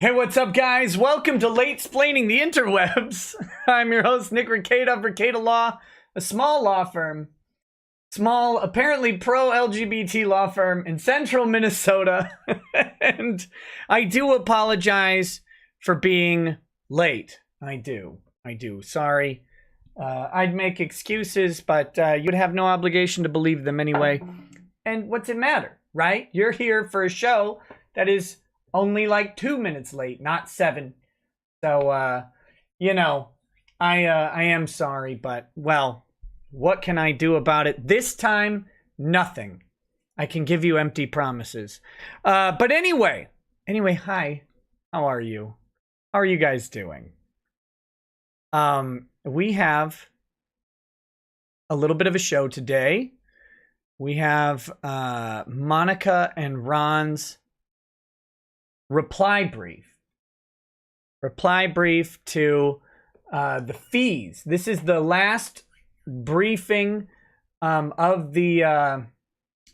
Hey, what's up, guys? Welcome to Late-Splaining the Interwebs. I'm your host, Nick Rekieta of Rekieta Law, a small law firm. Small, apparently pro-LGBT law firm in central Minnesota. And I do apologize for being late. I do. Sorry. I'd make excuses, but you would have no obligation to believe them anyway. And what's it matter, right? You're here for a show that is only like 2 minutes late, not 7. So, you know, I am sorry, but, well, what can I do about it? This time, nothing. I can give you empty promises. But anyway, hi. How are you? How are you guys doing? We have a little bit of a show today. We have Monica and Ron's reply brief to the fees. This is the last briefing of the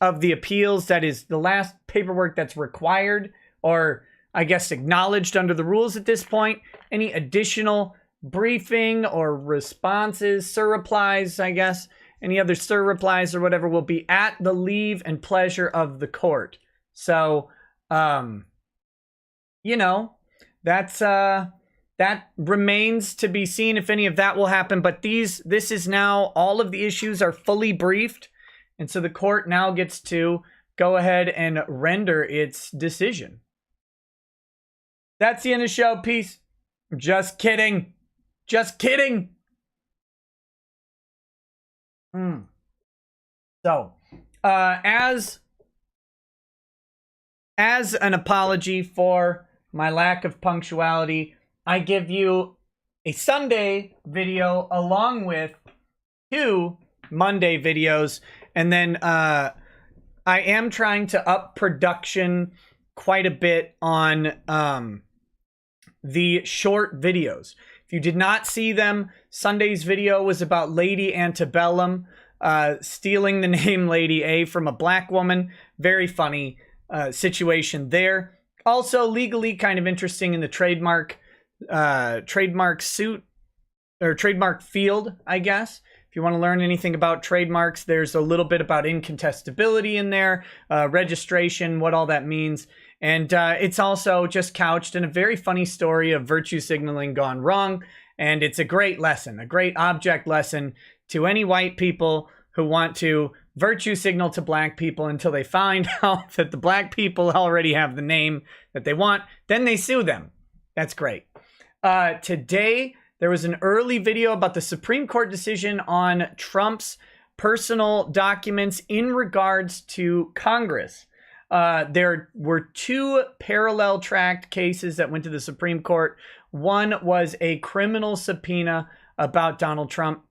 appeals. That is the last paperwork that's required, or I guess acknowledged under the rules at this point. Any additional briefing or responses, surreplies, I guess, any other surreplies or whatever will be at the leave and pleasure of the court. So, you know, that remains to be seen if any of that will happen. But this is now, all of the issues are fully briefed. And so the court now gets to go ahead and render its decision. That's the end of the show. Peace. Just kidding. So, as an apology for my lack of punctuality, I give you a Sunday video along with 2 Monday videos, and then I am trying to up production quite a bit on the short videos. If you did not see them, Sunday's video was about Lady Antebellum stealing the name Lady A from a black woman. Very funny situation there. Also legally kind of interesting in the trademark suit or trademark field, I guess. If you want to learn anything about trademarks, there's a little bit about incontestability in there, registration, what all that means. And it's also just couched in a very funny story of virtue signaling gone wrong. And it's a great lesson, a great object lesson to any white people who want to virtue signal to black people until they find out that the black people already have the name that they want. Then they sue them. That's great. Today, there was an early video about the Supreme Court decision on Trump's personal documents in regards to Congress. There were 2 parallel tracked cases that went to the Supreme Court. One was a criminal subpoena about Donald Trump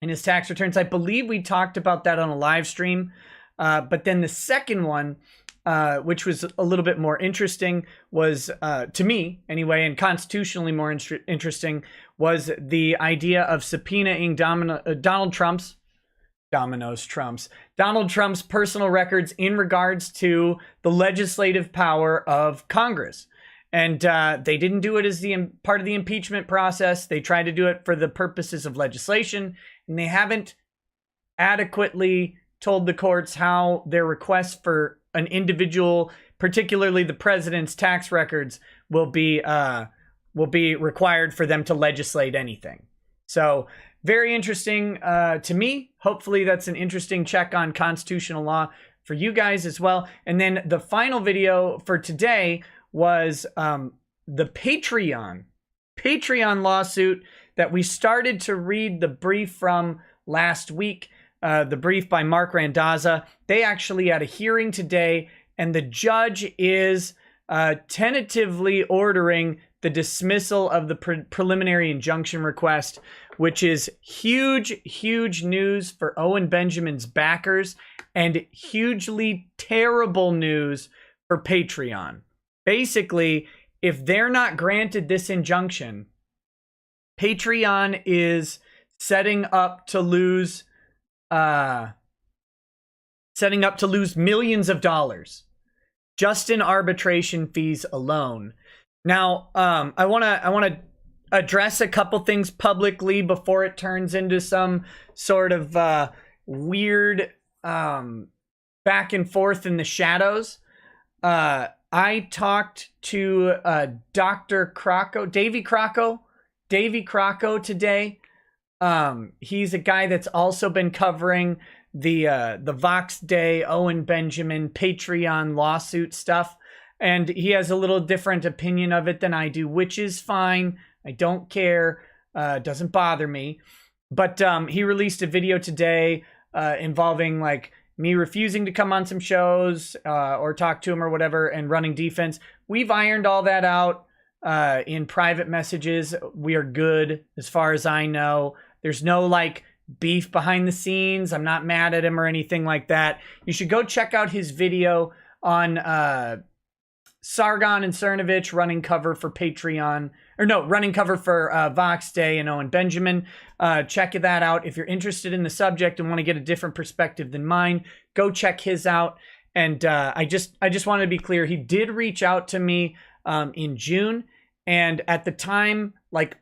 and his tax returns. I believe we talked about that on a live stream. But then the second one, which was a little bit more interesting, was, to me anyway, and constitutionally more interesting, was the idea of subpoenaing Donald Trump's personal records in regards to the legislative power of Congress. And they didn't do it as part of the impeachment process. They tried to do it for the purposes of legislation, and they haven't adequately told the courts how their requests for an individual, particularly the president's tax records, will be required for them to legislate anything. So very interesting to me. Hopefully that's an interesting check on constitutional law for you guys as well. And then the final video for today was the Patreon lawsuit that we started to read the brief from last week. The brief by Mark Randazza. They actually had a hearing today, and the judge is tentatively ordering the dismissal of the preliminary injunction request, which is huge news for Owen Benjamin's backers and hugely terrible news for Patreon. Basically, if they're not granted this injunction, Patreon is setting up to lose millions of dollars just in arbitration fees alone. Now, I want to address a couple things publicly before it turns into some sort of weird back and forth in the shadows. I talked to Dr. Crocco, Davy Crocco today. He's a guy that's also been covering the Vox Day, Owen Benjamin, Patreon lawsuit stuff. And he has a little different opinion of it than I do, which is fine. I don't care. It doesn't bother me. But he released a video today involving like me refusing to come on some shows or talk to him or whatever and running defense. We've ironed all that out in private messages. We are good as far as I know. There's no like beef behind the scenes. I'm not mad at him or anything like that. You should go check out his video on Sargon and Cernovich running cover for Patreon. Or no, running cover for Vox Day and Owen Benjamin. Check that out. If you're interested in the subject and want to get a different perspective than mine, go check his out. And I just wanted to be clear. He did reach out to me in June. And at the time, like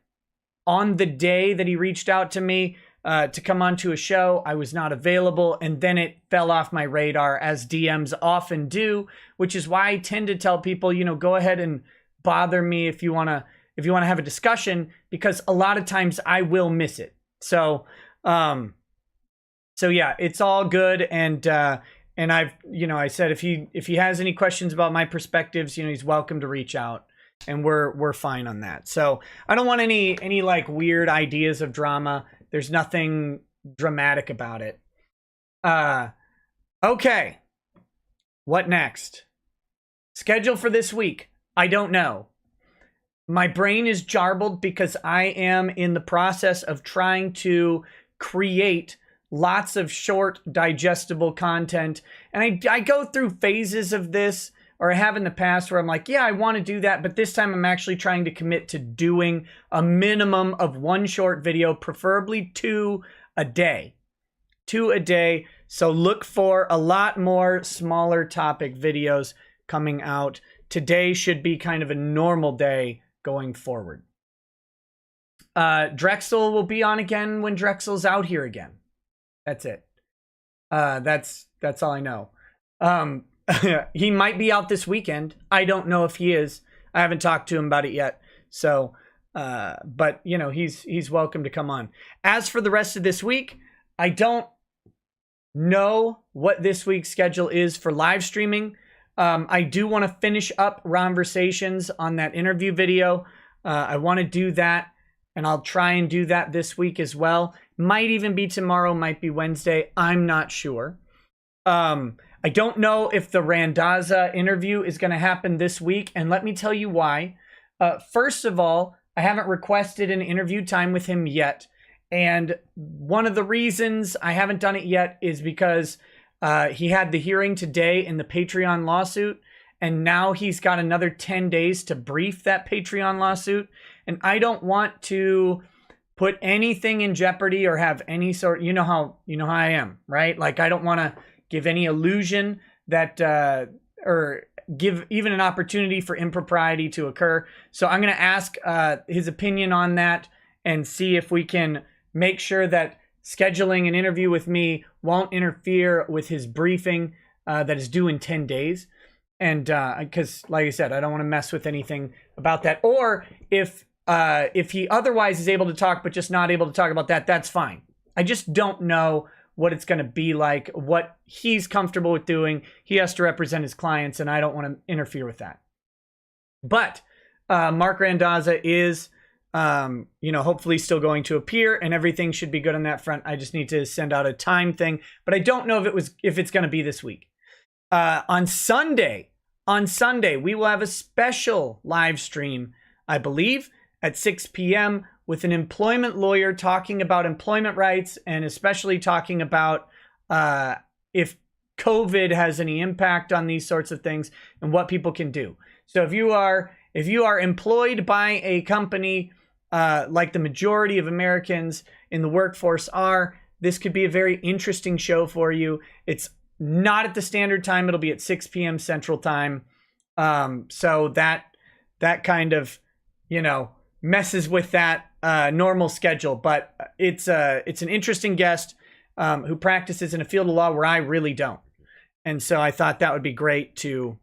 on the day that he reached out to me to come onto a show, I was not available. And then it fell off my radar, as DMs often do, which is why I tend to tell people, you know, go ahead and bother me if you want to have a discussion, because a lot of times I will miss it. So yeah, it's all good. And I've, you know, I said, if he has any questions about my perspectives, you know, he's welcome to reach out, and we're fine on that. So I don't want any like weird ideas of drama. There's nothing dramatic about it. Okay. What next? Schedule for this week. I don't know. My brain is jarbled because I am in the process of trying to create lots of short, digestible content. And I go through phases of this, or I have in the past, where I'm like, yeah, I want to do that. But this time I'm actually trying to commit to doing a minimum of one short video, preferably 2 a day. 2 a day. So look for a lot more smaller topic videos coming out. Today should be kind of a normal day going forward. Drexel will be on again when Drexel's out here again. That's it. That's all I know. He might be out this weekend. I don't know if he is. I haven't talked to him about it yet. So, but you know, he's welcome to come on. As for the rest of this week, I don't know what this week's schedule is for live streaming. I do want to finish up Conversations on that interview video. I want to do that, and I'll try and do that this week as well. Might even be tomorrow, might be Wednesday. I'm not sure. I don't know if the Randazza interview is going to happen this week, and let me tell you why. First of all, I haven't requested an interview time with him yet, and one of the reasons I haven't done it yet is because he had the hearing today in the Patreon lawsuit, and now he's got another 10 days to brief that Patreon lawsuit. And I don't want to put anything in jeopardy or have any sort, you know how I am, right? Like, I don't want to give any illusion that, or give even an opportunity for impropriety to occur. So I'm going to ask his opinion on that and see if we can make sure that scheduling an interview with me won't interfere with his briefing that is due in 10 days. And because, like I said, I don't want to mess with anything about that. Or if he otherwise is able to talk, but just not able to talk about that, that's fine. I just don't know what it's going to be like, what he's comfortable with doing. He has to represent his clients, and I don't want to interfere with that. But Mark Randazza is, hopefully still going to appear, and everything should be good on that front. I just need to send out a time thing, but I don't know if it's going to be this week. On Sunday, we will have a special live stream, I believe, at 6 p.m. with an employment lawyer talking about employment rights, and especially talking about if COVID has any impact on these sorts of things and what people can do. So if you are employed by a company like the majority of Americans in the workforce are, this could be a very interesting show for you. It's not at the standard time. It'll be at 6 p.m. Central Time. So that that kind of, you know, messes with that normal schedule. But it's an interesting guest who practices in a field of law where I really don't. And so I thought that would be great to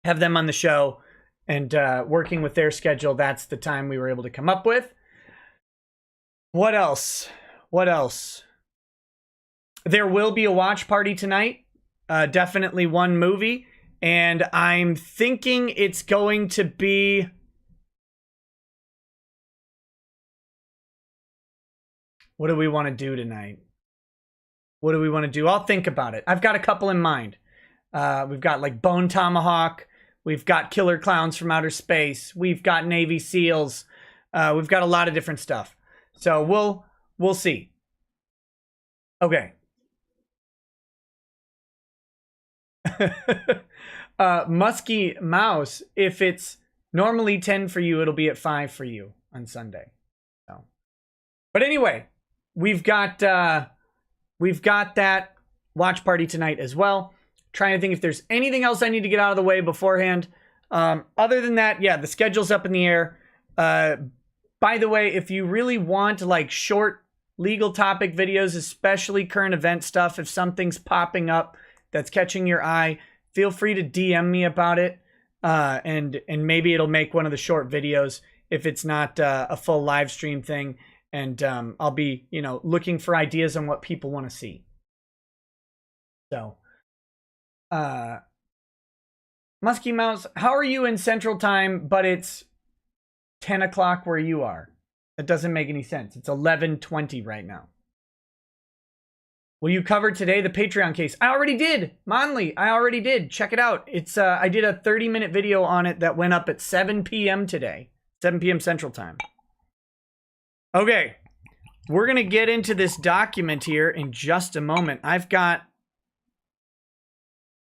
have them on the show, and working with their schedule, that's the time we were able to come up with. What else? What else? There will be a watch party tonight. Definitely one movie. And I'm thinking it's going to be... What do we want to do tonight? What do we want to do? I'll think about it. I've got a couple in mind. We've got like Bone Tomahawk. We've got Killer Clowns from Outer Space. We've got Navy SEALs. We've got a lot of different stuff. So we'll see. Okay. Musky Mouse, if it's normally 10 for you, it'll be at 5 for you on Sunday. So, but anyway, we've got that watch party tonight as well. Trying to think if there's anything else I need to get out of the way beforehand. Other than that, yeah, the schedule's up in the air. By the way, if you really want like short legal topic videos, especially current event stuff, if something's popping up that's catching your eye, feel free to DM me about it. And maybe it'll make one of the short videos if it's not a full live stream thing. And I'll be, you know, looking for ideas on what people want to see. So, Musky Mouse, how are you in Central Time, but it's 10 o'clock where you are? That doesn't make any sense. It's 11:20 right now. Will you cover today the Patreon case? I already did. Monley, I already did. Check it out. It's I did a 30-minute video on it that went up at 7 p.m. today. 7 p.m. Central Time. Okay. We're going to get into this document here in just a moment. I've got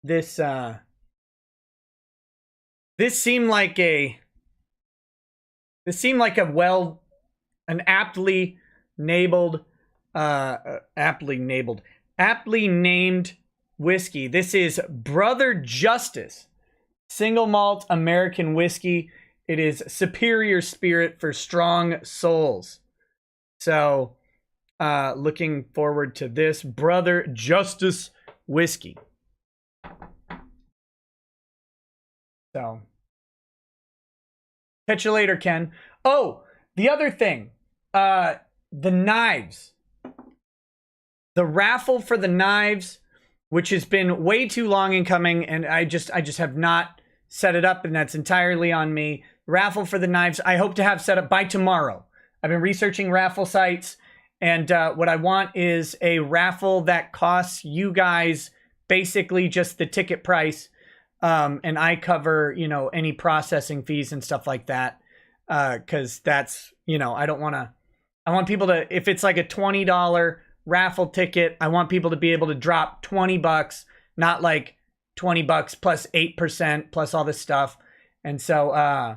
this this seemed like an aptly named whiskey. This is Brother Justice Single Malt American Whiskey. It is superior spirit for strong souls. So, looking forward to this Brother Justice whiskey. So, catch you later, Ken. Oh, the other thing, the knives. The raffle for the knives, which has been way too long in coming, and I just have not set it up, and that's entirely on me. Raffle for the knives, I hope to have set up by tomorrow. I've been researching raffle sites, and what I want is a raffle that costs you guys basically just the ticket price, and I cover, you know, any processing fees and stuff like that, because that's, you know, I want people to, if it's like a $20 raffle ticket, I want people to be able to drop $20, not like $20 plus 8% plus all this stuff. And so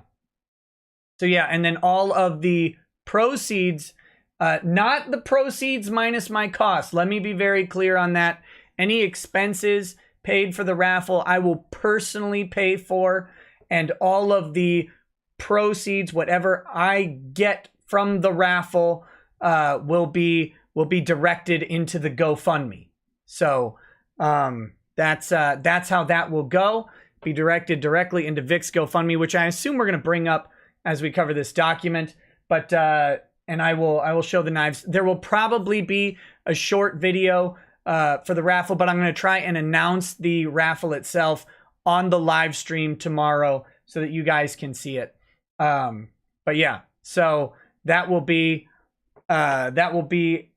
yeah, and then all of the proceeds, not the proceeds minus my costs. Let me be very clear on that. Any expenses paid for the raffle, I will personally pay for, and all of the proceeds, whatever I get from the raffle, will be directed into the GoFundMe. So that's how that will go. Be directed directly into Vic's GoFundMe, which I assume we're going to bring up as we cover this document. But and I will show the knives. There will probably be a short video for the raffle, but I'm going to try and announce the raffle itself on the live stream tomorrow so that you guys can see it. But yeah, so that will be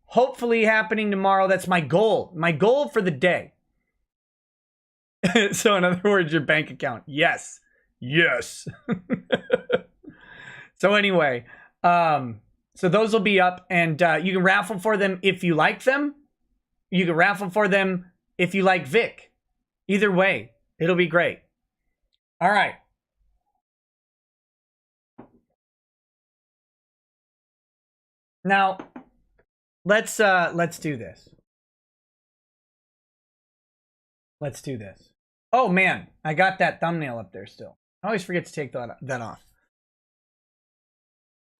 hopefully happening tomorrow. That's my goal. My goal for the day. So in other words, your bank account. Yes. Yes. So anyway, so those will be up, and you can raffle for them if you like them. You can raffle for them if you like Vic. Either way, it'll be great. All right. Now, let's do this. Let's do this. Oh man, I got that thumbnail up there still. I always forget to take that off.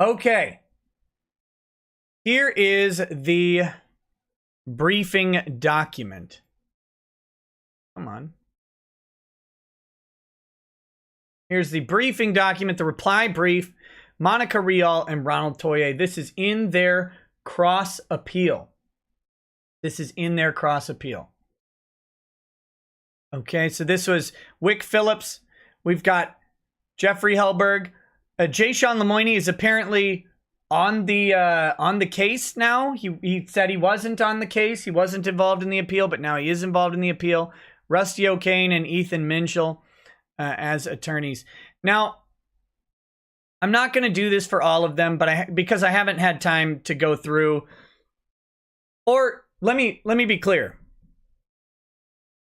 Okay. Here is the briefing document. Come on. Here's the briefing document, the reply brief. Monica Rial and Ronald Toye. This is in their cross appeal. This is in their cross appeal. Okay, so this was Wick Phillips. We've got Jeffrey Hellberg. Jay Sean Lemoyne is apparently on the case now. He said he wasn't on the case. He wasn't involved in the appeal, but now he is involved in the appeal. Rusty O'Kane and Ethan Minshall as attorneys. Now, I'm not going to do this for all of them, but because I haven't had time to go through. Or let me be clear.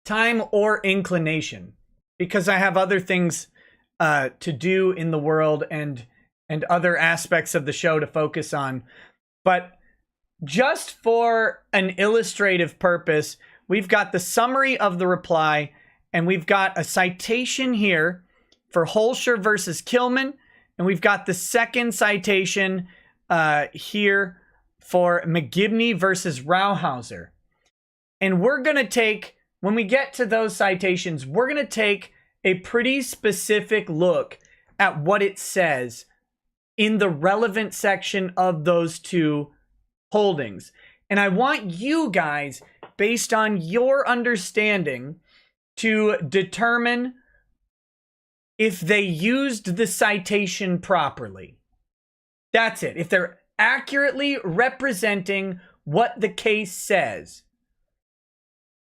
Time or inclination, because I have other things to do in the world and other aspects of the show to focus on. But just for an illustrative purpose, we've got the summary of the reply, and we've got a citation here for Holscher versus Kilman, and we've got the second citation here for McGibney versus Rauhauser. And we're going to take, when we get to those citations, we're going to take a pretty specific look at what it says in the relevant section of those two holdings. And I want you guys, based on your understanding, to determine if they used the citation properly. That's it. If they're accurately representing what the case says.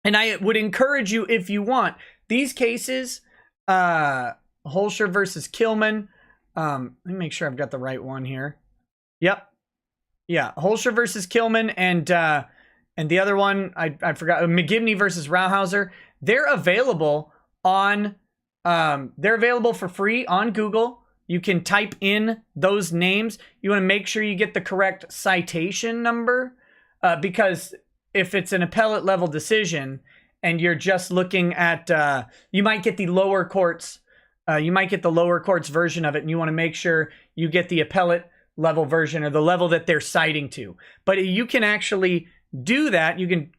And I would encourage you, if you want, these cases, Holscher versus Kilman. Let me make sure I've got the right one here. Yep. Yeah, Holscher versus Kilman and the other one, I forgot, McGibney versus Rauhauser. They're available on, they're available for free on Google. You can type in those names. You want to make sure you get the correct citation number, because if it's an appellate level decision and you're just looking at, you might get the lower courts, version of it, and you want to make sure you get the appellate level version or the level that they're citing to. But you can actually do that. You can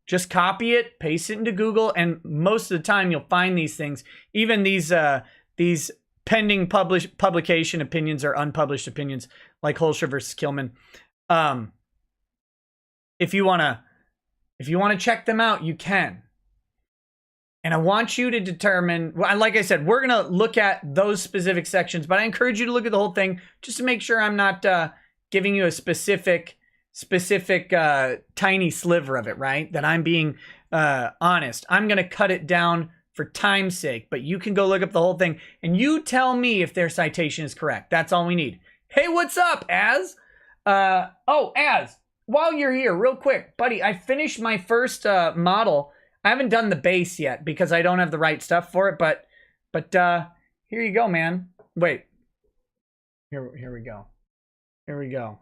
just copy it, paste it into Google, and most of the time you'll find these things. Even these pending publication opinions or unpublished opinions, like Holscher versus Kilman. If you wanna check them out, you can. And I want you to determine, like I said, we're going to look at those specific sections, but I encourage you to look at the whole thing just to make sure I'm not giving you a specific tiny sliver of it, right? That I'm being honest. I'm going to cut it down for time's sake, but you can go look up the whole thing and you tell me if their citation is correct. That's all we need. Hey, what's up, Az? Az, while you're here, real quick, buddy, I finished my first model. I haven't done the base yet because I don't have the right stuff for it, but here you go, man. Wait. Here we go. Here we go.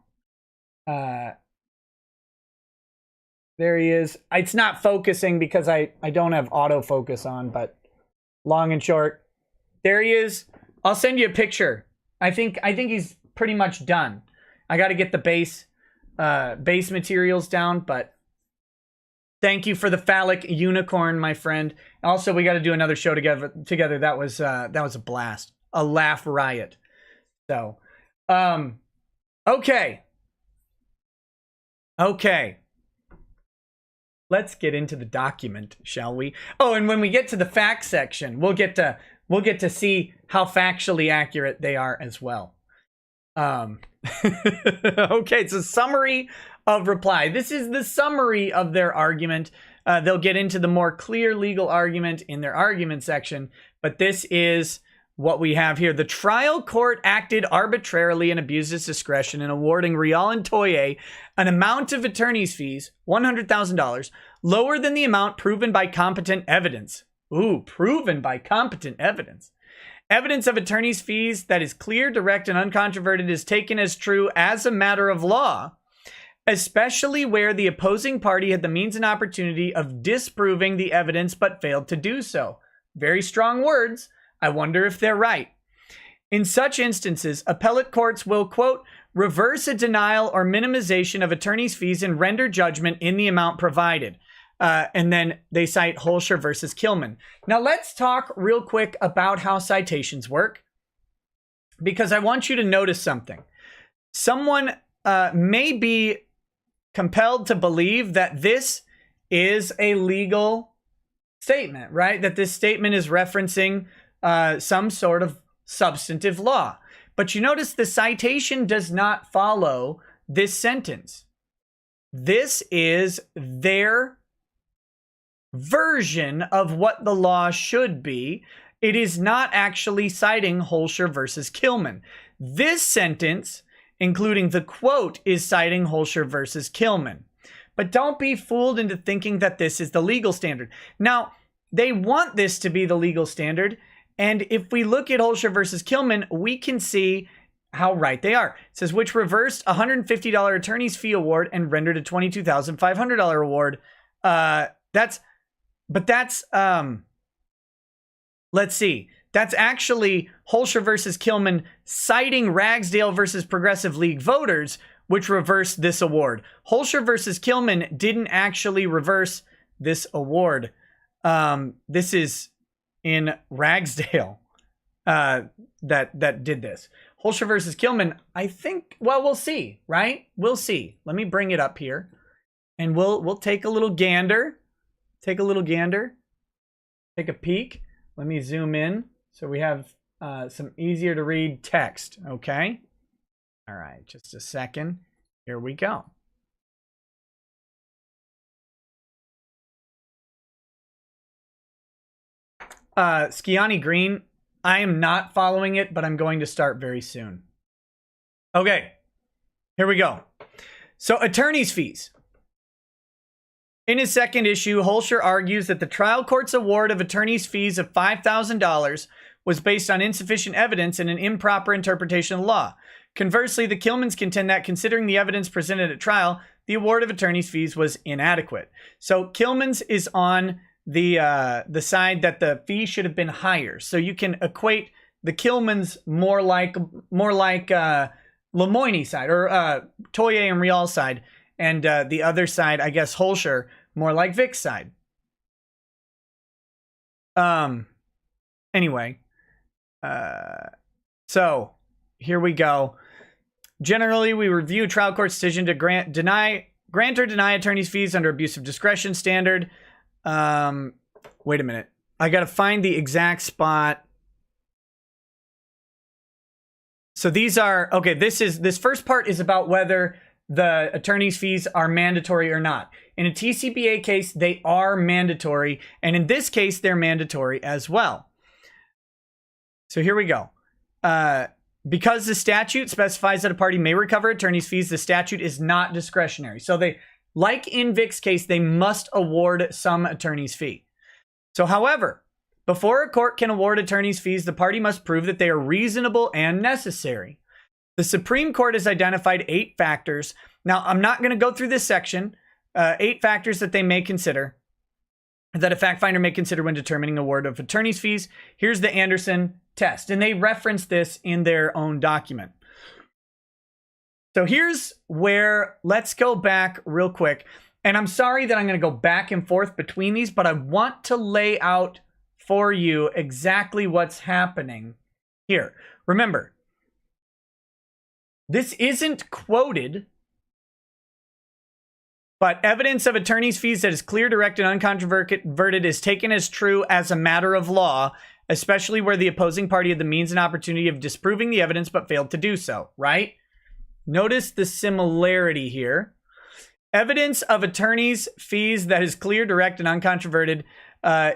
There he is. It's not focusing because I don't have autofocus on, but long and short, there he is. I'll send you a picture. I think he's pretty much done. I got to get the base materials down, but thank you for the phallic unicorn, my friend. Also, we got to do another show together. That was a blast, a laugh riot. So, okay. Let's get into the document, shall we? Oh, and when we get to the facts section, we'll get to see how factually accurate they are as well. Okay, it's a summary of reply. This is the summary of their argument. They'll get into the more clear legal argument in their argument section, but this is what we have here. The trial court acted arbitrarily and abused its discretion in awarding Rial and Toye an amount of attorney's fees, $100,000, lower than the amount proven by competent evidence. Ooh, proven by competent evidence. Evidence of attorney's fees that is clear, direct, and uncontroverted is taken as true as a matter of law, especially where the opposing party had the means and opportunity of disproving the evidence but failed to do so. Very strong words. I wonder if they're right. In such instances, appellate courts will, quote, reverse a denial or minimization of attorney's fees and render judgment in the amount provided. And then they cite Holscher versus Kilman. Now let's talk real quick about how citations work, because I want you to notice something. Someone may be compelled to believe that this is a legal statement, right? That this statement is referencing some sort of substantive law. But you notice the citation does not follow this sentence. This is their version of what the law should be. It is not actually citing Holscher versus Kilman. This sentence, including the quote, is citing Holscher versus Kilman. But don't be fooled into thinking that this is the legal standard. Now, they want this to be the legal standard. And if we look at Holscher versus Kilman, we can see how right they are. It says, which reversed a $150 attorney's fee award and rendered a $22,500 award. Let's see. That's actually Holscher versus Kilman citing Ragsdale versus Progressive League voters, which reversed this award. Holscher versus Kilman didn't actually reverse this award. This is in Ragsdale that did this. Holscher versus Kilman, I think, well, we'll see, right? We'll see. Let me bring it up here and we'll take a little gander. Take a little gander. Take a peek. Let me zoom in so we have some easier to read text, okay? All right, just a second. Here we go. Skiani Green, I am not following it, but I'm going to start very soon. Okay, here we go. So, attorney's fees. In his second issue, Holscher argues that the trial court's award of attorney's fees of $5,000 was based on insufficient evidence and an improper interpretation of the law. Conversely, the Kilmans contend that considering the evidence presented at trial, the award of attorney's fees was inadequate. So Kilmans is on the side that the fee should have been higher. So you can equate the Kilmans more like Lemoyne side, or Toye and Rial side, and the other side, I guess Holscher, more like Vic's side. Anyway, so here we go. Generally, we review trial court's decision to grant or deny attorney's fees under abuse of discretion standard. Wait a minute. I got to find the exact spot. So these are, okay, this first part is about whether the attorney's fees are mandatory or not. In a TCPA case, they are mandatory. And in this case, they're mandatory as well. So here we go. Because the statute specifies that a party may recover attorney's fees, the statute is not discretionary. So they, like in Vic's case, they must award some attorney's fee. So however, before a court can award attorney's fees, the party must prove that they are reasonable and necessary. The Supreme Court has identified 8 factors. Now, I'm not going to go through this section. 8 factors that they may consider, that a fact finder may consider when determining award of attorney's fees. Here's the Anderson test, and they reference this in their own document. So here's where, let's go back real quick. And I'm sorry that I'm going to go back and forth between these, but I want to lay out for you exactly what's happening here. Remember, this isn't quoted, but evidence of attorney's fees that is clear, direct, and uncontroverted is taken as true as a matter of law, especially where the opposing party had the means and opportunity of disproving the evidence but failed to do so, right? Notice the similarity here. Evidence of attorney's fees that is clear, direct, and uncontroverted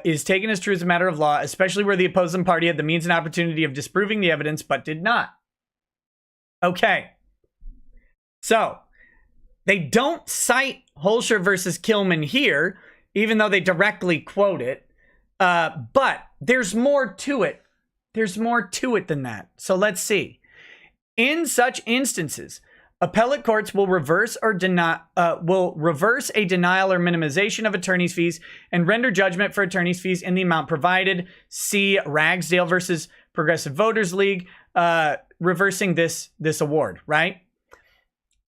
is taken as true as a matter of law, especially where the opposing party had the means and opportunity of disproving the evidence but did not. Okay. So, they don't cite Holscher versus Kilman here, even though they directly quote it. But there's more to it. There's more to it than that. So let's see. In such instances, Appellate courts will reverse a denial or minimization of attorney's fees and render judgment for attorney's fees in the amount provided. See Ragsdale versus Progressive Voters League, reversing this award, right?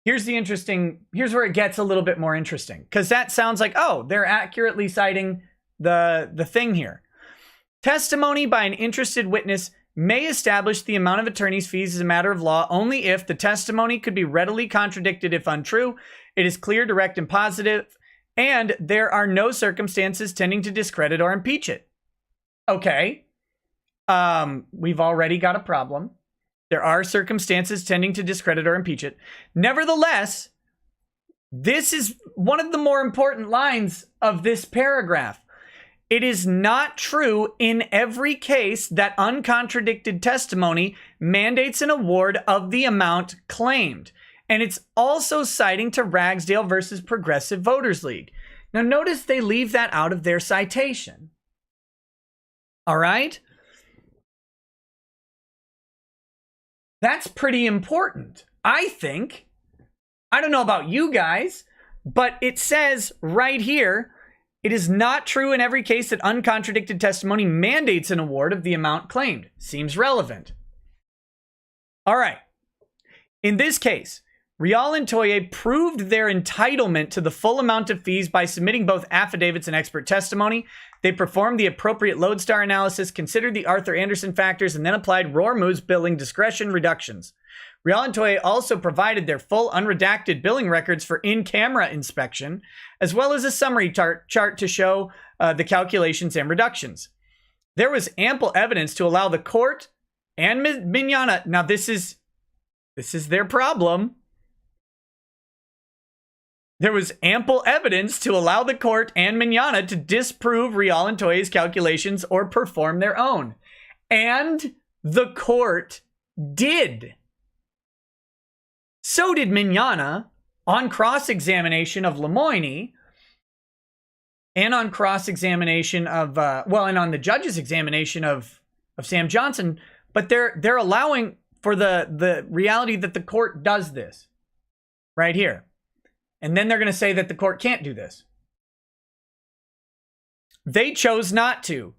Here's where it gets a little bit more interesting, because that sounds like, oh, they're accurately citing the thing here. Testimony by an interested witness may establish the amount of attorney's fees as a matter of law only if the testimony could be readily contradicted if untrue, it is clear, direct, and positive, and there are no circumstances tending to discredit or impeach it. Okay. We've already got a problem. There are circumstances tending to discredit or impeach it. Nevertheless, this is one of the more important lines of this paragraph. It is not true in every case that uncontradicted testimony mandates an award of the amount claimed. And it's also citing to Ragsdale versus Progressive Voters League. Now, notice they leave that out of their citation. All right? That's pretty important, I think. I don't know about you guys, but it says right here, it is not true in every case that uncontradicted testimony mandates an award of the amount claimed. Seems relevant. All right. In this case, Rial and Toye proved their entitlement to the full amount of fees by submitting both affidavits and expert testimony. They performed the appropriate lodestar analysis, considered the Arthur Anderson factors, and then applied Rormu's billing discretion reductions. Rial and Toye also provided their full unredacted billing records for in-camera inspection, as well as a summary chart to show the calculations and reductions. There was ample evidence to allow the court and Mignogna. Now, this is their problem. There was ample evidence to allow the court and Mignogna to disprove Rial and Toye's calculations or perform their own. And the court did. So did Mignogna on cross-examination of Lemoyne and on cross-examination of, and on the judge's examination of Sam Johnson. But they're allowing for the reality that the court does this right here. And then they're going to say that the court can't do this. They chose not to.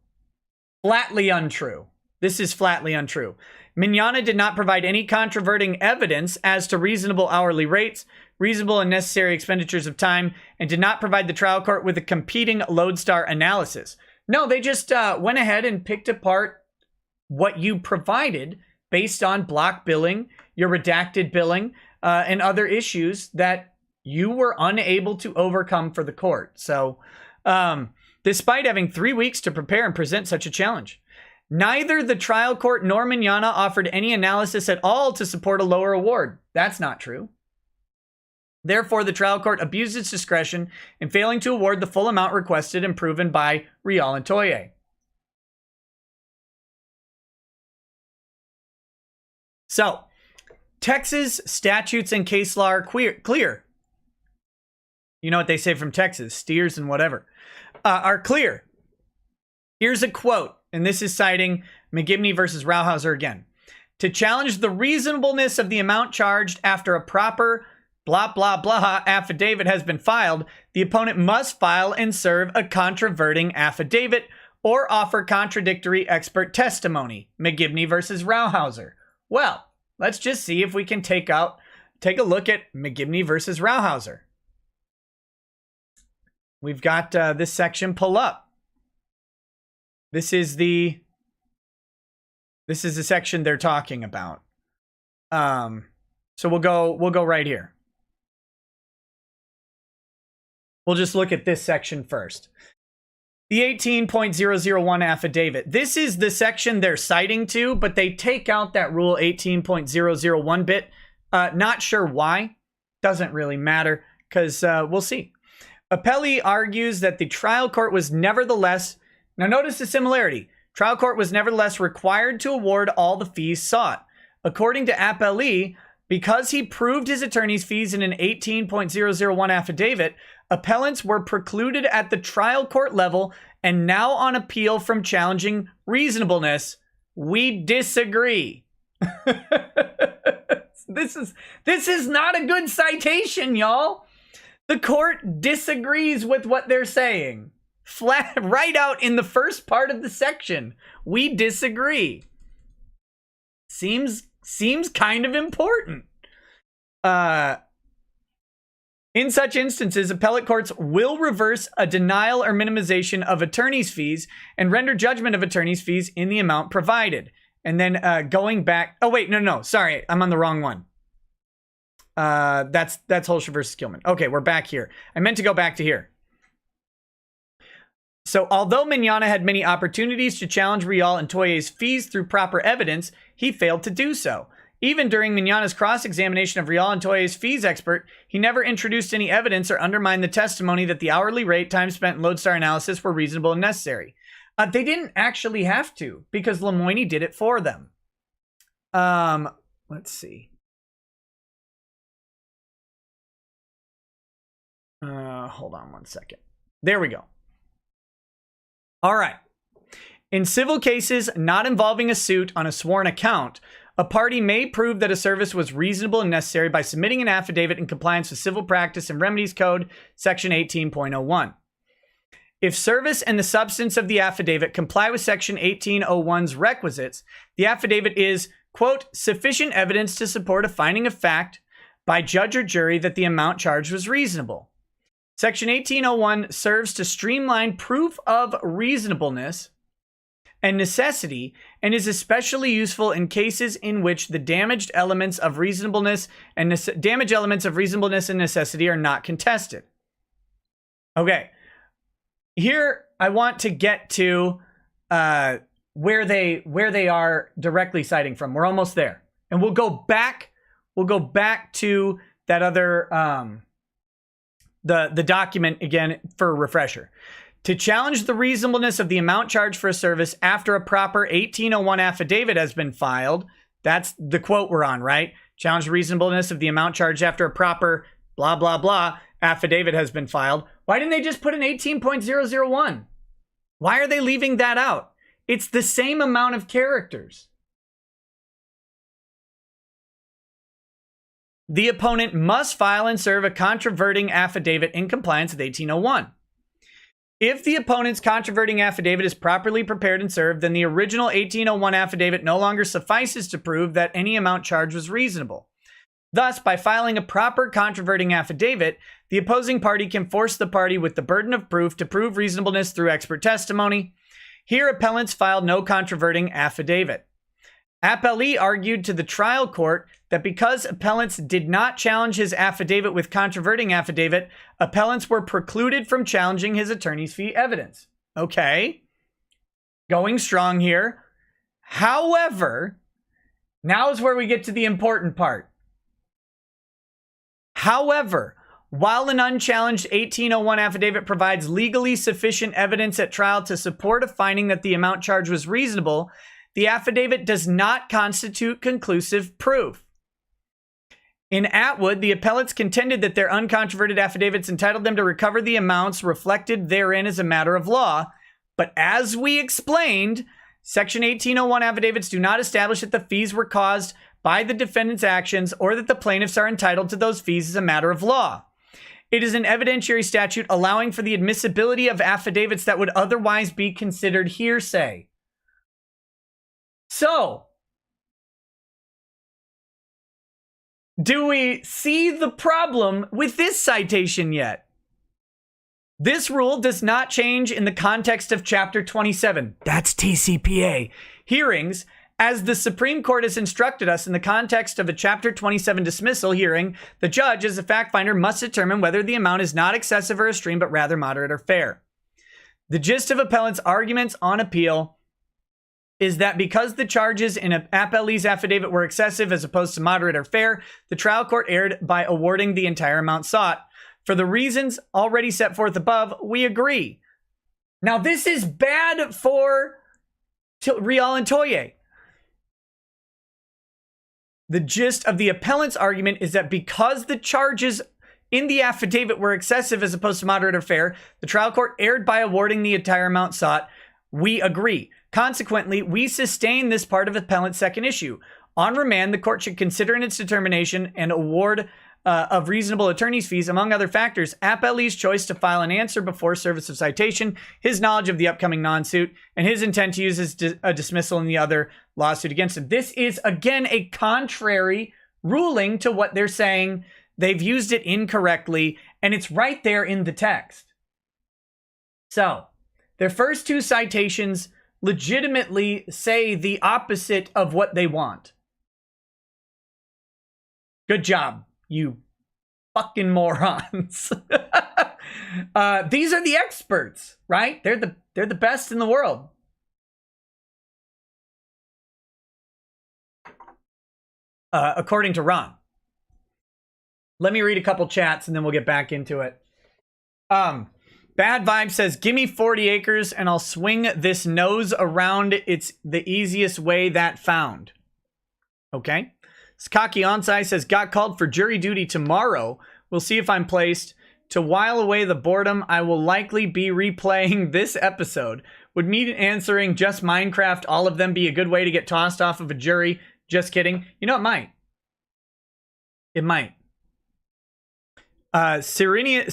Flatly untrue. This is flatly untrue. Mignogna did not provide any controverting evidence as to reasonable hourly rates, reasonable and necessary expenditures of time, and did not provide the trial court with a competing lodestar analysis. No, they just went ahead and picked apart what you provided based on block billing, your redacted billing, and other issues that you were unable to overcome for the court. So, despite having 3 weeks to prepare and present such a challenge, neither the trial court nor Mignogna offered any analysis at all to support a lower award. That's not true. Therefore, the trial court abused its discretion in failing to award the full amount requested and proven by Rial and Toye. So, Texas statutes and case law are clear. You know what they say from Texas, steers and whatever, are clear. Here's a quote. And this is citing McGibney versus Rauhauser again. To challenge the reasonableness of the amount charged after a proper blah, blah, blah affidavit has been filed, the opponent must file and serve a controverting affidavit or offer contradictory expert testimony. McGibney versus Rauhauser. Well, let's just see if we can take a look at McGibney versus Rauhauser. We've got this section pull up. This is the section they're talking about. So we'll go right here. We'll just look at this section first. The 18.001 affidavit. This is the section they're citing to, but they take out that rule 18.001 bit. Not sure why. Doesn't really matter, because we'll see. Appellee argues that the trial court was nevertheless... Now notice the similarity. Trial court was nevertheless required to award all the fees sought. According to Appellee, because he proved his attorney's fees in an 18.001 affidavit, appellants were precluded at the trial court level and now on appeal from challenging reasonableness. We disagree. This is not a good citation, y'all. The court disagrees with what they're saying. Flat right out in the first part of the section. We disagree. Seems kind of important. In such instances, appellate courts will reverse a denial or minimization of attorney's fees and render judgment of attorney's fees in the amount provided. And then going back... Oh, wait, no. Sorry, I'm on the wrong one. That's Holscher versus Gilman. Okay, we're back here. I meant to go back to here. So, although Mignogna had many opportunities to challenge Rial and Toye's fees through proper evidence, he failed to do so. Even during Mignogna's cross-examination of Rial and Toye's fees expert, he never introduced any evidence or undermined the testimony that the hourly rate, time spent, and lodestar analysis were reasonable and necessary. They didn't actually have to, because Lemoyne did it for them. Let's see. Hold on one second. There we go. All right. In civil cases not involving a suit on a sworn account, a party may prove that a service was reasonable and necessary by submitting an affidavit in compliance with Civil Practice and Remedies Code, Section 18.01. If service and the substance of the affidavit comply with Section 18.01's requisites, the affidavit is, quote, sufficient evidence to support a finding of fact by judge or jury that the amount charged was reasonable. Section 18.01 serves to streamline proof of reasonableness and necessity, and is especially useful in cases in which the damaged elements of reasonableness and necessity are not contested. Okay, here I want to get to where they are directly citing from. We're almost there, and we'll go back to that other the document again for a refresher. To challenge the reasonableness of the amount charged for a service after a proper 1801 affidavit has been filed, that's the quote we're on, right? Challenge the reasonableness of the amount charged after a proper blah, blah, blah affidavit has been filed. Why didn't they just put an 18.001? Why are they leaving that out? It's the same amount of characters. The opponent must file and serve a controverting affidavit in compliance with 1801. If the opponent's controverting affidavit is properly prepared and served, then the original 1801 affidavit no longer suffices to prove that any amount charged was reasonable. Thus, by filing a proper controverting affidavit, the opposing party can force the party with the burden of proof to prove reasonableness through expert testimony. Here, appellants filed no controverting affidavit. Appellee argued to the trial court that because appellants did not challenge his affidavit with controverting affidavit, appellants were precluded from challenging his attorney's fee evidence. Okay. Going strong here. However, now is where we get to the important part. However, while an unchallenged 1801 affidavit provides legally sufficient evidence at trial to support a finding that the amount charged was reasonable, the affidavit does not constitute conclusive proof. In Atwood, the appellants contended that their uncontroverted affidavits entitled them to recover the amounts reflected therein as a matter of law, but as we explained, Section 1801 affidavits do not establish that the fees were caused by the defendant's actions or that the plaintiffs are entitled to those fees as a matter of law. It is an evidentiary statute allowing for the admissibility of affidavits that would otherwise be considered hearsay. So, do we see the problem with this citation yet? This rule does not change in the context of Chapter 27. That's TCPA. Hearings, as the Supreme Court has instructed us in the context of a Chapter 27 dismissal hearing, the judge, as a fact finder, must determine whether the amount is not excessive or extreme, but rather moderate or fair. The gist of appellant's arguments on appeal is that because the charges in an appellee's affidavit were excessive as opposed to moderate or fair, the trial court erred by awarding the entire amount sought. For the reasons already set forth above, we agree. Now, this is bad for Rial and Toye. The gist of the appellant's argument is that because the charges in the affidavit were excessive as opposed to moderate or fair, the trial court erred by awarding the entire amount sought. We agree. Consequently, we sustain this part of appellant's second issue. On remand, the court should consider in its determination and award of reasonable attorney's fees, among other factors, appellee's choice to file an answer before service of citation, his knowledge of the upcoming non-suit, and his intent to use a dismissal in the other lawsuit against him. This is, again, a contrary ruling to what they're saying. They've used it incorrectly, and it's right there in the text. So, their first two citations legitimately say the opposite of what they want. Good job, you fucking morons. These are the experts, right? They're the best in the world. According to Ron. Let me read a couple chats and then we'll get back into it. Bad Vibe says, give me 40 acres and I'll swing this nose around. It's the easiest way that found. Okay. Skaki Onsai says, got called for jury duty tomorrow. We'll see if I'm placed. To while away the boredom, I will likely be replaying this episode. Would me answering just Minecraft, all of them, be a good way to get tossed off of a jury? Just kidding. You know, it might. It might. Sinrius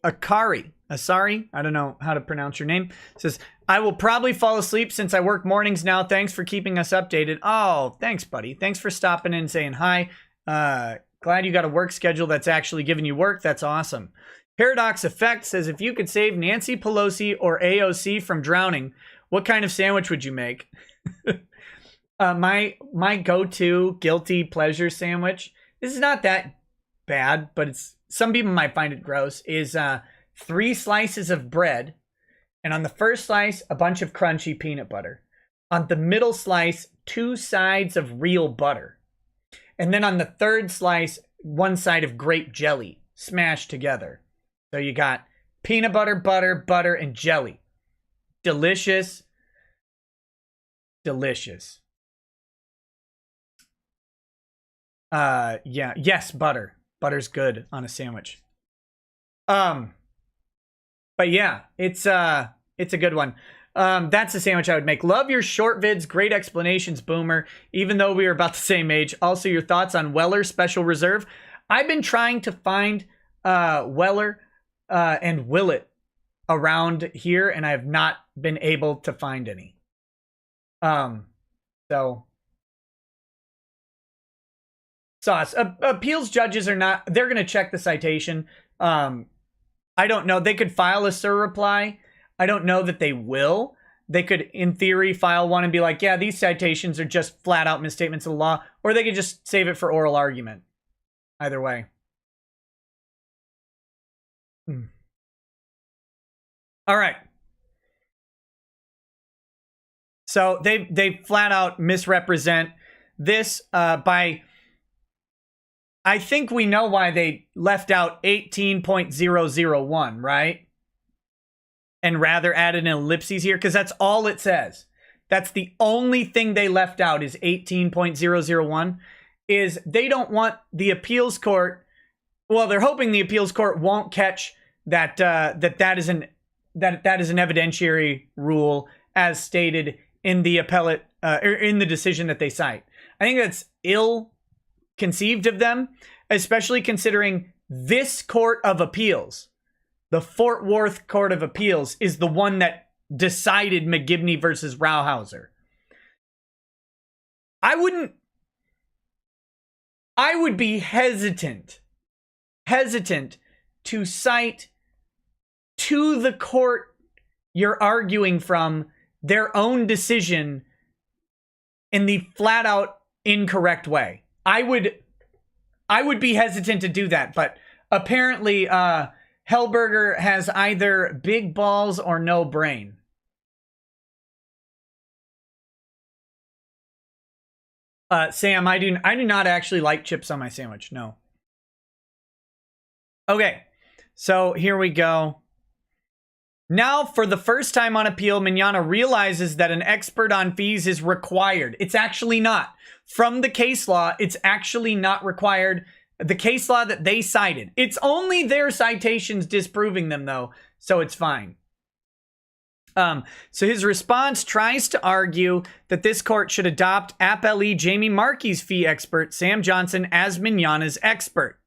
Asari, I don't know how to pronounce your name, says, I will probably fall asleep since I work mornings now. Thanks for keeping us updated. Oh, thanks, buddy. Thanks for stopping in and saying hi. Glad you got a work schedule that's actually giving you work. That's awesome. Paradox Effect says, if you could save Nancy Pelosi or AOC from drowning, what kind of sandwich would you make? My go-to guilty pleasure sandwich, this is not that bad, but it's, some people might find it gross, is 3 slices of bread, and on the first slice, a bunch of crunchy peanut butter. On the middle slice, 2 sides of real butter. And then on the third slice, 1 side of grape jelly smashed together. So you got peanut butter, butter, and jelly. Delicious. Delicious. Yeah. Yes, butter. Butter's good on a sandwich. But yeah, it's a good one. That's the sandwich I would make. Love your short vids. Great explanations, Boomer. Even though we are about the same age. Also, your thoughts on Weller Special Reserve. I've been trying to find Weller and Willet around here, and I have not been able to find any. So sauce. Appeals judges are not, they're going to check the citation. I don't know. They could file a SIR reply. I don't know that they will. They could, in theory, file one and be like, yeah, these citations are just flat out misstatements of the law. Or they could just save it for oral argument. Either way. All right. So they flat out misrepresent this by... I think we know why they left out 18.001, right? And rather added an ellipses here, because that's all it says. That's the only thing they left out is 18.001, is they don't want the appeals court, well, they're hoping the appeals court won't catch that that is an evidentiary rule as stated in the appellate, or in the decision that they cite. I think that's ill-conceived of them, especially considering this court of appeals, the Fort Worth Court of Appeals, is the one that decided McGibney versus Rauhauser. I would be hesitant to cite to the court you're arguing from their own decision in the flat out incorrect way. I would be hesitant to do that, but apparently Hellberger has either big balls or no brain. Sam, I do not actually like chips on my sandwich. No. Okay, so here we go. Now, for the first time on appeal, Mignogna realizes that an expert on fees is required. It's actually not. From the case law, it's actually not required. The case law that they cited. It's only their citations disproving them, though, so it's fine. So his response tries to argue that this court should adopt appellee Jamie Markey's fee expert, Sam Johnson, as Mignogna's expert.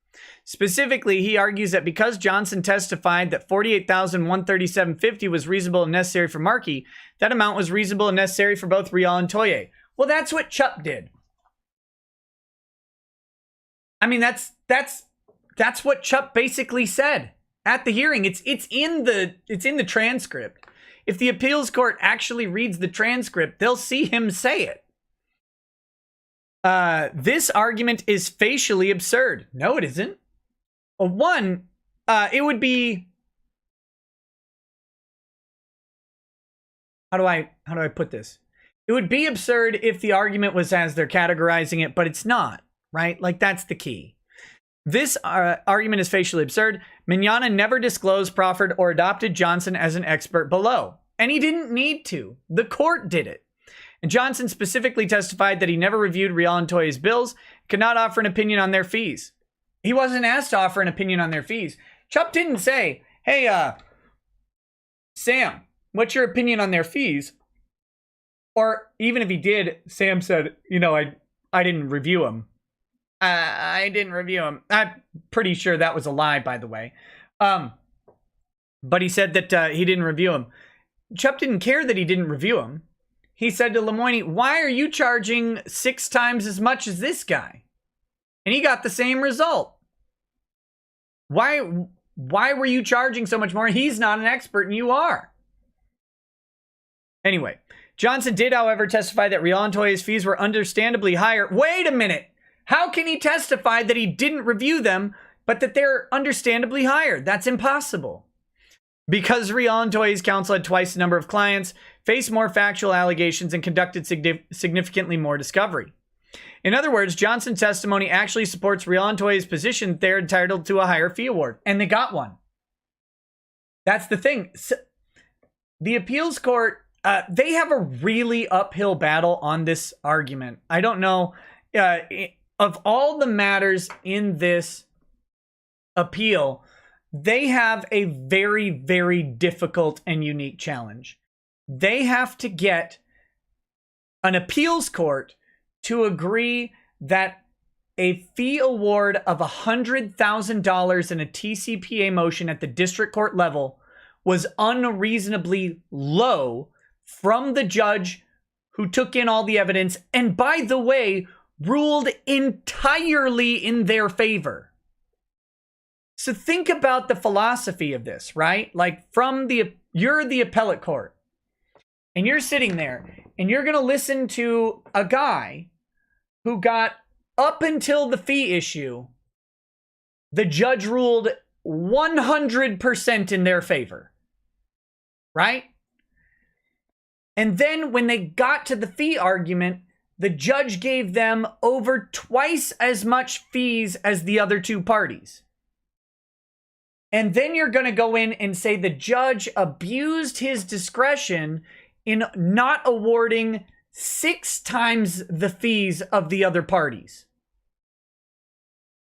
Specifically, he argues that because Johnson testified that $48,137.50 was reasonable and necessary for Markey, that amount was reasonable and necessary for both Rial and Toye. Well, that's what Chup did. I mean, that's what Chup basically said at the hearing. It's in the transcript. If the appeals court actually reads the transcript, they'll see him say it. This argument is facially absurd. No, it isn't. One, it would be... How do I put this? It would be absurd if the argument was as they're categorizing it, but it's not, right? Like, that's the key. This argument is facially absurd. Mignogna never disclosed, proffered, or adopted Johnson as an expert below. And he didn't need to. The court did it. And Johnson specifically testified that he never reviewed Rial and Toye's bills, could not offer an opinion on their fees. He wasn't asked to offer an opinion on their fees. Chup didn't say, hey, Sam, what's your opinion on their fees? Or even if he did, Sam said, you know, I didn't review them. I didn't review him. I'm pretty sure that was a lie, by the way. But he said that he didn't review him. Chup didn't care that he didn't review him. He said to Lemoine, why are you charging 6 times as much as this guy? And he got the same result. Why were you charging so much more? He's not an expert and you are. Anyway, Johnson did, however, testify that Rial and Toye's fees were understandably higher. Wait a minute. How can he testify that he didn't review them, but that they're understandably higher? That's impossible. Because Rial and Toye's counsel had twice the number of clients, faced more factual allegations, and conducted significantly more discovery. In other words, Johnson's testimony actually supports Rial and Toye's position that they're entitled to a higher fee award. And they got one. That's the thing. So, the appeals court, they have a really uphill battle on this argument. I don't know. Of all the matters in this appeal, they have a very, very difficult and unique challenge. They have to get an appeals court to agree that a fee award of $100,000 in a TCPA motion at the district court level was unreasonably low from the judge who took in all the evidence and, by the way, ruled entirely in their favor. So think about the philosophy of this, right? Like, you're the appellate court, and you're sitting there, and you're going to listen to a guy who got, up until the fee issue, the judge ruled 100% in their favor, right? And then when they got to the fee argument, the judge gave them over twice as much fees as the other two parties. And then you're going to go in and say the judge abused his discretion in not awarding 6 times the fees of the other parties.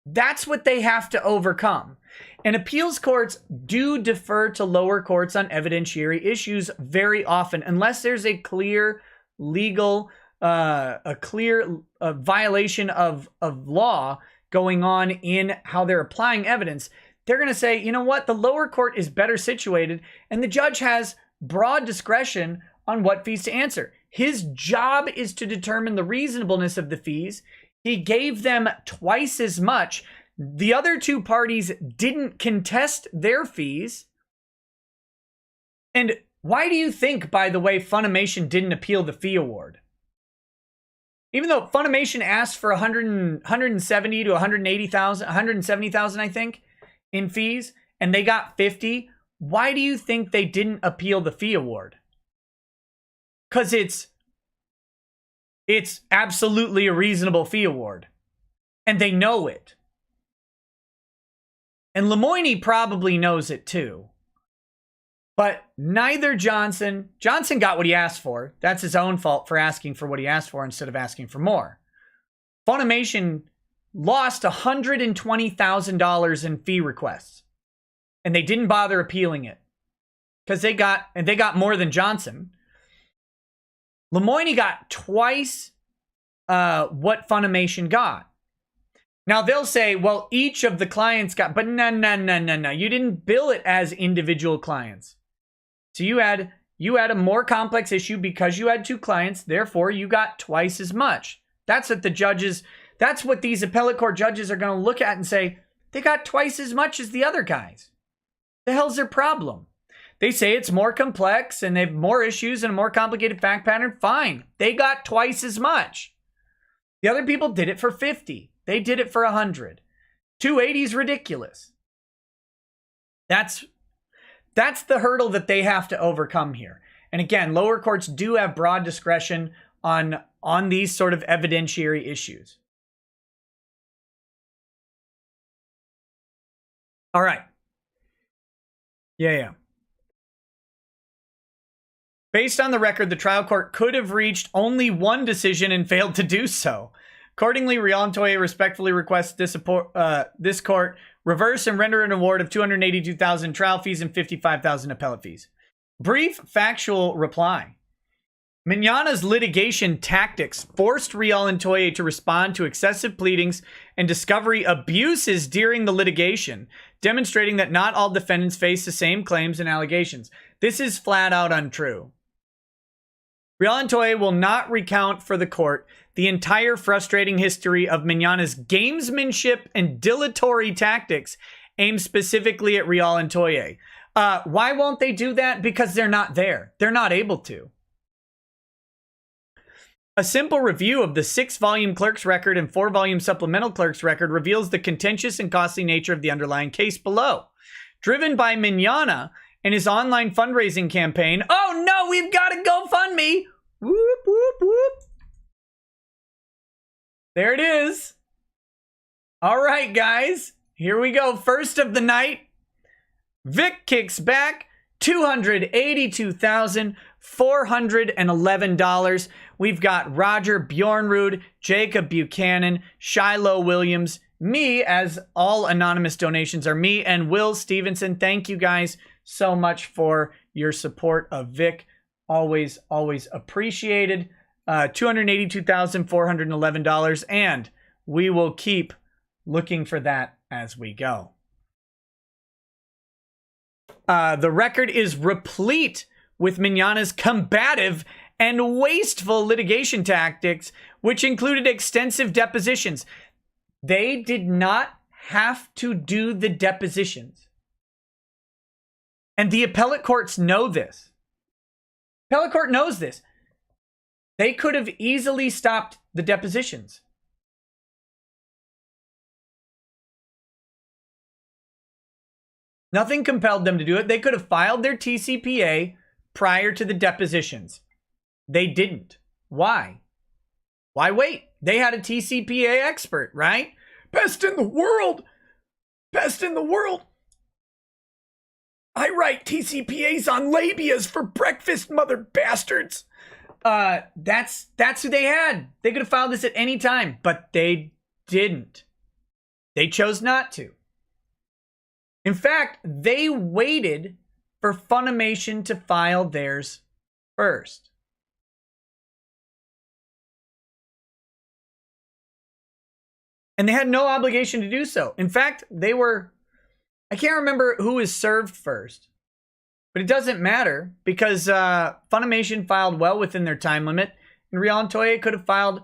That's what they have to overcome. And appeals courts do defer to lower courts on evidentiary issues very often, unless there's a clear legal violation of law going on in how they're applying evidence. They're going to say, you know what, the lower court is better situated and the judge has broad discretion on what fees to answer. His job is to determine the reasonableness of the fees. He gave them twice as much. The other two parties didn't contest their fees. And why do you think, by the way, Funimation didn't appeal the fee award? Even though Funimation asked for 170 to 180,000, 170,000, I think, in fees, and they got 50, why do you think they didn't appeal the fee award? Because it's absolutely a reasonable fee award, and they know it. And Lemoine probably knows it too. But neither Johnson got what he asked for. That's his own fault for asking for what he asked for instead of asking for more. Funimation lost $120,000 in fee requests, and they didn't bother appealing it because they got more than Johnson. Lemoyne got twice what Funimation got. Now they'll say, well, each of the clients got, but no. You didn't bill it as individual clients. So you had a more complex issue because you had two clients, therefore you got twice as much. That's what these appellate court judges are going to look at and say, they got twice as much as the other guys. The hell's their problem? They say it's more complex and they have more issues and a more complicated fact pattern. Fine. They got twice as much. The other people did it for 50. They did it for 100. 280 is ridiculous. That's the hurdle that they have to overcome here. And again, lower courts do have broad discretion on these sort of evidentiary issues. All right. Yeah. Based on the record, the trial court could have reached only one decision and failed to do so. Accordingly, Rial and Toye respectfully request this court reverse and render an award of $282,000 trial fees and $55,000 appellate fees. Brief factual reply. Mignogna's litigation tactics forced Rial and Toye to respond to excessive pleadings and discovery abuses during the litigation, demonstrating that not all defendants face the same claims and allegations. This is flat out untrue. Rial and Toye will not recount for the court the entire frustrating history of Mignogna's gamesmanship and dilatory tactics aimed specifically at Rial and Toye. Why won't they do that? Because they're not there. They're not able to. A simple review of the 6-volume clerk's record and 4-volume supplemental clerk's record reveals the contentious and costly nature of the underlying case below. Driven by Mignogna and his online fundraising campaign, oh no, we've got to GoFundMe! Whoop, whoop, whoop. There it is. All right, guys. Here we go. First of the night. Vic kicks back $282,411. We've got Roger Bjornrud, Jacob Buchanan, Shiloh Williams, me, as all anonymous donations are me, and Will Stevenson. Thank you guys so much for your support of Vic. Always, always appreciated. $282,411, and we will keep looking for that as we go. The record is replete with Mignogna's combative and wasteful litigation tactics, which included extensive depositions. They did not have to do the depositions. And the appellate courts know this. Appellate court knows this. They could have easily stopped the depositions. Nothing compelled them to do it. They could have filed their TCPA prior to the depositions. They didn't. Why? Why wait? They had a TCPA expert, right? Best in the world. Best in the world. I write TCPAs on labias for breakfast, mother bastards. That's who they had. They could have filed this at any time, but they didn't. They chose not to. In fact, they waited for Funimation to file theirs first. And they had no obligation to do so. In fact, I can't remember who was served first. But it doesn't matter because Funimation filed well within their time limit, and Rial and Toye could have filed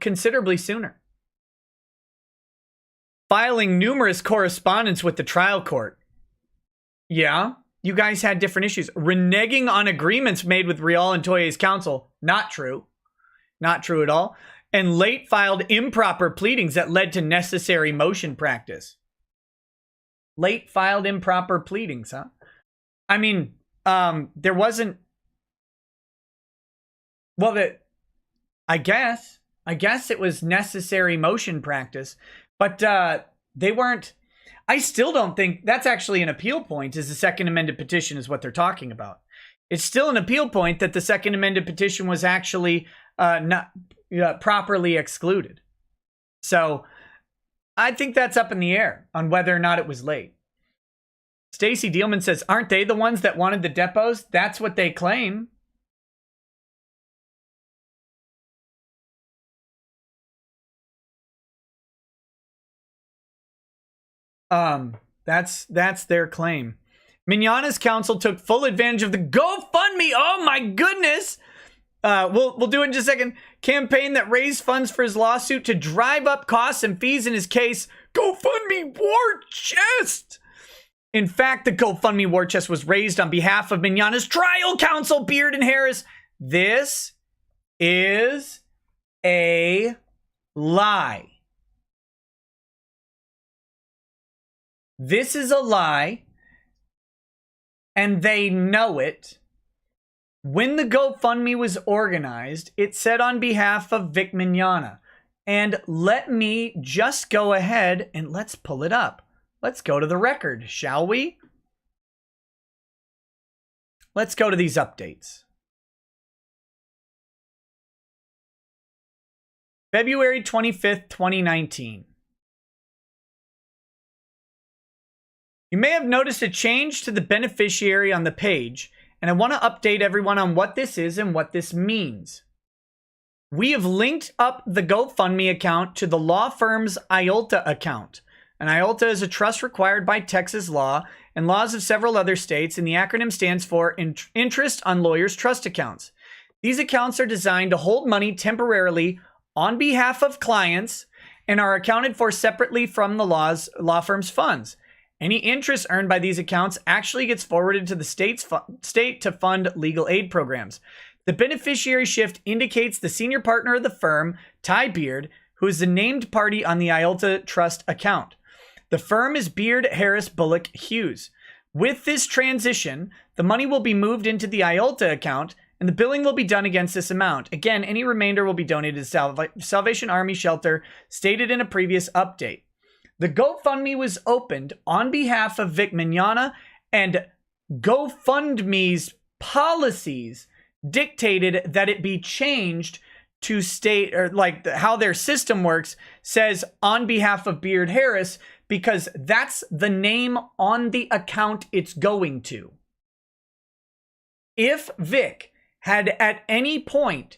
considerably sooner. Filing numerous correspondence with the trial court. Yeah, you guys had different issues. Reneging on agreements made with Rial and Toye's counsel. Not true. Not true at all. And late filed improper pleadings that led to necessary motion practice. Late filed improper pleadings, huh? I mean, there wasn't, well, I guess it was necessary motion practice, but they weren't, I still don't think, that's actually an appeal point, is the second amended petition is what they're talking about. It's still an appeal point that the second amended petition was actually not properly excluded. So I think that's up in the air on whether or not it was late. Stacy Dealman says, aren't they the ones that wanted the depots? That's what they claim. That's their claim. Mignana's counsel took full advantage of the GoFundMe. Oh my goodness. We'll do it in just a second. Campaign that raised funds for his lawsuit to drive up costs and fees in his case. GoFundMe War Chest. In fact, the GoFundMe War Chest was raised on behalf of Mignana's trial counsel, Beard and Harris. This is a lie. This is a lie, and they know it. When the GoFundMe was organized, it said on behalf of Vic Mignana. And let me just go ahead and let's pull it up. Let's go to the record, shall we? Let's go to these updates. February 25th, 2019. You may have noticed a change to the beneficiary on the page, and I want to update everyone on what this is and what this means. We have linked up the GoFundMe account to the law firm's IOLTA account. An IOLTA is a trust required by Texas law and laws of several other states, and the acronym stands for Interest on Lawyers' Trust Accounts. These accounts are designed to hold money temporarily on behalf of clients and are accounted for separately from the law firm's funds. Any interest earned by these accounts actually gets forwarded to the state to fund legal aid programs. The beneficiary shift indicates the senior partner of the firm, Ty Beard, who is the named party on the IOLTA trust account. The firm is Beard, Harris, Bullock, Hughes. With this transition, the money will be moved into the IOLTA account, and the billing will be done against this amount. Again, any remainder will be donated to Salvation Army Shelter, stated in a previous update. The GoFundMe was opened on behalf of Vic Mignana, and GoFundMe's policies dictated that it be changed to state, or like how their system works says on behalf of Beard Harris, because that's the name on the account it's going to. If Vic had at any point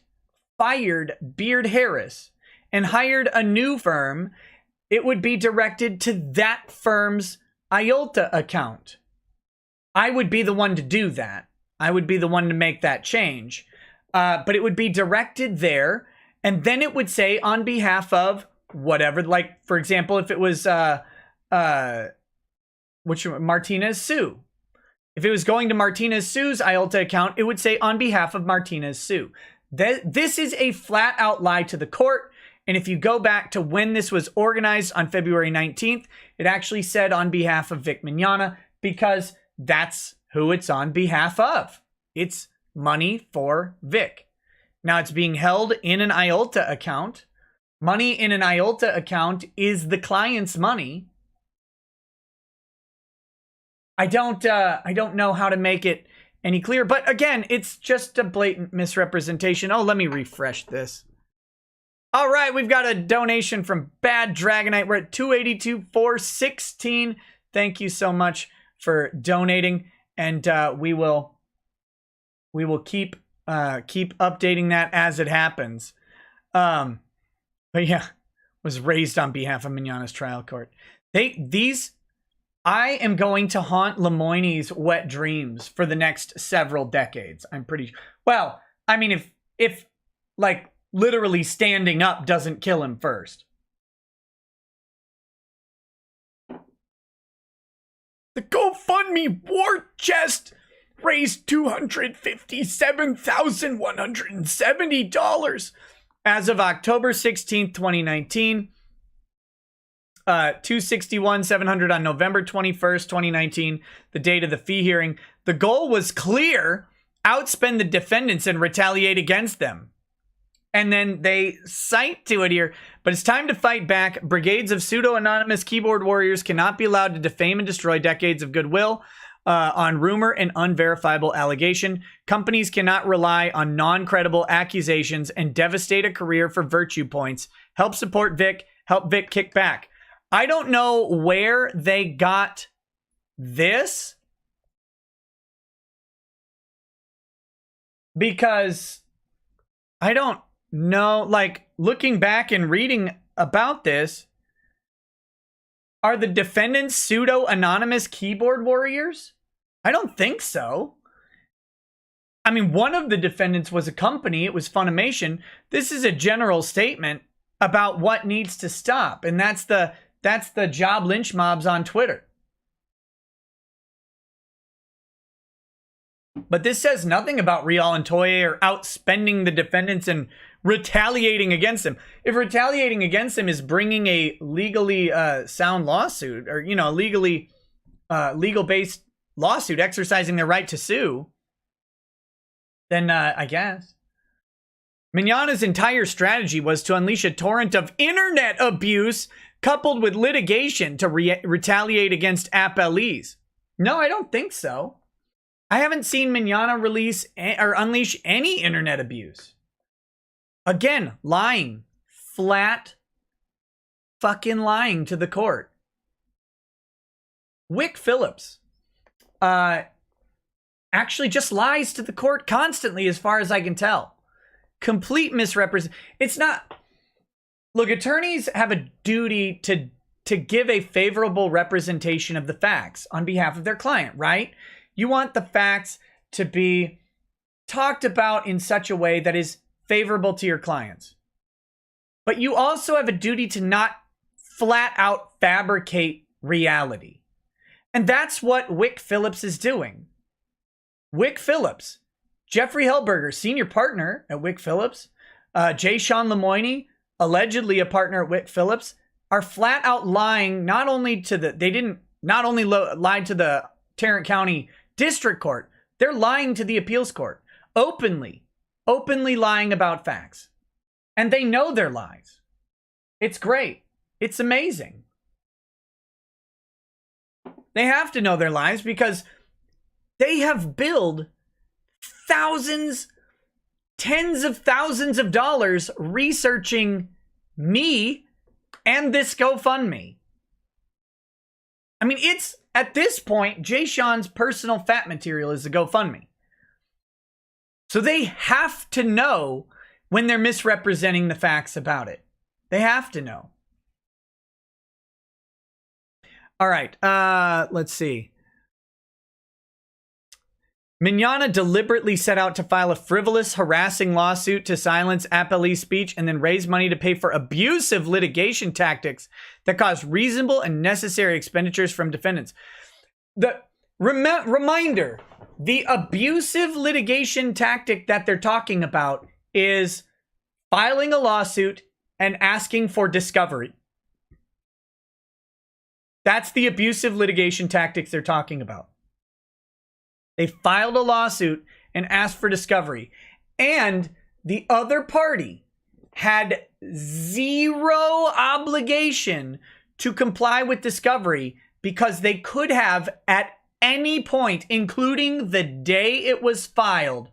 fired Beard Harris and hired a new firm, it would be directed to that firm's IOLTA account. I would be the one to do that. I would be the one to make that change. But it would be directed there, and then it would say on behalf of whatever, like, for example, if it was Martinez Sue. If it was going to Martinez Sue's IOLTA account, it would say on behalf of Martinez Sue. This is a flat out lie to the court. And if you go back to when this was organized on February 19th, it actually said on behalf of Vic Mignana, because that's who it's on behalf of. It's money for Vic. Now it's being held in an IOLTA account. Money in an IOLTA account is the client's money. I don't know how to make it any clearer, but again, it's just a blatant misrepresentation. Oh, let me refresh this. All right, we've got a donation from Bad Dragonite. We're at 282,416. Thank you so much for donating, and we will keep updating that as it happens. But yeah, was raised on behalf of Mignana's trial court. I am going to haunt Lemoyne's wet dreams for the next several decades. I'm pretty well. I mean, if like. Literally standing up doesn't kill him first. The GoFundMe War Chest raised $257,170 as of October 16th, 2019. $261,700 on November 21st, 2019, the date of the fee hearing. The goal was clear: outspend the defendants and retaliate against them. And then they cite to it here, but it's time to fight back. Brigades of pseudo-anonymous keyboard warriors cannot be allowed to defame and destroy decades of goodwill on rumor and unverifiable allegation. Companies cannot rely on non-credible accusations and devastate a career for virtue points. Help support Vic. Help Vic kick back. I don't know where they got this because I don't know, like, looking back and reading about this, are the defendants pseudo-anonymous keyboard warriors? I don't think so. I mean, one of the defendants was a company. It was Funimation. This is a general statement about what needs to stop. And that's the job lynch mobs on Twitter. But this says nothing about Rial and Toye or outspending the defendants and retaliating against them. If retaliating against them is bringing a legally sound lawsuit, or, you know, legally legal-based lawsuit exercising their right to sue, then I guess. Mignana's entire strategy was to unleash a torrent of internet abuse coupled with litigation to retaliate against appellees. No, I don't think so. I haven't seen Mignana release or unleash any internet abuse. Again, lying. Flat fucking lying to the court. Wick Phillips actually just lies to the court constantly, as far as I can tell. Complete misrepresentation. It's not... Look, attorneys have a duty to give a favorable representation of the facts on behalf of their client, right? You want the facts to be talked about in such a way that is favorable to your clients. But you also have a duty to not flat out fabricate reality. And that's what Wick Phillips is doing. Wick Phillips, Jeffrey Hellberger, senior partner at Wick Phillips, Jay Sean Lemoyne, allegedly a partner at Wick Phillips, are flat out lying not only to the... They didn't not only lied to the Tarrant County District Court, they're lying to the appeals court. Openly lying about facts. And they know their lies. It's great. It's amazing. They have to know their lies because they have billed thousands, tens of thousands of dollars researching me and this GoFundMe. I mean, it's, at this point, Jay Sean's personal fat material is the GoFundMe. So they have to know when they're misrepresenting the facts about it. They have to know. All right, let's see. Mignana deliberately set out to file a frivolous, harassing lawsuit to silence appellee speech and then raise money to pay for abusive litigation tactics that cause reasonable and necessary expenditures from defendants. The reminder, the abusive litigation tactic that they're talking about is filing a lawsuit and asking for discovery. That's the abusive litigation tactics they're talking about. They filed a lawsuit and asked for discovery. And the other party had zero obligation to comply with discovery because they could have at any point, including the day it was filed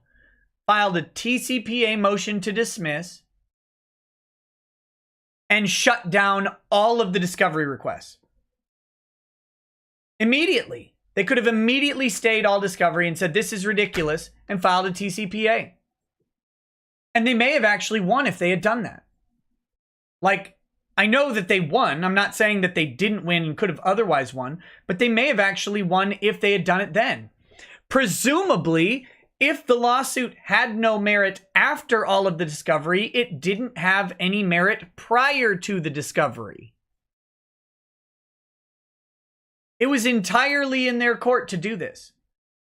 a TCPA motion to dismiss and shut down all of the discovery requests. Immediately. They could have immediately stayed all discovery and said, this is ridiculous, and filed a TCPA. And they may have actually won if they had done that. Like, I know that they won. I'm not saying that they didn't win and could have otherwise won, but they may have actually won if they had done it then. Presumably, if the lawsuit had no merit after all of the discovery, it didn't have any merit prior to the discovery. It was entirely in their court to do this.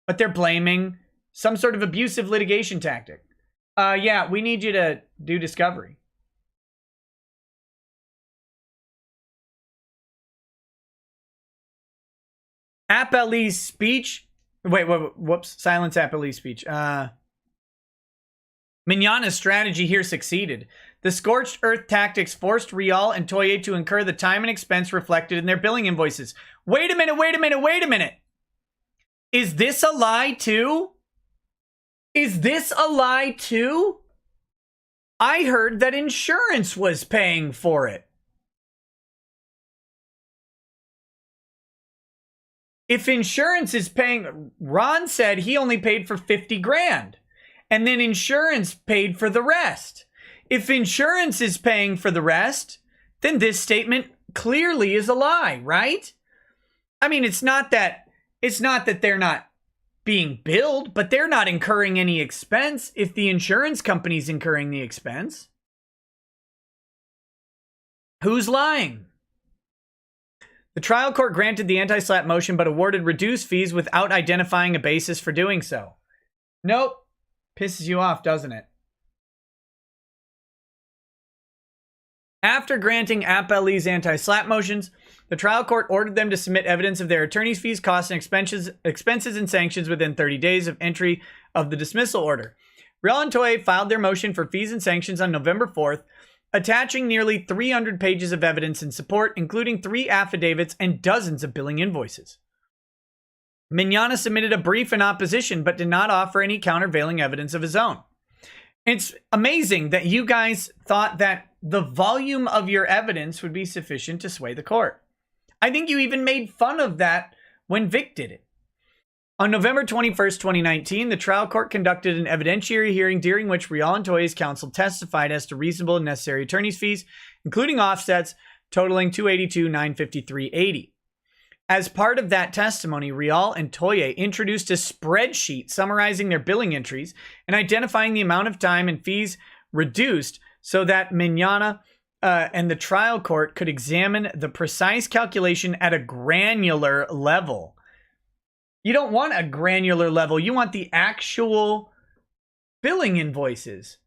But they're blaming some sort of abusive litigation tactic. Yeah, we need you to do discovery. Appellee's speech. Wait, whoops. Silence appellee's speech. Mignana's strategy here succeeded. The scorched earth tactics forced Rial and Toye to incur the time and expense reflected in their billing invoices. Wait a minute. Is this a lie too? I heard that insurance was paying for it. If insurance is paying, Ron said he only paid for 50 grand and then insurance paid for the rest. If insurance is paying for the rest, then this statement clearly is a lie, right? I mean, it's not that they're not being billed, but they're not incurring any expense if the insurance company's incurring the expense. Who's lying? The trial court granted the anti-SLAPP motion but awarded reduced fees without identifying a basis for doing so. Nope. Pisses you off, doesn't it? After granting appellees anti-SLAPP motions, the trial court ordered them to submit evidence of their attorney's fees, costs, and expenses and sanctions within 30 days of entry of the dismissal order. Rial and Toye filed their motion for fees and sanctions on November 4th, attaching nearly 300 pages of evidence in support, including 3 affidavits and dozens of billing invoices. Mignogna submitted a brief in opposition, but did not offer any countervailing evidence of his own. It's amazing that you guys thought that the volume of your evidence would be sufficient to sway the court. I think you even made fun of that when Vic did it. On November 21st, 2019, the trial court conducted an evidentiary hearing during which Rial and Toye's counsel testified as to reasonable and necessary attorney's fees, including offsets totaling $282,953.80. As part of that testimony, Rial and Toye introduced a spreadsheet summarizing their billing entries and identifying the amount of time and fees reduced so that Mignogna and the trial court could examine the precise calculation at a granular level. You don't want a granular level. You want the actual billing invoices.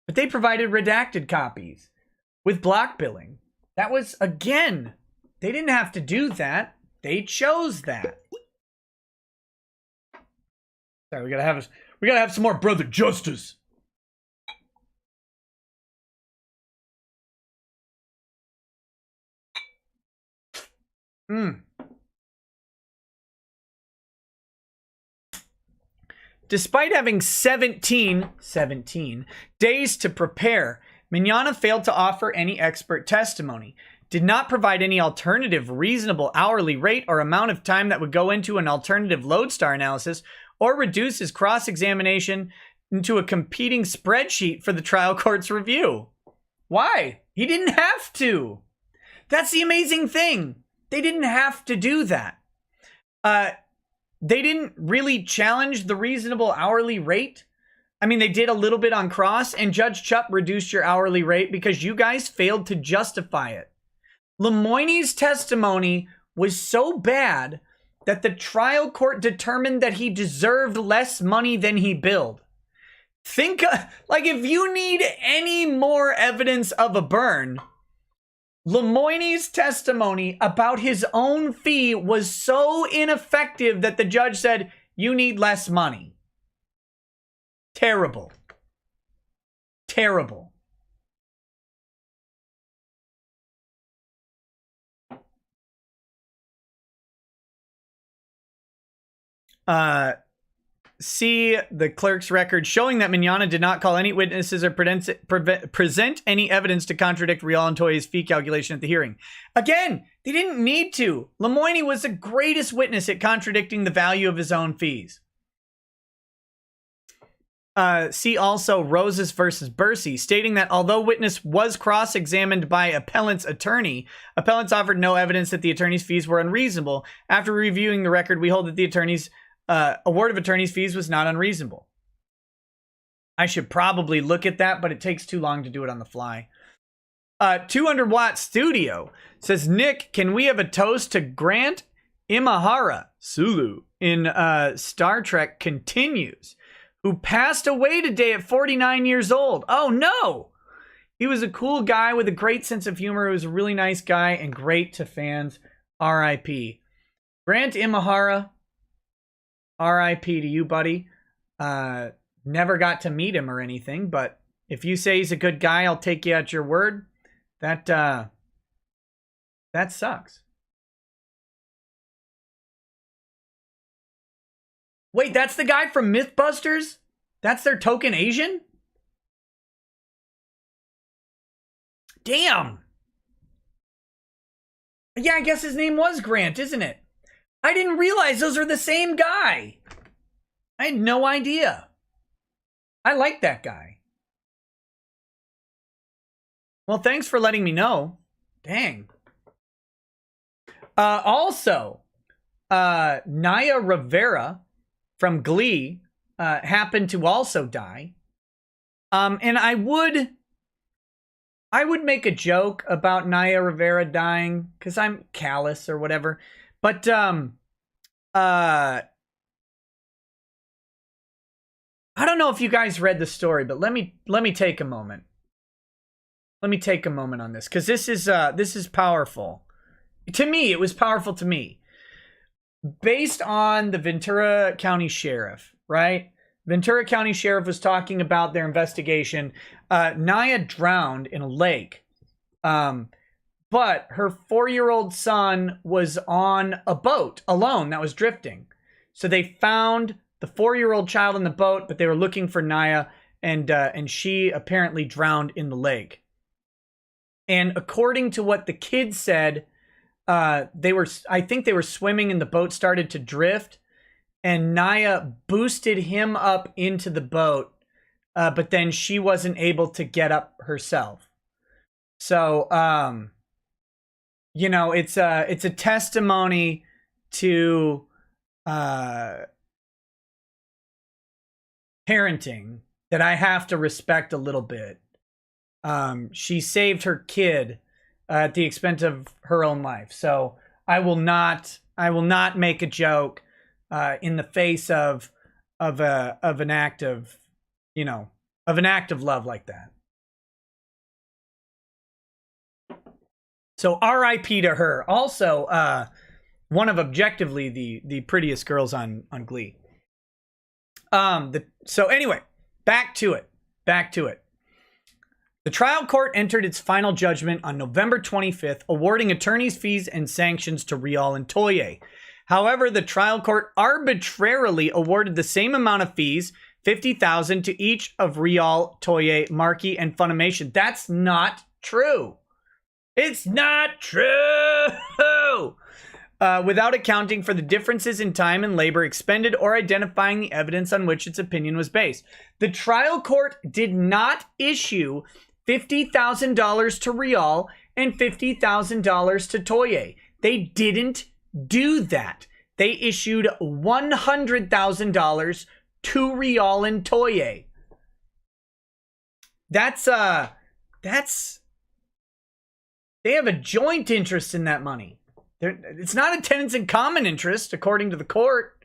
But they provided redacted copies with block billing. That was, again, they didn't have to do that. They chose that. Sorry, we gotta have some more brother justice. Despite having 17 days to prepare, Mignogna failed to offer any expert testimony, did not provide any alternative reasonable hourly rate or amount of time that would go into an alternative lodestar analysis, or reduce his cross-examination into a competing spreadsheet for the trial court's review. Why? He didn't have to. That's the amazing thing. They didn't have to do that. They didn't really challenge the reasonable hourly rate. I mean, they did a little bit on cross, and Judge Chupp reduced your hourly rate because you guys failed to justify it. Lemoyne's testimony was so bad that the trial court determined that he deserved less money than he billed. Think, like, if you need any more evidence of a burn, Lemoyne's testimony about his own fee was so ineffective that the judge said, you need less money. Terrible. Terrible. See the clerk's record showing that Mignogna did not call any witnesses or present any evidence to contradict Rial and Toye's fee calculation at the hearing. Again, they didn't need to. Lemoyne was the greatest witness at contradicting the value of his own fees. See also Roses versus Bursey, stating that although witness was cross-examined by appellant's attorney, appellants offered no evidence that the attorney's fees were unreasonable. After reviewing the record, we hold that the attorney's award of attorney's fees was not unreasonable. I should probably look at that, but it takes too long to do it on the fly. 200 Watt Studio says, Nick, can we have a toast to Grant Imahara Sulu in Star Trek Continues, who passed away today at 49 years old? Oh no! He was a cool guy with a great sense of humor. He was a really nice guy and great to fans. R.I.P. Grant Imahara, R.I.P. to you, buddy. Never got to meet him or anything, but if you say he's a good guy, I'll take you at your word. That sucks. Wait, that's the guy from Mythbusters? That's their token Asian? Damn. Yeah, I guess his name was Grant, isn't it? I didn't realize those are the same guy. I had no idea. I like that guy. Well, thanks for letting me know. Dang. Also, Naya Rivera from Glee happened to also die. And I would make a joke about Naya Rivera dying because I'm callous or whatever. But I don't know if you guys read the story, but let me take a moment. Let me take a moment on this because this is powerful. To me, it was powerful to me. Based on the Ventura County Sheriff, right? Ventura County Sheriff was talking about their investigation. Naya drowned in a lake. But her 4-year-old son was on a boat alone that was drifting. So they found the 4-year-old child in the boat, but they were looking for Naya, and she apparently drowned in the lake. And according to what the kids said, I think they were swimming and the boat started to drift, and Naya boosted him up into the boat, but then she wasn't able to get up herself. So, you know, it's a testimony to parenting that I have to respect a little bit. She saved her kid at the expense of her own life. So I will not make a joke in the face of an act of, you know, of an act of love like that. So R.I.P. to her. Also, one of objectively the prettiest girls on Glee. So anyway, back to it. The trial court entered its final judgment on November 25th, awarding attorneys' fees and sanctions to Rial and Toye. However, the trial court arbitrarily awarded the same amount of fees, $50,000, to each of Rial, Toye, Markey, and Funimation. That's not true. It's not true! Without accounting for the differences in time and labor expended or identifying the evidence on which its opinion was based. The trial court did not issue $50,000 to Rial and $50,000 to Toye. They didn't do that. They issued $100,000 to Rial and Toye. That's they have a joint interest in that money. It's not a tenants in common interest, according to the court.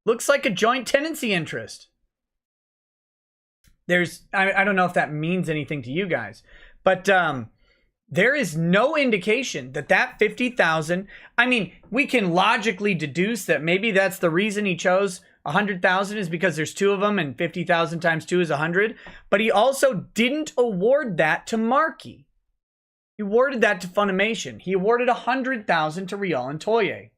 Looks like a joint tenancy interest. I don't know if that means anything to you guys, but there is no indication that $50,000. I mean, we can logically deduce that maybe that's the reason he chose $100,000 is because there's two of them, and 50,000 times 2 is 100. But he also didn't award that to Markey. He awarded that to Funimation. He awarded $100,000 to Rial and Toye.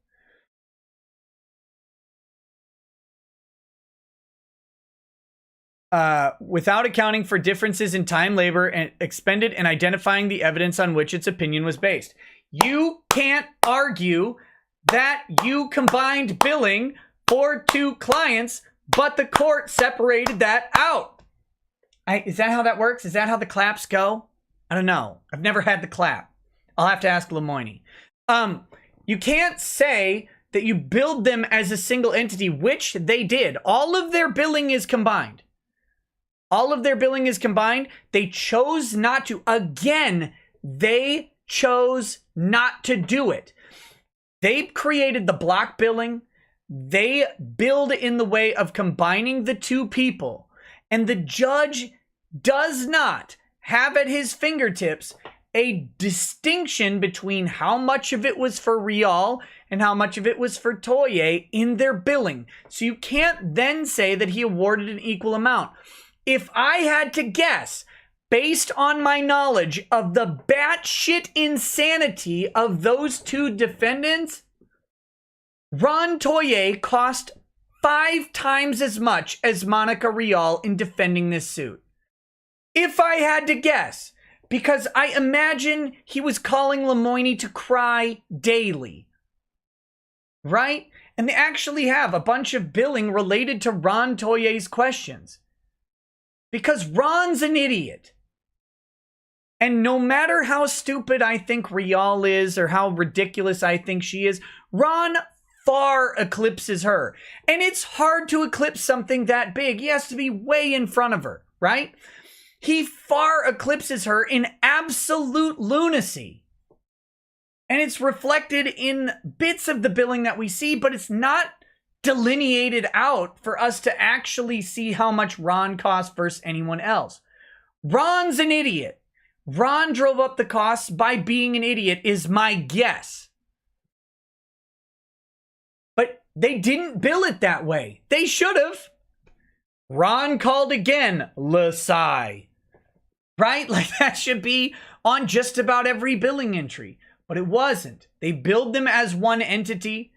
Without accounting for differences in time, labor, and expended, and identifying the evidence on which its opinion was based. You can't argue that you combined billing for 2 clients, but the court separated that out. Is that how that works? Is that how the claps go? I don't know. I've never had the clap. I'll have to ask Lemoyne. You can't say that you billed them as a single entity, which they did. All of their billing is combined. They chose not to. Again, they chose not to do it. They created the block billing. They billed in the way of combining the 2 people. And the judge does not have at his fingertips a distinction between how much of it was for Rial and how much of it was for Toye in their billing. So you can't then say that he awarded an equal amount. If I had to guess, based on my knowledge of the batshit insanity of those 2 defendants, Ron Toye cost 5 times as much as Monica Rial in defending this suit. If I had to guess, because I imagine he was calling Lemoyne to cry daily, right? And they actually have a bunch of billing related to Ron Toye's questions. Because Ron's an idiot. And no matter how stupid I think Rial is or how ridiculous I think she is, Ron far eclipses her. And it's hard to eclipse something that big. He has to be way in front of her, right? He far eclipses her in absolute lunacy. And it's reflected in bits of the billing that we see, but it's not delineated out for us to actually see how much Ron costs versus anyone else. Ron's an idiot. Ron drove up the costs by being an idiot is my guess. But they didn't bill it that way. They should have. Ron called again, Lasai. Right? Like that should be on just about every billing entry. But it wasn't. They billed them as one entity.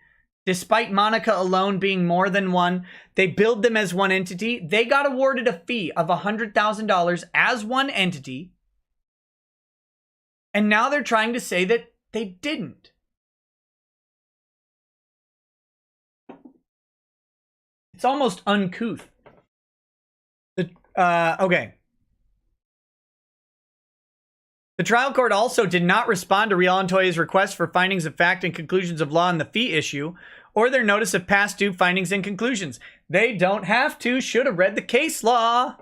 Despite Monica alone being more than one, they billed them as one entity. They got awarded a fee of $100,000 as one entity. And now they're trying to say that they didn't. It's almost uncouth. Okay. The trial court also did not respond to Rial and Toye's request for findings of fact and conclusions of law on the fee issue, or their notice of past due findings and conclusions. They don't have to. Should have read the case law.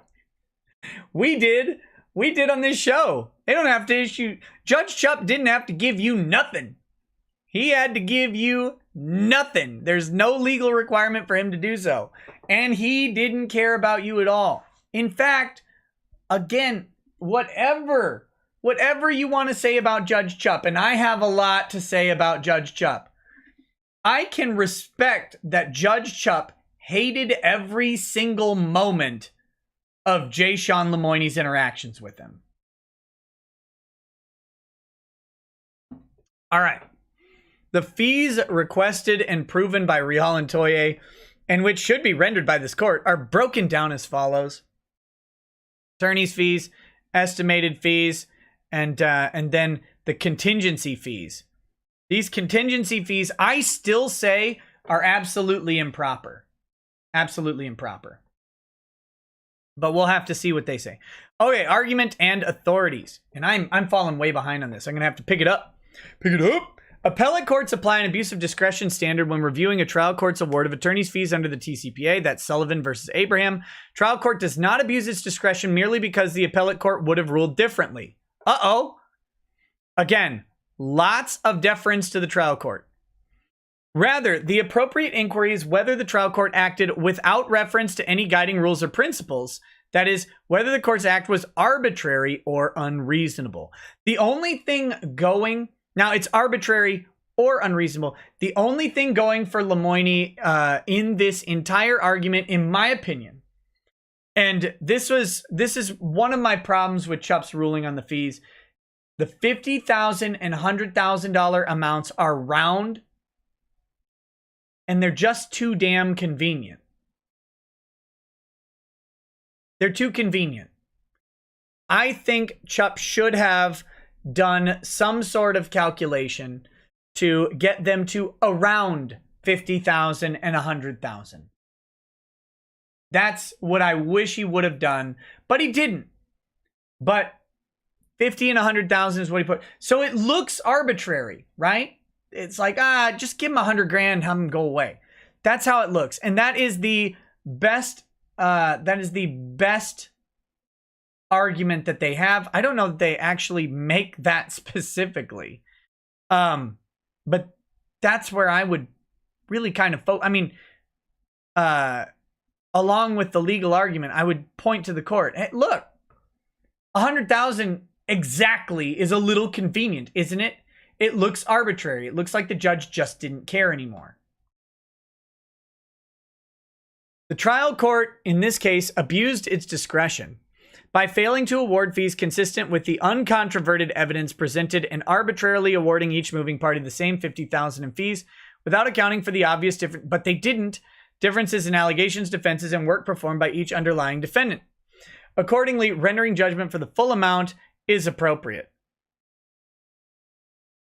We did. We did on this show. They don't have to issue. Judge Chupp didn't have to give you nothing. He had to give you nothing. There's no legal requirement for him to do so. And he didn't care about you at all. In fact, again, whatever you want to say about Judge Chupp, and I have a lot to say about Judge Chupp, I can respect that Judge Chupp hated every single moment of J. Sean Lemoyne's interactions with him. All right. The fees requested and proven by Rial and Toye, and which should be rendered by this court, are broken down as follows. Attorney's fees, estimated fees, and then the contingency fees. These contingency fees, I still say, are absolutely improper. Absolutely improper. But we'll have to see what they say. Okay, argument and authorities. And I'm falling way behind on this. I'm going to have to pick it up. Pick it up. Appellate courts apply an abuse of discretion standard when reviewing a trial court's award of attorney's fees under the TCPA. That's Sullivan versus Abraham. Trial court does not abuse its discretion merely because the appellate court would have ruled differently. Uh-oh. Again, lots of deference to the trial court. Rather, the appropriate inquiry is whether the trial court acted without reference to any guiding rules or principles. That is, whether the court's act was arbitrary or unreasonable. The only thing going... Now, it's arbitrary or unreasonable. The only thing going for Lemoyne in this entire argument, in my opinion, and this is one of my problems with Chupp's ruling on the fees, the $50,000 and $100,000 amounts are round, and they're just too damn convenient. They're too convenient. I think Chupp should have done some sort of calculation to get them to around 50,000 and 100,000. That's what I wish he would have done, but he didn't. But 50 and 100,000 is what he put. So it looks arbitrary, right? It's like, just give him 100 grand, have him go away. That's how it looks. And that is the best, argument that they have. I don't know that they actually make that specifically. But that's where I would really kind of focus. I mean, along with the legal argument, I would point to the court. Hey, look, 100,000 exactly is a little convenient, isn't it? It looks arbitrary. It looks like the judge just didn't care anymore. The trial court, in this case, abused its discretion by failing to award fees consistent with the uncontroverted evidence presented and arbitrarily awarding each moving party the same $50,000 in fees without accounting for the obvious differences in allegations, defenses, and work performed by each underlying defendant. Accordingly, rendering judgment for the full amount is appropriate.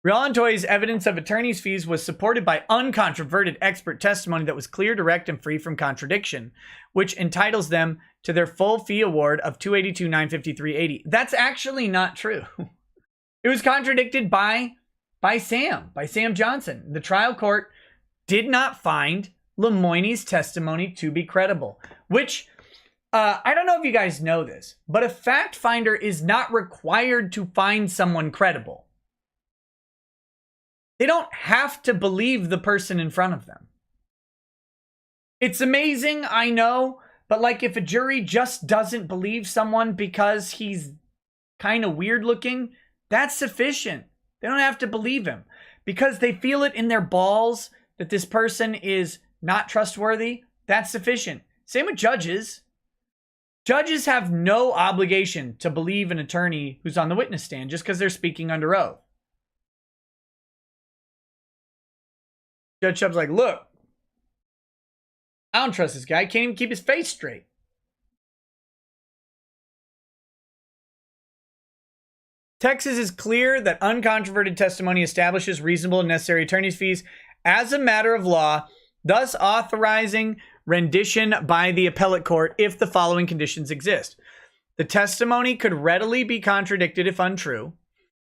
Rial and Toye's evidence of attorney's fees was supported by uncontroverted expert testimony that was clear, direct, and free from contradiction, which entitles them to their full fee award of $282,953.80. That's actually not true. It was contradicted by Sam Johnson. The trial court did not find Lemoyne's testimony to be credible, which I don't know if you guys know this, but a fact finder is not required to find someone credible. They don't have to believe the person in front of them. It's amazing, I know, but like if a jury just doesn't believe someone because he's kind of weird looking, that's sufficient. They don't have to believe him because they feel it in their balls that this person is not trustworthy. That's sufficient. Same with judges. Judges have no obligation to believe an attorney who's on the witness stand just because they're speaking under oath. Judge Shub's like, look, I don't trust this guy. Can't even keep his face straight. Texas is clear that uncontroverted testimony establishes reasonable and necessary attorney's fees as a matter of law, thus authorizing rendition by the appellate court if the following conditions exist. The testimony could readily be contradicted if untrue.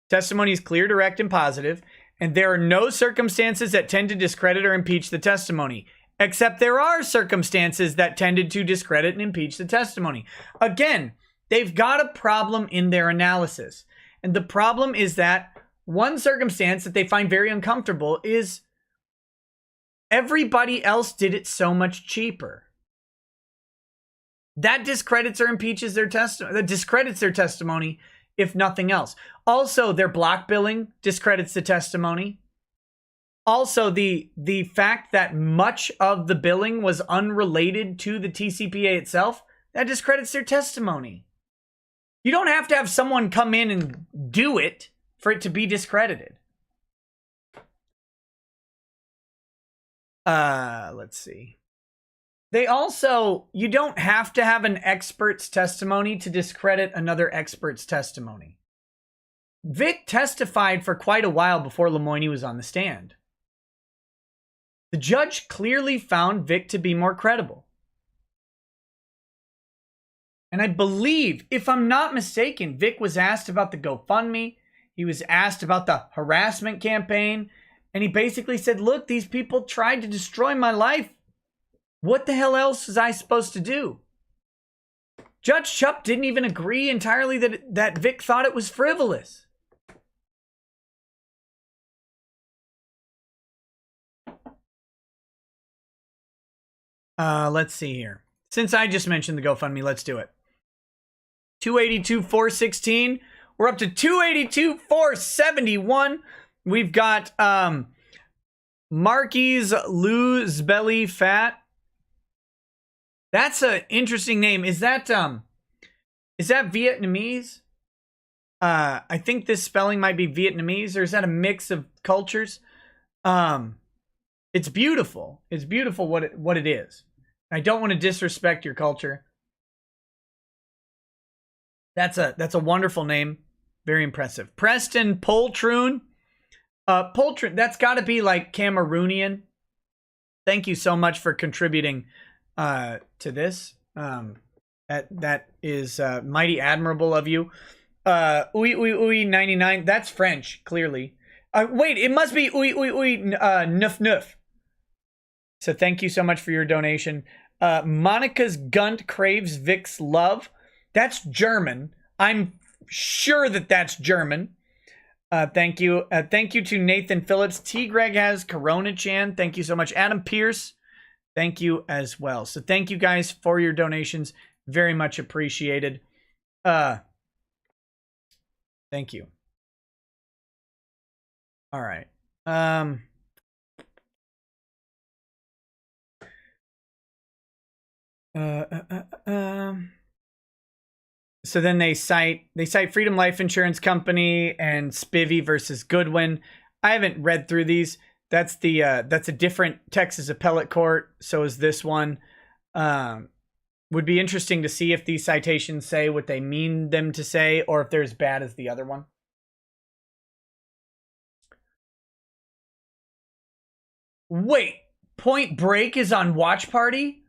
Testimony is clear, direct, and positive. And there are no circumstances that tend to discredit or impeach the testimony, except there are circumstances that tended to discredit and impeach the testimony. Again, they've got a problem in their analysis. And the problem is that one circumstance that they find very uncomfortable is everybody else did it so much cheaper. That discredits or impeaches their testimony. That discredits their testimony, if nothing else. Also, their block billing discredits the testimony. Also, the fact that much of the billing was unrelated to the TCPA itself, that discredits their testimony. You don't have to have someone come in and do it for it to be discredited. Let's see. They also, you don't have to have an expert's testimony to discredit another expert's testimony. Vic testified for quite a while before Lemoyne was on the stand. The judge clearly found Vic to be more credible. And I believe, if I'm not mistaken, Vic was asked about the GoFundMe. He was asked about the harassment campaign. And he basically said, look, these people tried to destroy my life. What the hell else was I supposed to do? Judge Chupp didn't even agree entirely that Vic thought it was frivolous. Let's see here. Since I just mentioned the GoFundMe, let's do it. 282,416. We're up to 282,471. We've got Marquise Lou's Belly Fat. That's an interesting name. Is that Vietnamese? I think this spelling might be Vietnamese, or is that a mix of cultures? It's beautiful. It's beautiful what it is. I don't want to disrespect your culture. That's a wonderful name. Very impressive. Preston Poltroon. Poltroon, that's got to be like Cameroonian. Thank you so much for contributing to this. That is mighty admirable of you. Oui 99. That's French, clearly. Wait, it must be oui neuf neuf. So thank you so much for your donation. Monica's Gunt craves Vic's love. That's German. I'm sure that's German. Thank you. Thank you to Nathan Phillips. T. Greg has Corona Chan. Thank you so much. Adam Pierce. Thank you as well. So thank you guys for your donations. Very much appreciated. Thank you. All right. So then they cite Freedom Life Insurance Company and Spivey versus Goodwin. I haven't read through these. That's a different Texas appellate court. So is this one. Would be interesting to see if these citations say what they mean them to say, or if they're as bad as the other one. Wait, Point Break is on Watch Party?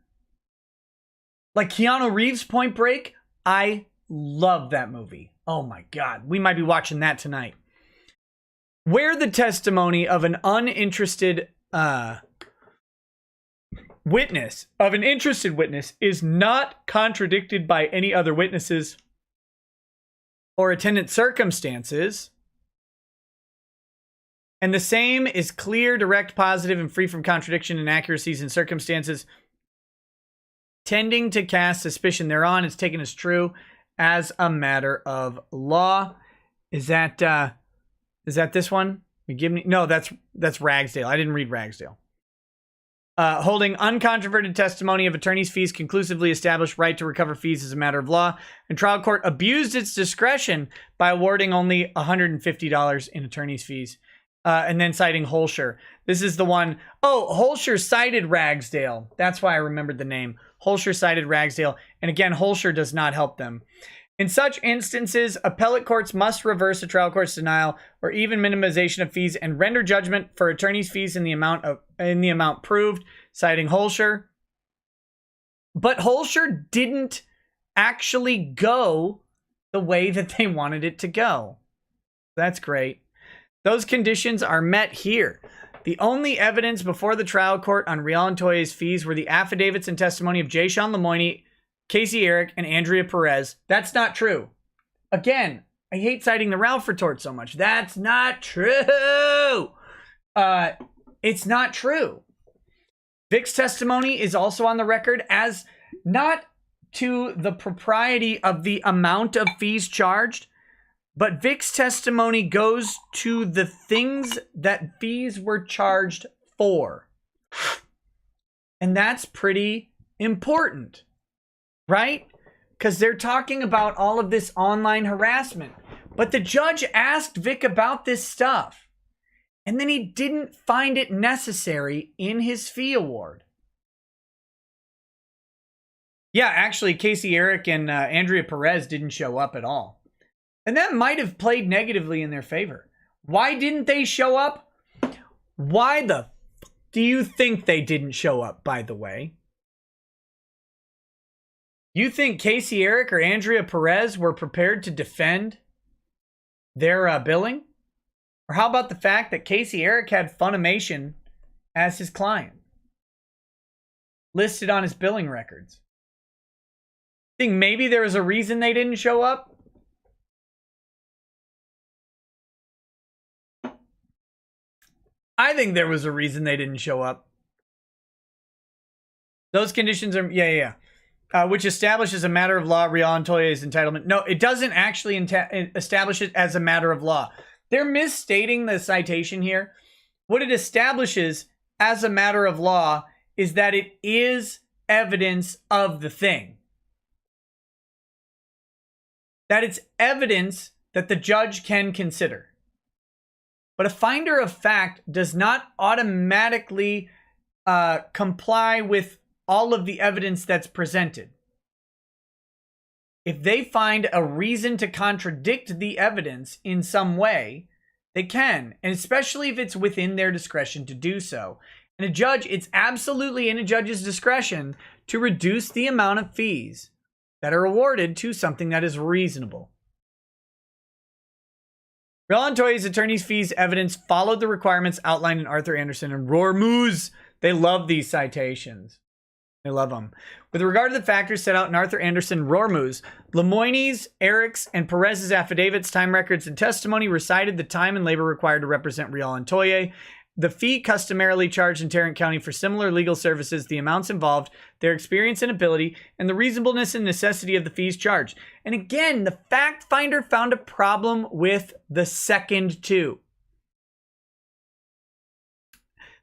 Like Keanu Reeves' Point Break? I love that movie. Oh my God. We might be watching that tonight. Where the testimony of an uninterested witness, is not contradicted by any other witnesses or attendant circumstances, and the same is clear, direct, positive, and free from contradiction, inaccuracies, and circumstances tending to cast suspicion thereon, is taken as true as a matter of law. Is that this one? No, that's Ragsdale. I didn't read Ragsdale. Holding uncontroverted testimony of attorney's fees conclusively established right to recover fees as a matter of law, and trial court abused its discretion by awarding only $150 in attorney's fees. And then citing Holscher. This is the one. Oh, Holscher cited Ragsdale. That's why I remembered the name. Holscher cited Ragsdale. And again, Holscher does not help them. In such instances, appellate courts must reverse a trial court's denial or even minimization of fees and render judgment for attorney's fees in the amount proved, citing Holscher. But Holscher didn't actually go the way that they wanted it to go. That's great. Those conditions are met here. The only evidence before the trial court on Rial and Toye's fees were the affidavits and testimony of J. Sean Lemoyne, Casey Eric, and Andrea Perez. That's not true. Again, I hate citing the Ralph retort so much. That's not true. It's not true. Vic's testimony is also on the record as not to the propriety of the amount of fees charged, but Vic's testimony goes to the things that fees were charged for. And that's pretty important, right? Because they're talking about all of this online harassment. But the judge asked Vic about this stuff, and then he didn't find it necessary in his fee award. Yeah, actually, Casey Eric and Andrea Perez didn't show up at all. And that might have played negatively in their favor. Why didn't they show up? Why the f*** do you think they didn't show up, by the way? You think Casey Eric or Andrea Perez were prepared to defend their billing? Or how about the fact that Casey Eric had Funimation as his client, listed on his billing records? Think maybe there was a reason they didn't show up? I think there was a reason they didn't show up. Those conditions are, which establishes a matter of law, Rial and Toye's entitlement. No, it doesn't actually establish it as a matter of law. They're misstating the citation here. What it establishes as a matter of law is that it is evidence of the thing. That it's evidence that the judge can consider. But a finder of fact does not automatically comply with all of the evidence that's presented. If they find a reason to contradict the evidence in some way, they can, and especially if it's within their discretion to do so. And a judge, it's absolutely in a judge's discretion to reduce the amount of fees that are awarded to something that is reasonable. Rial and Toye's attorney's fees evidence followed the requirements outlined in Arthur Anderson and Rormuz. They love these citations. They love them. With regard to the factors set out in Arthur Anderson Rormuz, Lemoyne's, Eric's, and Perez's affidavits, time records, and testimony recited the time and labor required to represent Rial and Toye, the fee customarily charged in Tarrant County for similar legal services, the amounts involved, their experience and ability, and the reasonableness and necessity of the fees charged. And again, the fact finder found a problem with the second two.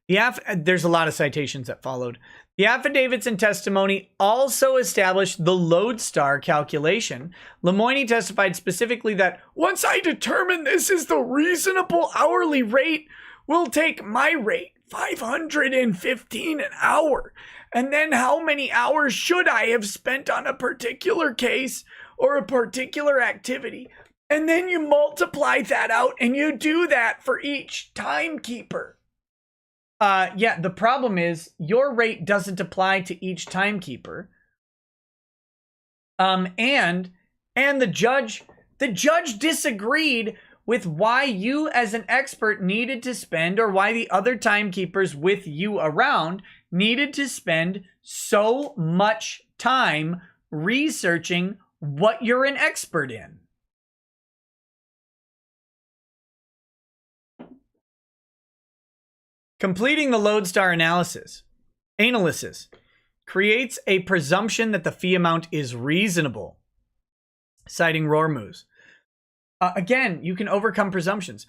There's a lot of citations that followed. The affidavits and testimony also established the lodestar calculation. Lemoyne testified specifically that once I determine this is the reasonable hourly rate, we'll take my rate, $515 an hour. And then how many hours should I have spent on a particular case or a particular activity? And then you multiply that out and you do that for each timekeeper. Yeah, the problem is your rate doesn't apply to each timekeeper. And the judge disagreed with why you as an expert needed to spend, or why the other timekeepers with you around needed to spend so much time researching what you're an expert in. Completing the lodestar analysis creates a presumption that the fee amount is reasonable, citing Rormuz. Again, you can overcome presumptions,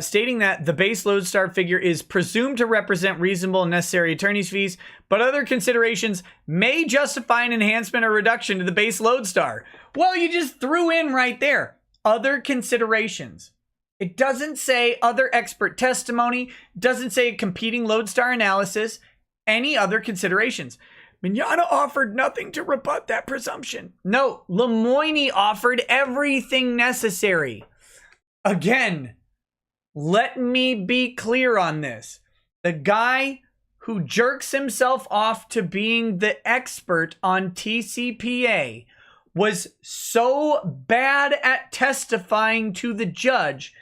stating that the base lodestar figure is presumed to represent reasonable and necessary attorney's fees, but other considerations may justify an enhancement or reduction to the base lodestar. Well, you just threw in right there, other considerations. It doesn't say other expert testimony, doesn't say competing lodestar analysis, any other considerations. Mignogna offered nothing to rebut that presumption. No, Lemoine offered everything necessary. Again, let me be clear on this. The guy who jerks himself off to being the expert on TCPA was so bad at testifying to the judge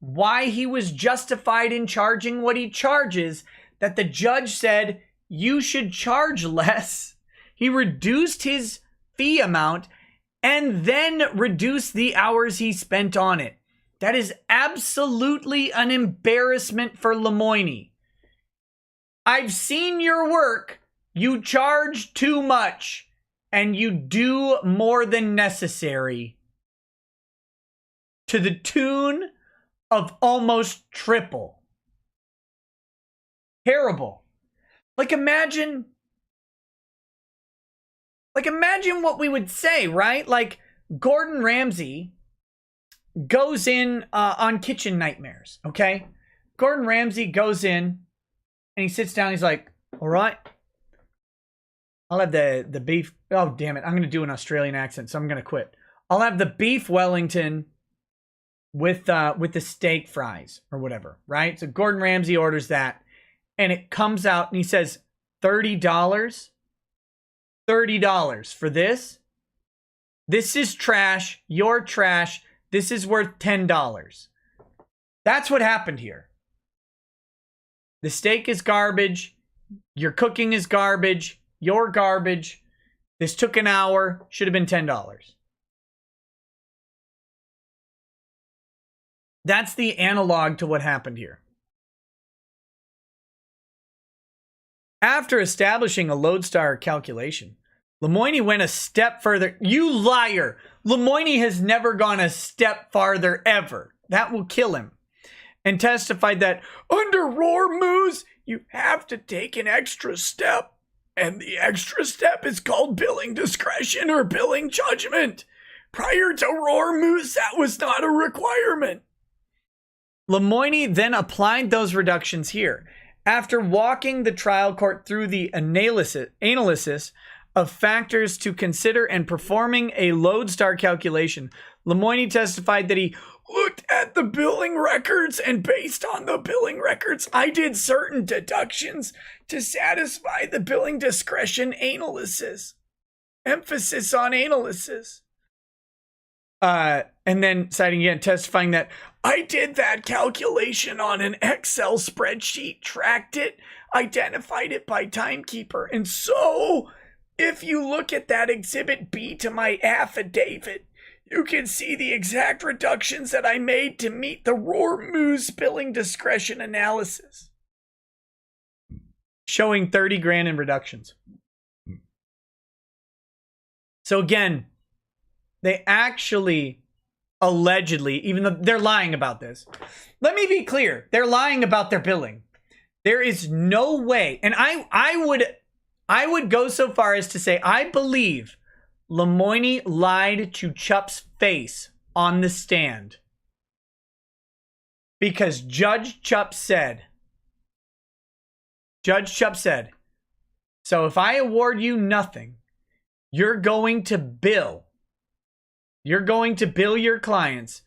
why he was justified in charging what he charges that the judge said, you should charge less. He reduced his fee amount and then reduced the hours he spent on it. That is absolutely an embarrassment for Lemoine. I've seen your work. You charge too much and you do more than necessary, to the tune of almost triple. Terrible. Like imagine what we would say, right? Like Gordon Ramsay goes in on Kitchen Nightmares, okay? Gordon Ramsay goes in and he sits down. He's like, all right, I'll have the beef. Oh, damn it. I'm going to do an Australian accent, so I'm going to quit. I'll have the beef Wellington with the steak fries or whatever, right? So Gordon Ramsay orders that and it comes out and he says, $30 for this. This is trash. You're trash. This is worth $10. That's what happened here. The steak is garbage. Your cooking is garbage. You're garbage. This took an hour. Should have been $10. That's the analog to what happened here. After establishing a lodestar calculation, Lemoine went a step further. You liar! Lemoine has never gone a step farther ever. That will kill him. And testified that under Rormuz, you have to take an extra step. And the extra step is called billing discretion or billing judgment. Prior to Rormuz, that was not a requirement. Lemoine then applied those reductions here. After walking the trial court through the analysis of factors to consider and performing a lodestar calculation, Lemoine testified that he looked at the billing records and based on the billing records, I did certain deductions to satisfy the billing discretion analysis. Emphasis on analysis. And then citing again, testifying that I did that calculation on an Excel spreadsheet, tracked it, identified it by timekeeper. And so, if you look at that exhibit B to my affidavit, you can see the exact reductions that I made to meet the Rormuz billing discretion analysis. Showing 30 grand in reductions. So again, they actually allegedly, even though they're lying about this. Let me be clear. They're lying about their billing. There is no way. And I would go so far as to say, I believe Lemoine lied to Chup's face on the stand. Because Judge Chup said, so if I award you nothing, you're going to bill your clients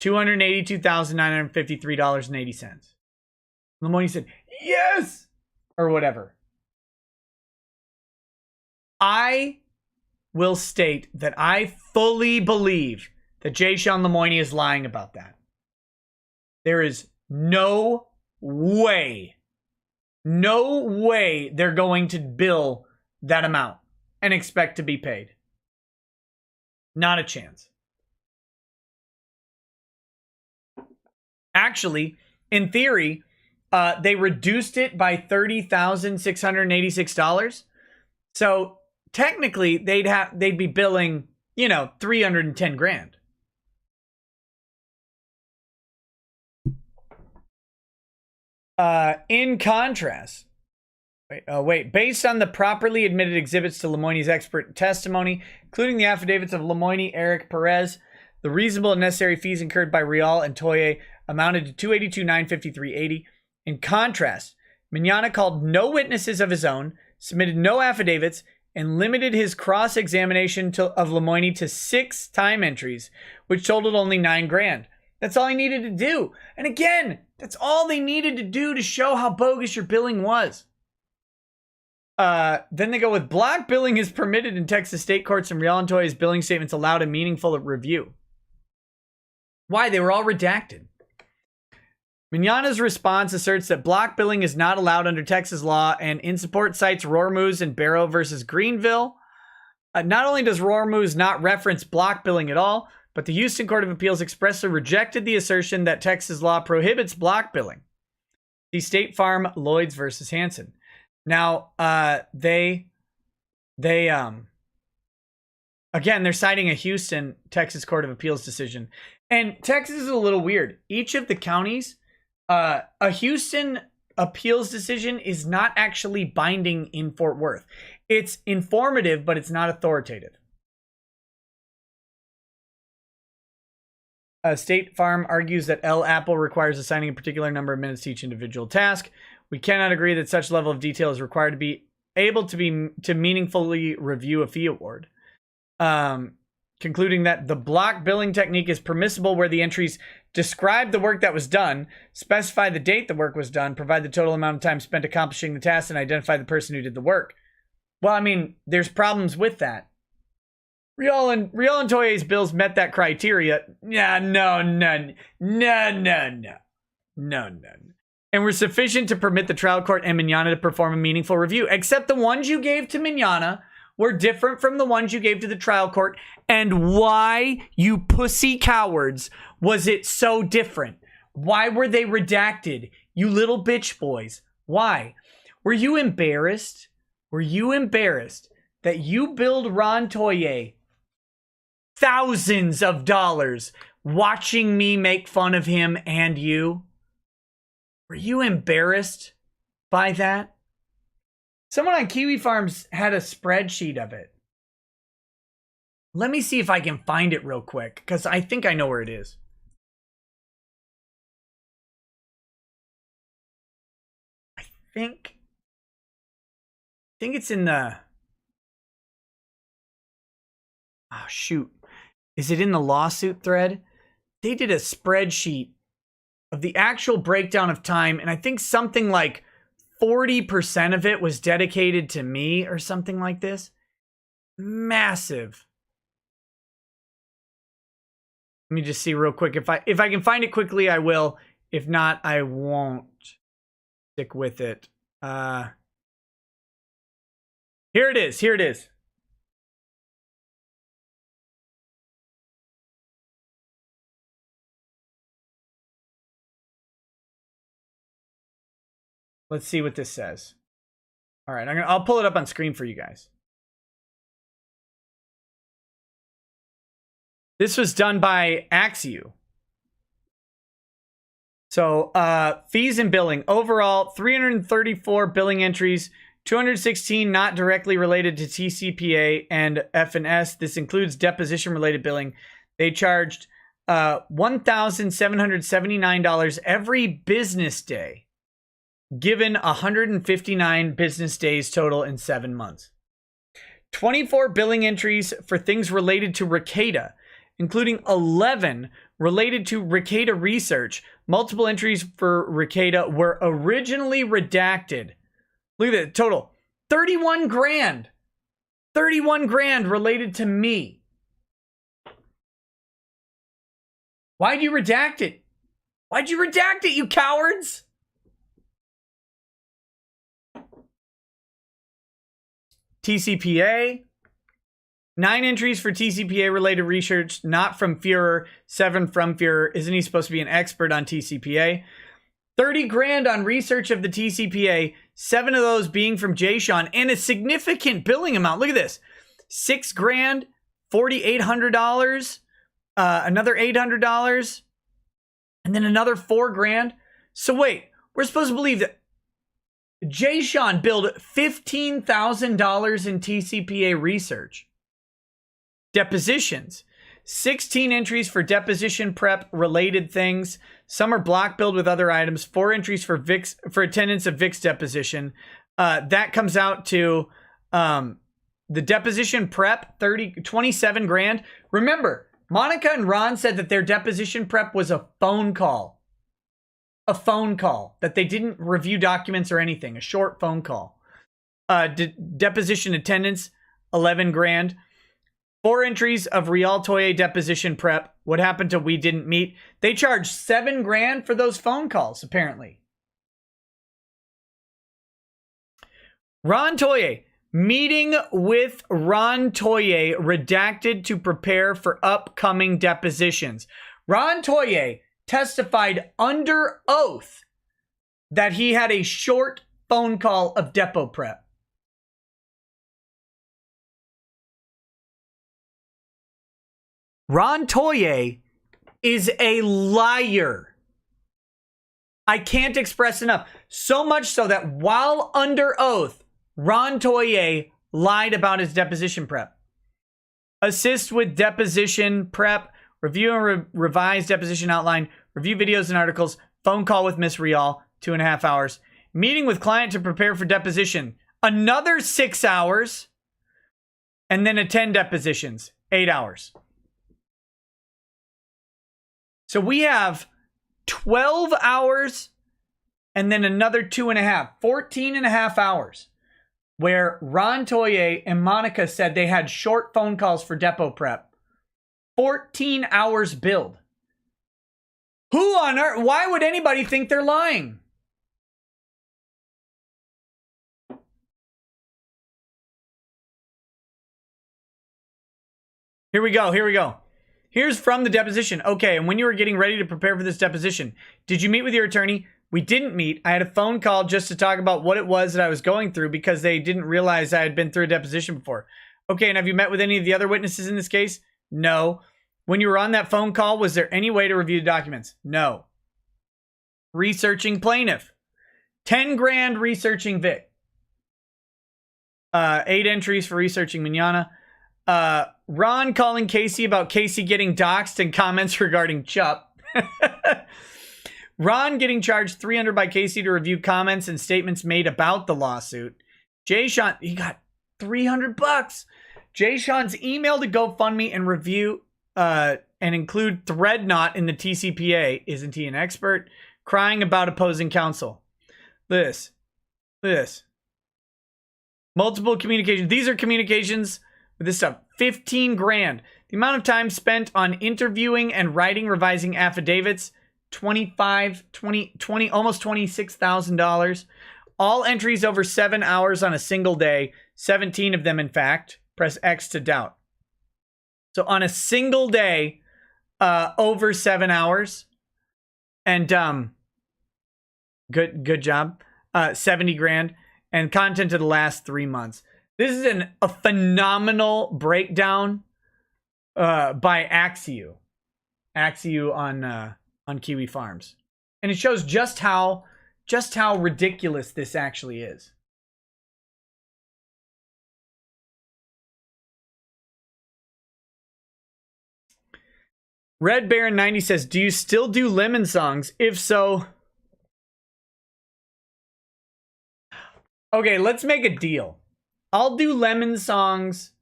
$282,953.80. Lemoine said, Yes! Or whatever. I will state that I fully believe that Jay-Sean Lemoyne is lying about that. There is no way they're going to bill that amount and expect to be paid. Not a chance. Actually, in theory, they reduced it by $30,686. So technically, they'd be billing, you know, $310,000. In contrast, based on the properly admitted exhibits to Lemoyne's expert testimony, including the affidavits of Lemoyne, Eric Perez, the reasonable and necessary fees incurred by Rial and Toye amounted to $282,953.80. In contrast, Mignogna called no witnesses of his own, submitted no affidavits, and limited his cross-examination of Lemoyne to 6 time entries, which totaled only $9,000. That's all he needed to do. And again, that's all they needed to do to show how bogus your billing was. Then they go with block billing is permitted in Texas state courts, and Rial and Toye's billing statements allowed a meaningful review. Why? They were all redacted. Mignogna's response asserts that block billing is not allowed under Texas law, and in support cites Rormuz and Barrow versus Greenville. Not only does Rormuz not reference block billing at all, but the Houston Court of Appeals expressly rejected the assertion that Texas law prohibits block billing. See State Farm Lloyds versus Hansen. Now, again, they're citing a Houston Texas Court of Appeals decision. And Texas is a little weird. Each of the counties, a Houston appeals decision is not actually binding in Fort Worth. It's informative, but it's not authoritative. State Farm argues that L. Apple requires assigning a particular number of minutes to each individual task. We cannot agree that such level of detail is required to be able to meaningfully review a fee award. Concluding that the block billing technique is permissible where the entries describe the work that was done, specify the date the work was done, provide the total amount of time spent accomplishing the task, and identify the person who did the work. Well, I mean, there's problems with that. Rial and Toye's bills met that criteria. No. And were sufficient to permit the trial court and Mignogna to perform a meaningful review, except the ones you gave to Mignogna were different from the ones you gave to the trial court. And why, you pussy cowards, was it so different? Why were they redacted? You little bitch boys. Why? Were you embarrassed? Were you embarrassed that you billed Ron Toye thousands of dollars watching me make fun of him and you? Were you embarrassed by that? Someone on Kiwi Farms had a spreadsheet of it. Let me see if I can find it real quick, because I think I know where it is. I think it's in the... Oh, shoot. Is it in the lawsuit thread? They did a spreadsheet of the actual breakdown of time, and I think something like 40% of it was dedicated to me or something like this. Massive. Let me just see real quick. If I can find it quickly, I will. If not, I won't stick with it. Here it is. Here it is. Let's see what this says. All right, I'll pull it up on screen for you guys. This was done by Axiu. So, fees and billing. Overall, 334 billing entries, 216 not directly related to TCPA and F&S. This includes deposition-related billing. They charged $1,779 every business day, given 159 business days total in 7 months. 24 billing entries for things related to Rekieta, including 11 related to Rekieta research. Multiple entries for Rekieta were originally redacted. Look at that total. 31 grand. 31 grand related to me. Why'd you redact it? Why'd you redact it, you cowards? TCPA. 9 entries for TCPA related research, not from Führer, 7 from Führer. Isn't he supposed to be an expert on TCPA? 30 grand on research of the TCPA, 7 of those being from Jay Sean, and a significant billing amount. Look at this. 6 grand, $4,800, another $800, and then another 4 grand. So wait, we're supposed to believe that Jay Sean billed $15,000 in TCPA research. Depositions. 16 entries for deposition prep related things. Some are block billed with other items. 4 entries for attendance of VIX deposition. That comes out to the deposition prep 27 grand. Remember, Monica and Ron said that their deposition prep was a phone call. A phone call. That they didn't review documents or anything. A short phone call. Deposition attendance 11 grand. 4 entries of Rial Toye deposition prep. What happened to we didn't meet? They charged 7 grand for those phone calls, apparently. Ron Toye. Meeting with Ron Toye redacted to prepare for upcoming depositions. Ron Toye testified under oath that he had a short phone call of depo prep. Ron Toye is a liar. I can't express enough. So much so that while under oath, Ron Toye lied about his deposition prep. Assist with deposition prep, review and revise deposition outline, review videos and articles, phone call with Miss Rial, 2.5 hours. Meeting with client to prepare for deposition, another 6 hours. And then attend depositions, 8 hours. So we have 12 hours and then another 2.5, 14.5 hours where Ron Toye and Monica said they had short phone calls for depo prep. 14 hours billed. Who on earth? Why would anybody think they're lying? Here we go. Here we go. Here's from the deposition. Okay, and when you were getting ready to prepare for this deposition, did you meet with your attorney? We didn't meet. I had a phone call just to talk about what it was that I was going through because they didn't realize I had been through a deposition before. Okay, and have you met with any of the other witnesses in this case? No. When you were on that phone call, was there any way to review the documents? No. Researching plaintiff. 10 grand researching Vic. 8 entries for researching Mignana. Ron calling Casey about Casey getting doxxed and comments regarding Chup. Ron getting charged $300 by Casey to review comments and statements made about the lawsuit. Jay Sean, he got $300. Jay Sean's email to GoFundMe and review and include Threadnought in the TCPA. Isn't he an expert? Crying about opposing counsel. This. Multiple communications. These are communications with this stuff. 15 grand. The amount of time spent on interviewing and writing, revising affidavits, almost $26,000. All entries over 7 hours on a single day. 17 of them, in fact. Press X to doubt. So on a single day, over 7 hours. And good job. 70 grand. And content of the last 3 months. This is a phenomenal breakdown by Axiu. Axiu on Kiwi Farms. And it shows just how ridiculous this actually is. Red Baron 90 says, do you still do lemon songs? If so, okay, let's make a deal. I'll do lemon songs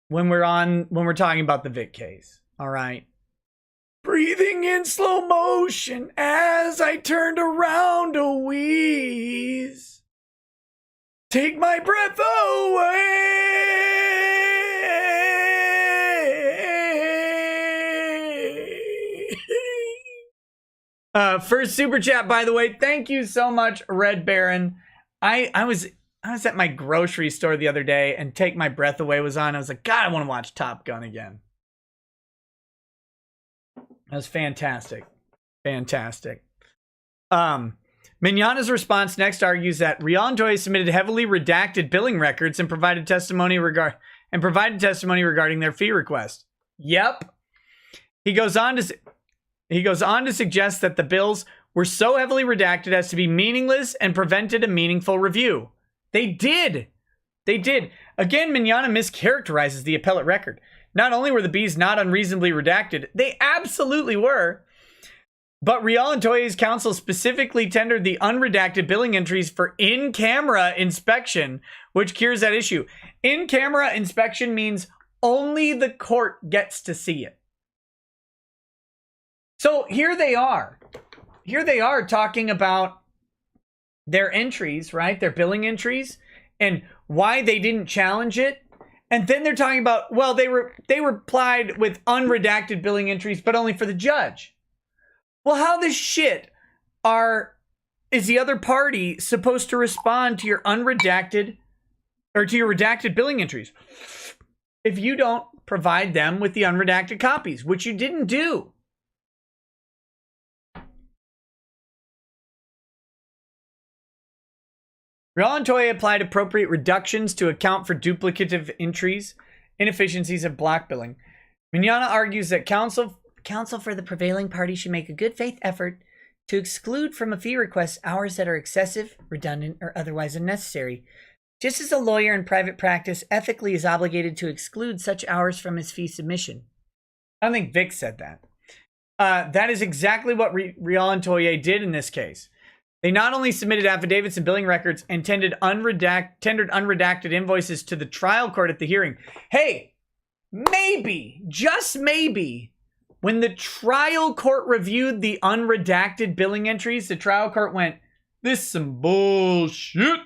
when we're talking about the Vic case. All right. Breathing in slow motion as I turned around to wheeze. Take my breath away. First super chat, by the way. Thank you so much, Red Baron. I was at my grocery store the other day and Take My Breath Away was on. I was like, God, I want to watch Top Gun again. That was fantastic. Fantastic. Mignana's response next argues that Rial and Toye submitted heavily redacted billing records and provided testimony regarding their fee request. Yep. He goes on to suggest that the bills were so heavily redacted as to be meaningless and prevented a meaningful review. They did. Again, Mignana mischaracterizes the appellate record. Not only were the Bs not unreasonably redacted, they absolutely were. But Rial and Toye's counsel specifically tendered the unredacted billing entries for in-camera inspection, which cures that issue. In-camera inspection means only the court gets to see it. So here they are. Here they are talking about their entries, right? Their billing entries and why they didn't challenge it. And then they're talking about, well, they replied with unredacted billing entries, but only for the judge. Well, how the shit is the other party supposed to respond to your unredacted or to your redacted billing entries if you don't provide them with the unredacted copies, which you didn't do? Rial and Toye applied appropriate reductions to account for duplicative entries, inefficiencies of block billing. Mignana argues that counsel for the prevailing party should make a good faith effort to exclude from a fee request hours that are excessive, redundant, or otherwise unnecessary, just as a lawyer in private practice ethically is obligated to exclude such hours from his fee submission. I don't think Vic said that. That is exactly what Rial and Toye did in this case. They not only submitted affidavits and billing records and tendered unredacted invoices to the trial court at the hearing. Hey, maybe, just maybe, when the trial court reviewed the unredacted billing entries, the trial court went, this is some bullshit.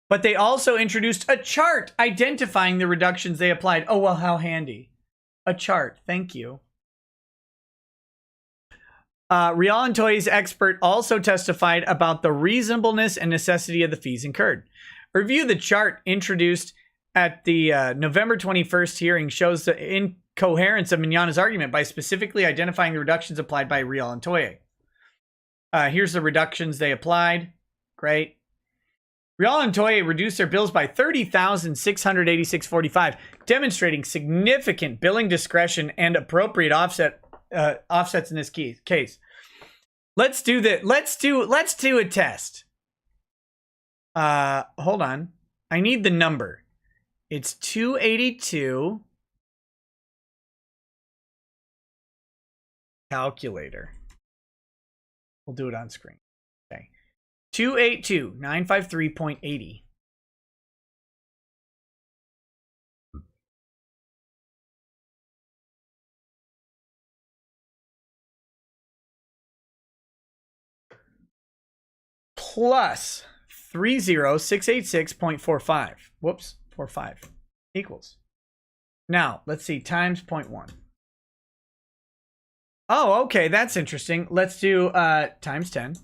But they also introduced a chart identifying the reductions they applied. Oh, well, how handy. A chart. Thank you. Rial and Toye's expert also testified about the reasonableness and necessity of the fees incurred. A review of the chart introduced at the November 21st hearing shows the incoherence of Mignana's argument by specifically identifying the reductions applied by Rial and Toye. Here's the reductions they applied. Great. Rial and Toye reduced their bills by $30,686.45, demonstrating significant billing discretion and appropriate offsets in this case. Let's do that. Let's do a test. Hold on. I need the number. It's 282. Calculator. We'll do it on screen. Okay. 282,953.80. Plus 30686.45. Whoops, 45 equals. Now, let's see, times 0.1. Oh, okay, that's interesting. Let's do times 10.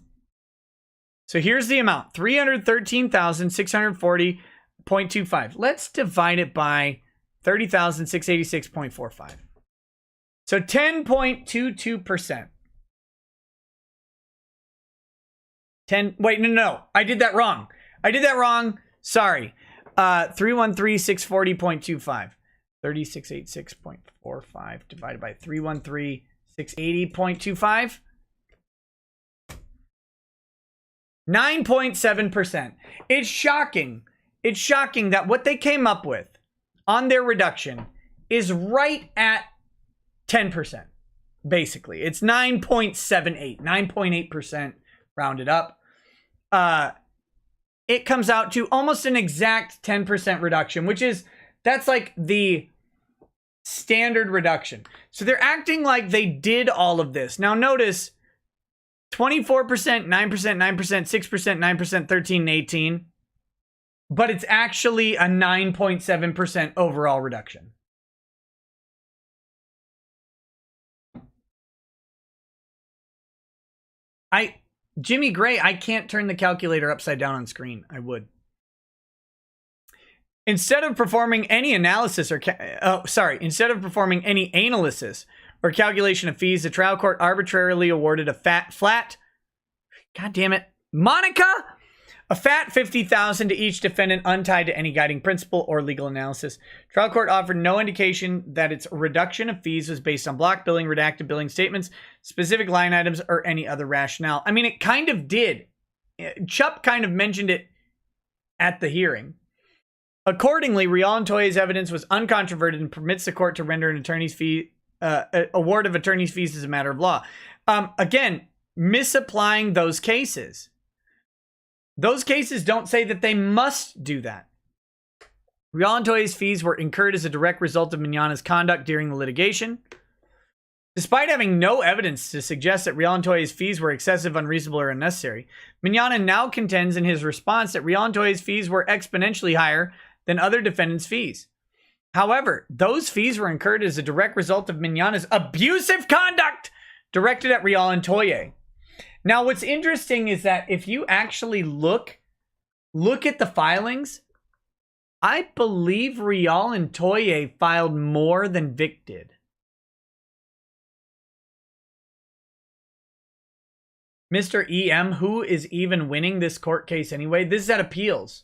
So here's the amount, 313,640.25. Let's divide it by 30,686.45. So 10.22%. Wait, no. I did that wrong. Sorry. 313,640.25. 3686.45 divided by 313,680.25. 9.7%. It's shocking. It's shocking that what they came up with on their reduction is right at 10%. Basically, it's 9.78, 9.8% rounded up. It comes out to almost an exact 10% reduction, that's like the standard reduction. So they're acting like they did all of this. Now notice 24%, 9%, 9%, 6%, 9%, 13, 18. But it's actually a 9.7% overall reduction. Jimmy Gray, I can't turn the calculator upside down on screen. I would. Instead of performing any analysis or instead of performing any analysis or calculation of fees, the trial court arbitrarily awarded a flat, God damn it, Monica, a fat $50,000 to each defendant, untied to any guiding principle or legal analysis. Trial court offered no indication that its reduction of fees was based on block billing, redacted billing statements, specific line items, or any other rationale. I mean, it kind of did. Chup kind of mentioned it at the hearing. Accordingly, Rial and Toye's evidence was uncontroverted and permits the court to render an attorney's fee award of attorney's fees as a matter of law. Again, misapplying those cases. Those cases don't say that they must do that. Rial and Toye's fees were incurred as a direct result of Mignogna's conduct during the litigation. Despite having no evidence to suggest that Rial and Toye's fees were excessive, unreasonable, or unnecessary, Mignogna now contends in his response that Rial and Toye's fees were exponentially higher than other defendants' fees. However, those fees were incurred as a direct result of Mignogna's abusive conduct directed at Rial and Toye. Now, what's interesting is that if you actually look at the filings, I believe Rial and Toye filed more than Vic did. Mr. EM, who is even winning this court case anyway? This is at appeals.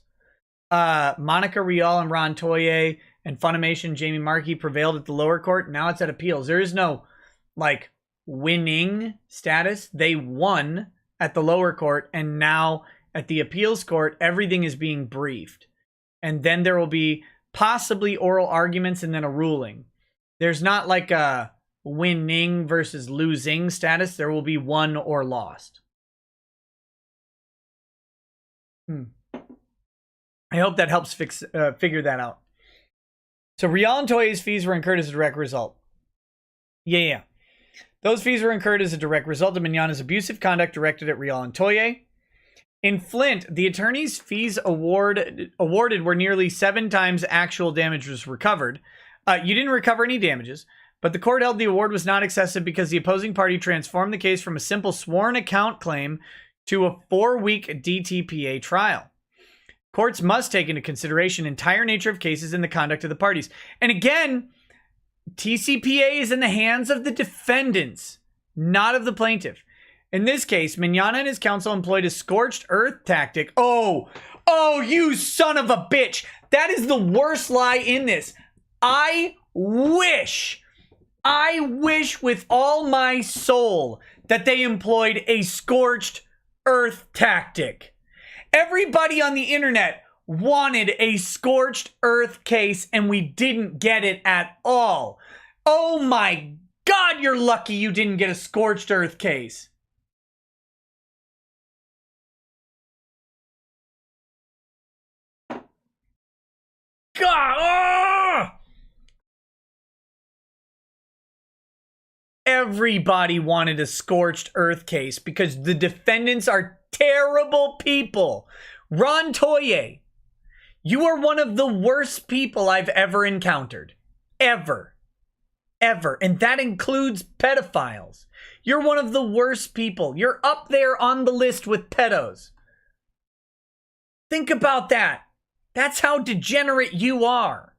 Monica Rial and Ron Toye and Funimation Jamie Markey prevailed at the lower court. Now it's at appeals. There is no, like, winning status. They won at the lower court, and now at the appeals court, everything is being briefed. And then there will be possibly oral arguments and then a ruling. There's not like a winning versus losing status. There will be won or lost. I hope that helps figure that out. So Rial and Toye's fees were incurred as a direct result. Yeah. Those fees were incurred as a direct result of Mignogna's abusive conduct directed at Rial and Toye. In Flint, the attorney's fees awarded were nearly 7 times actual damage was recovered. You didn't recover any damages, but the court held the award was not excessive because the opposing party transformed the case from a simple sworn account claim to a 4-week DTPA trial. Courts must take into consideration the entire nature of cases and the conduct of the parties. And again, TCPA is in the hands of the defendants, not of the plaintiff. In this case, Mignogna and his counsel employed a scorched earth tactic. Oh, you son of a bitch. That is the worst lie in this. I wish with all my soul that they employed a scorched earth tactic. Everybody on the internet wanted a scorched earth case, and we didn't get it at all. Oh my God, you're lucky you didn't get a scorched earth case. God! Oh! Everybody wanted a scorched earth case because the defendants are terrible people. Ron Toye, you are one of the worst people I've ever encountered. Ever. And that includes pedophiles. You're one of the worst people. You're up there on the list with pedos. Think about that. That's how degenerate you are.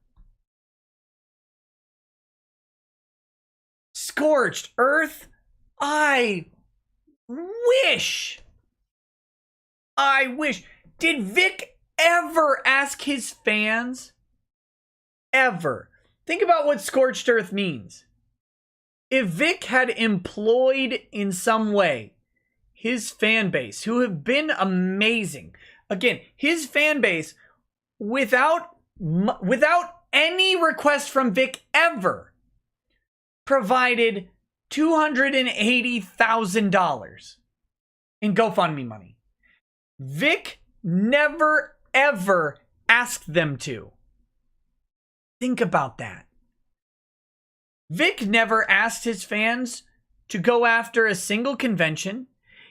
Scorched earth? I wish. Did Vic ever ask his fans? Ever. Think about what scorched earth means. If Vic had employed in some way his fan base, who have been amazing. Again, his fan base, without any request from Vic ever, provided $280,000 in GoFundMe money. Vic never, ever asked them to. Think about that. Vic never asked his fans to go after a single convention.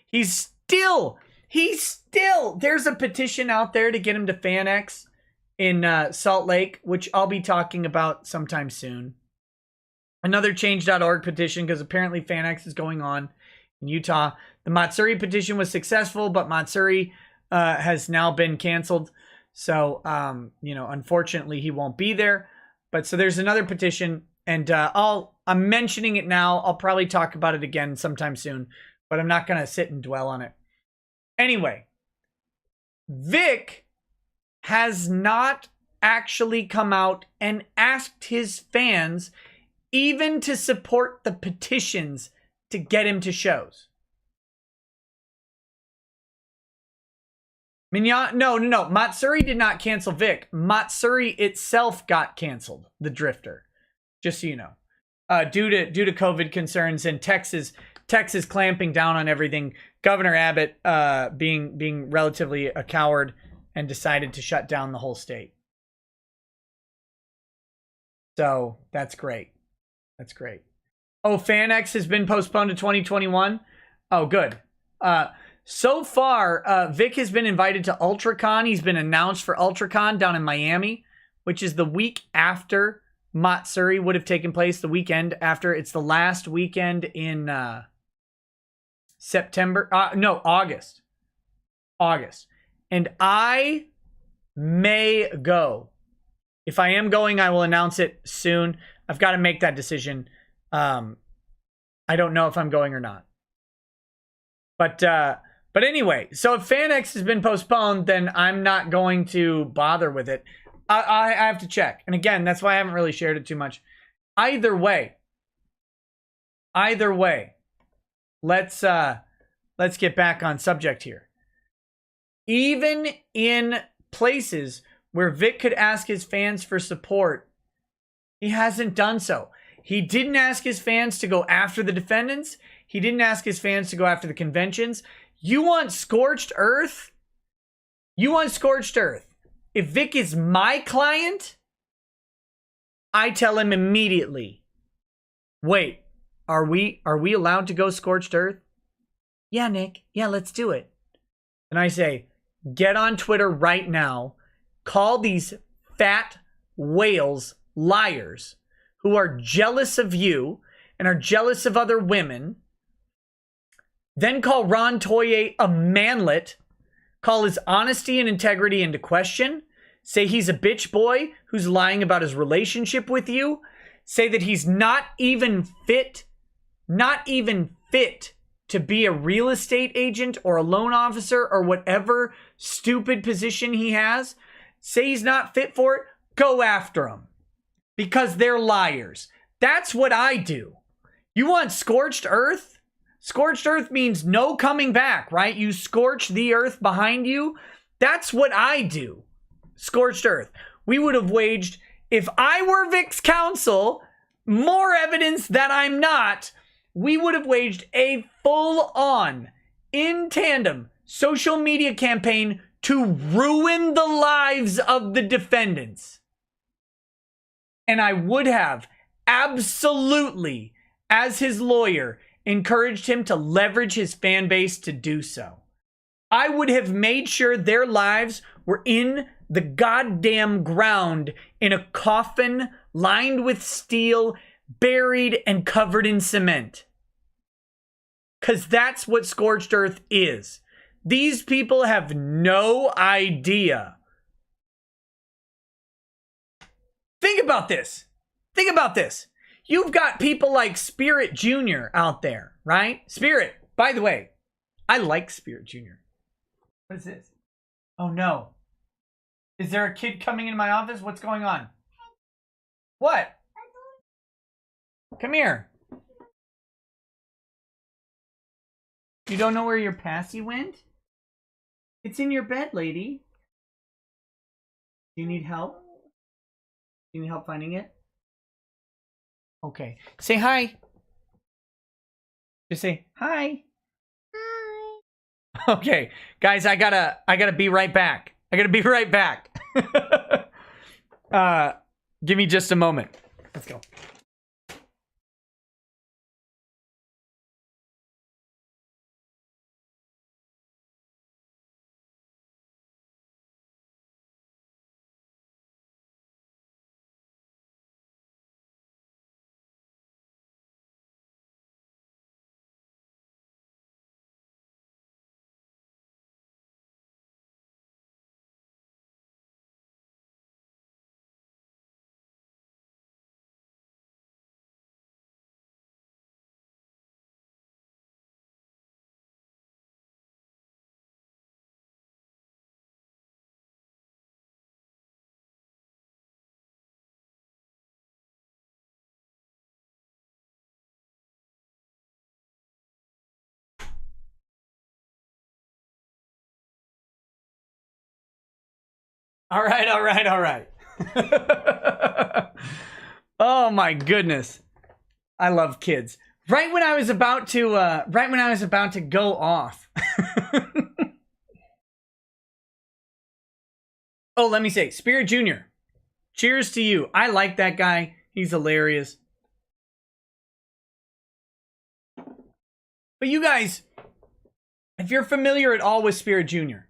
He's still, there's a petition out there to get him to FanX in Salt Lake, which I'll be talking about sometime soon. Another change.org petition, because apparently FanX is going on in Utah. The Matsuri petition was successful, but Matsuri has now been canceled. So, unfortunately, he won't be there. But so there's another petition, and I'm mentioning it now. I'll probably talk about it again sometime soon, but I'm not going to sit and dwell on it. Anyway, Vic has not actually come out and asked his fans even to support the petitions to get him to shows. Mignon, no. Matsuri did not cancel Vic. Matsuri itself got canceled, the Drifter. Just so you know. Due to COVID concerns and Texas clamping down on everything, Governor Abbott being relatively a coward and decided to shut down the whole state. So that's great. That's great. Oh, FanX has been postponed to 2021. Oh, good. So far, Vic has been invited to UltraCon. He's been announced for UltraCon down in Miami, which is the week after Matsuri would have taken place, the weekend after. It's the last weekend in August. And I may go. If I am going, I will announce it soon. I've got to make that decision. I don't know if I'm going or not. But anyway, so if FanX has been postponed, then I'm not going to bother with it. I have to check. And again, that's why I haven't really shared it too much. Either way, let's get back on subject here. Even in places where Vic could ask his fans for support, he hasn't done so. He didn't ask his fans to go after the defendants. He didn't ask his fans to go after the conventions. You want scorched earth? You want scorched earth. If Vic is my client, I tell him immediately, wait, are we allowed to go scorched earth? Yeah, Nick. Yeah, let's do it. And I say, get on Twitter right now. Call these fat whales liars who are jealous of you and are jealous of other women. Then call Ron Toye a manlet. Call his honesty and integrity into question. Say he's a bitch boy who's lying about his relationship with you. Say that he's not even fit to be a real estate agent or a loan officer or whatever stupid position he has. Say he's not fit for it. Go after him. Because they're liars. That's what I do. You want scorched earth? Scorched earth means no coming back, right? You scorch the earth behind you. That's what I do. Scorched earth. We would have waged, if I were Vic's counsel, more evidence that I'm not, we would have waged a full-on, in tandem, social media campaign to ruin the lives of the defendants. And I would have absolutely, as his lawyer, encouraged him to leverage his fan base to do so. I would have made sure their lives were in the goddamn ground in a coffin lined with steel, buried and covered in cement. Because that's what scorched earth is. These people have no idea. Think about this. You've got people like Spirit Jr. out there, right? Spirit, by the way, I like Spirit Jr. What is this? Oh no. Is there a kid coming into my office? What's going on? What? Come here. You don't know where your passy went? It's in your bed, lady. Do you need help? Do you need help finding it? Okay. Say hi. Just say hi. Hi. Okay, guys, I gotta be right back. I gotta be right back. Give me just a moment. Let's go. All right, all right, all right. Oh my goodness. I love kids. Right when I was about to go off. Oh, let me say, Spirit Jr. Cheers to you. I like that guy. He's hilarious. But you guys, if you're familiar at all with Spirit Jr.,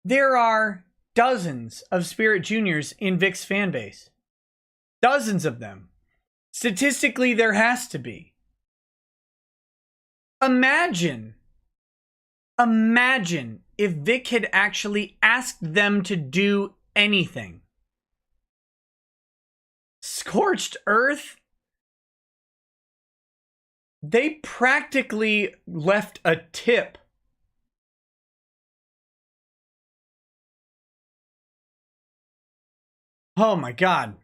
there are dozens of Spirit Juniors in Vic's fan base. Dozens of them. Statistically, there has to be. Imagine if Vic had actually asked them to do anything. Scorched Earth? They practically left a tip. Oh my God.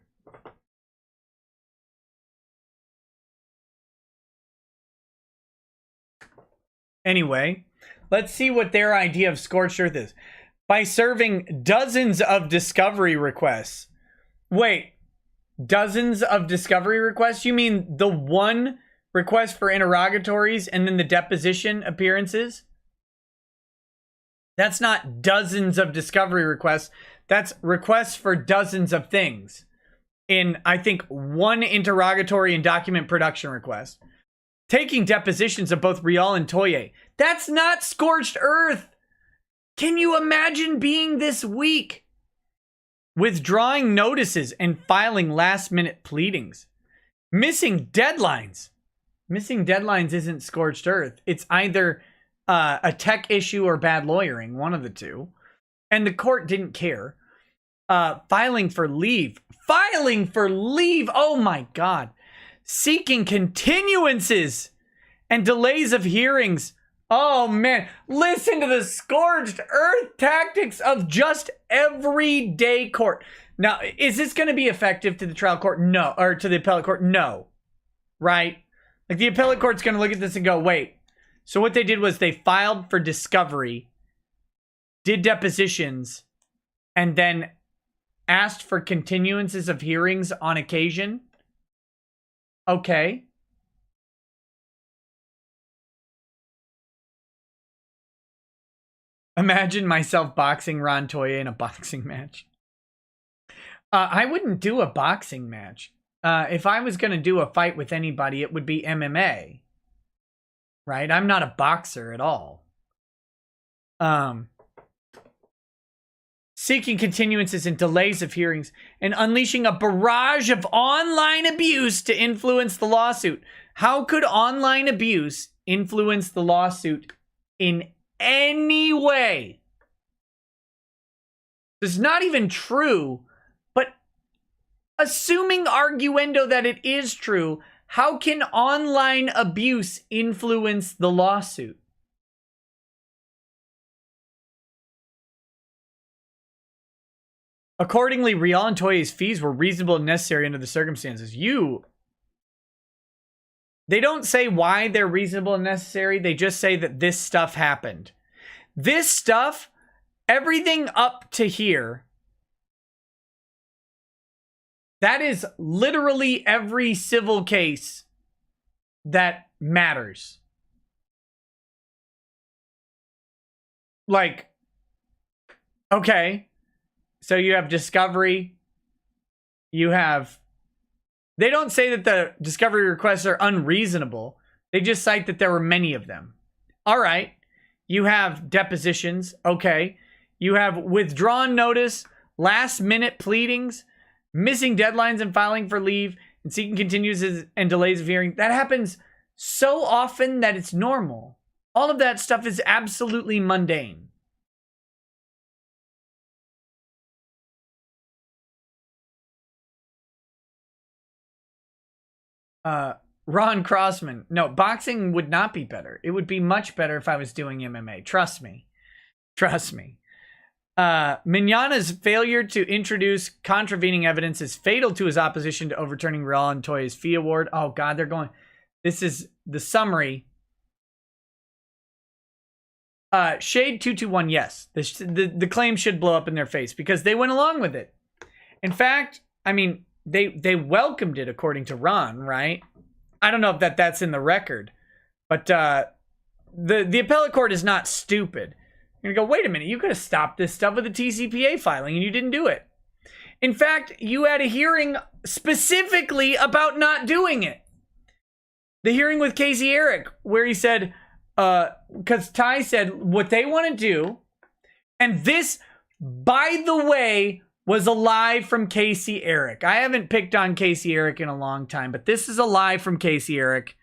Anyway, let's see what their idea of Scorched Earth is. By serving dozens of discovery requests. Wait, dozens of discovery requests? You mean the one request for interrogatories and then the deposition appearances? That's not dozens of discovery requests. That's requests for dozens of things. In, I think, one interrogatory and document production request. Taking depositions of both Rial and Toye. That's not Scorched Earth. Can you imagine being this weak? Withdrawing notices and filing last-minute pleadings. Missing deadlines. Missing deadlines isn't Scorched Earth. It's either a tech issue or bad lawyering, one of the two. And the court didn't care. Filing for leave. Filing for leave! Oh my God. Seeking continuances and delays of hearings. Oh man, listen to the Scorched Earth tactics of just everyday court. Now, is this going to be effective to the trial court? No. Or to the appellate court? No. Right? Like the appellate court's going to look at this and go, wait. So what they did was they filed for discovery, did depositions, and then asked for continuances of hearings on occasion. Okay. Imagine myself boxing Ron Toye in a boxing match. I wouldn't do a boxing match. If I was going to do a fight with anybody, it would be MMA. Right? I'm not a boxer at all. Seeking continuances and delays of hearings and unleashing a barrage of online abuse to influence the lawsuit. How could online abuse influence the lawsuit in any way? It's not even true, but assuming arguendo that it is true, how can online abuse influence the lawsuit? Accordingly, Rial and Toye's fees were reasonable and necessary under the circumstances. They don't say why they're reasonable and necessary. They just say that this stuff happened. This stuff, everything up to here, that is literally every civil case that matters. Like, okay, so you have discovery. You have... They don't say that the discovery requests are unreasonable. They just cite that there were many of them. All right. You have depositions. Okay. You have withdrawn notice, last minute pleadings, missing deadlines and filing for leave, and seeking continuances and delays of hearing. That happens so often that it's normal. All of that stuff is absolutely mundane. Ron Crossman. No, boxing would not be better. It would be much better if I was doing MMA. Trust me. Trust me. Mignana's failure to introduce contravening evidence is fatal to his opposition to overturning Rial and Toye's fee award. Oh, God, they're going... This is the summary. Shade 221, yes. The claim should blow up in their face because they went along with it. In fact, I mean, they welcomed it according to Ron, right? I don't know if that's in the record, but the appellate court is not stupid. You're gonna go, wait a minute, you could have stopped this stuff with a TCPA filing and you didn't do it. In fact, you had a hearing specifically about not doing it. The hearing with Casey Eric, where he said, because Ty said what they want to do, and this, by the way, was a lie from Casey Eric. I haven't picked on Casey Eric in a long time, but this is a lie from Casey Eric.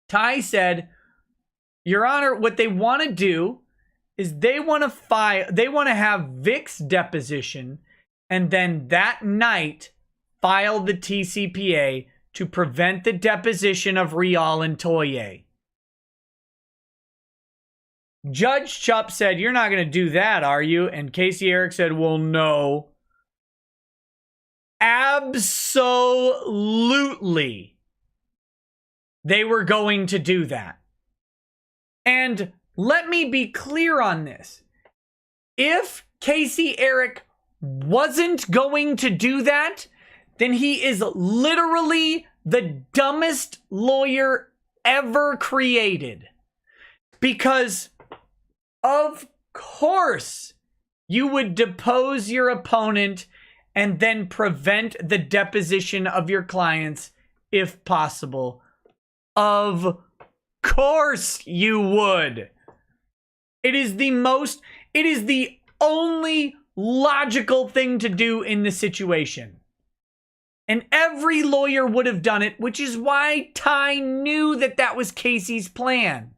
Ty said, Your Honor, what they want to do is they want to have Vic's deposition and then that night file the TCPA to prevent the deposition of Rial and Toye. Judge Chupp said, you're not going to do that, are you? And Casey Eric said, well, no. Absolutely. They were going to do that. And let me be clear on this. If Casey Eric wasn't going to do that, then he is literally the dumbest lawyer ever created. Because, of course, you would depose your opponent and then prevent the deposition of your clients if possible. Of course you would. It is the only logical thing to do in the situation. And every lawyer would have done it, which is why Ty knew that was Casey's plan.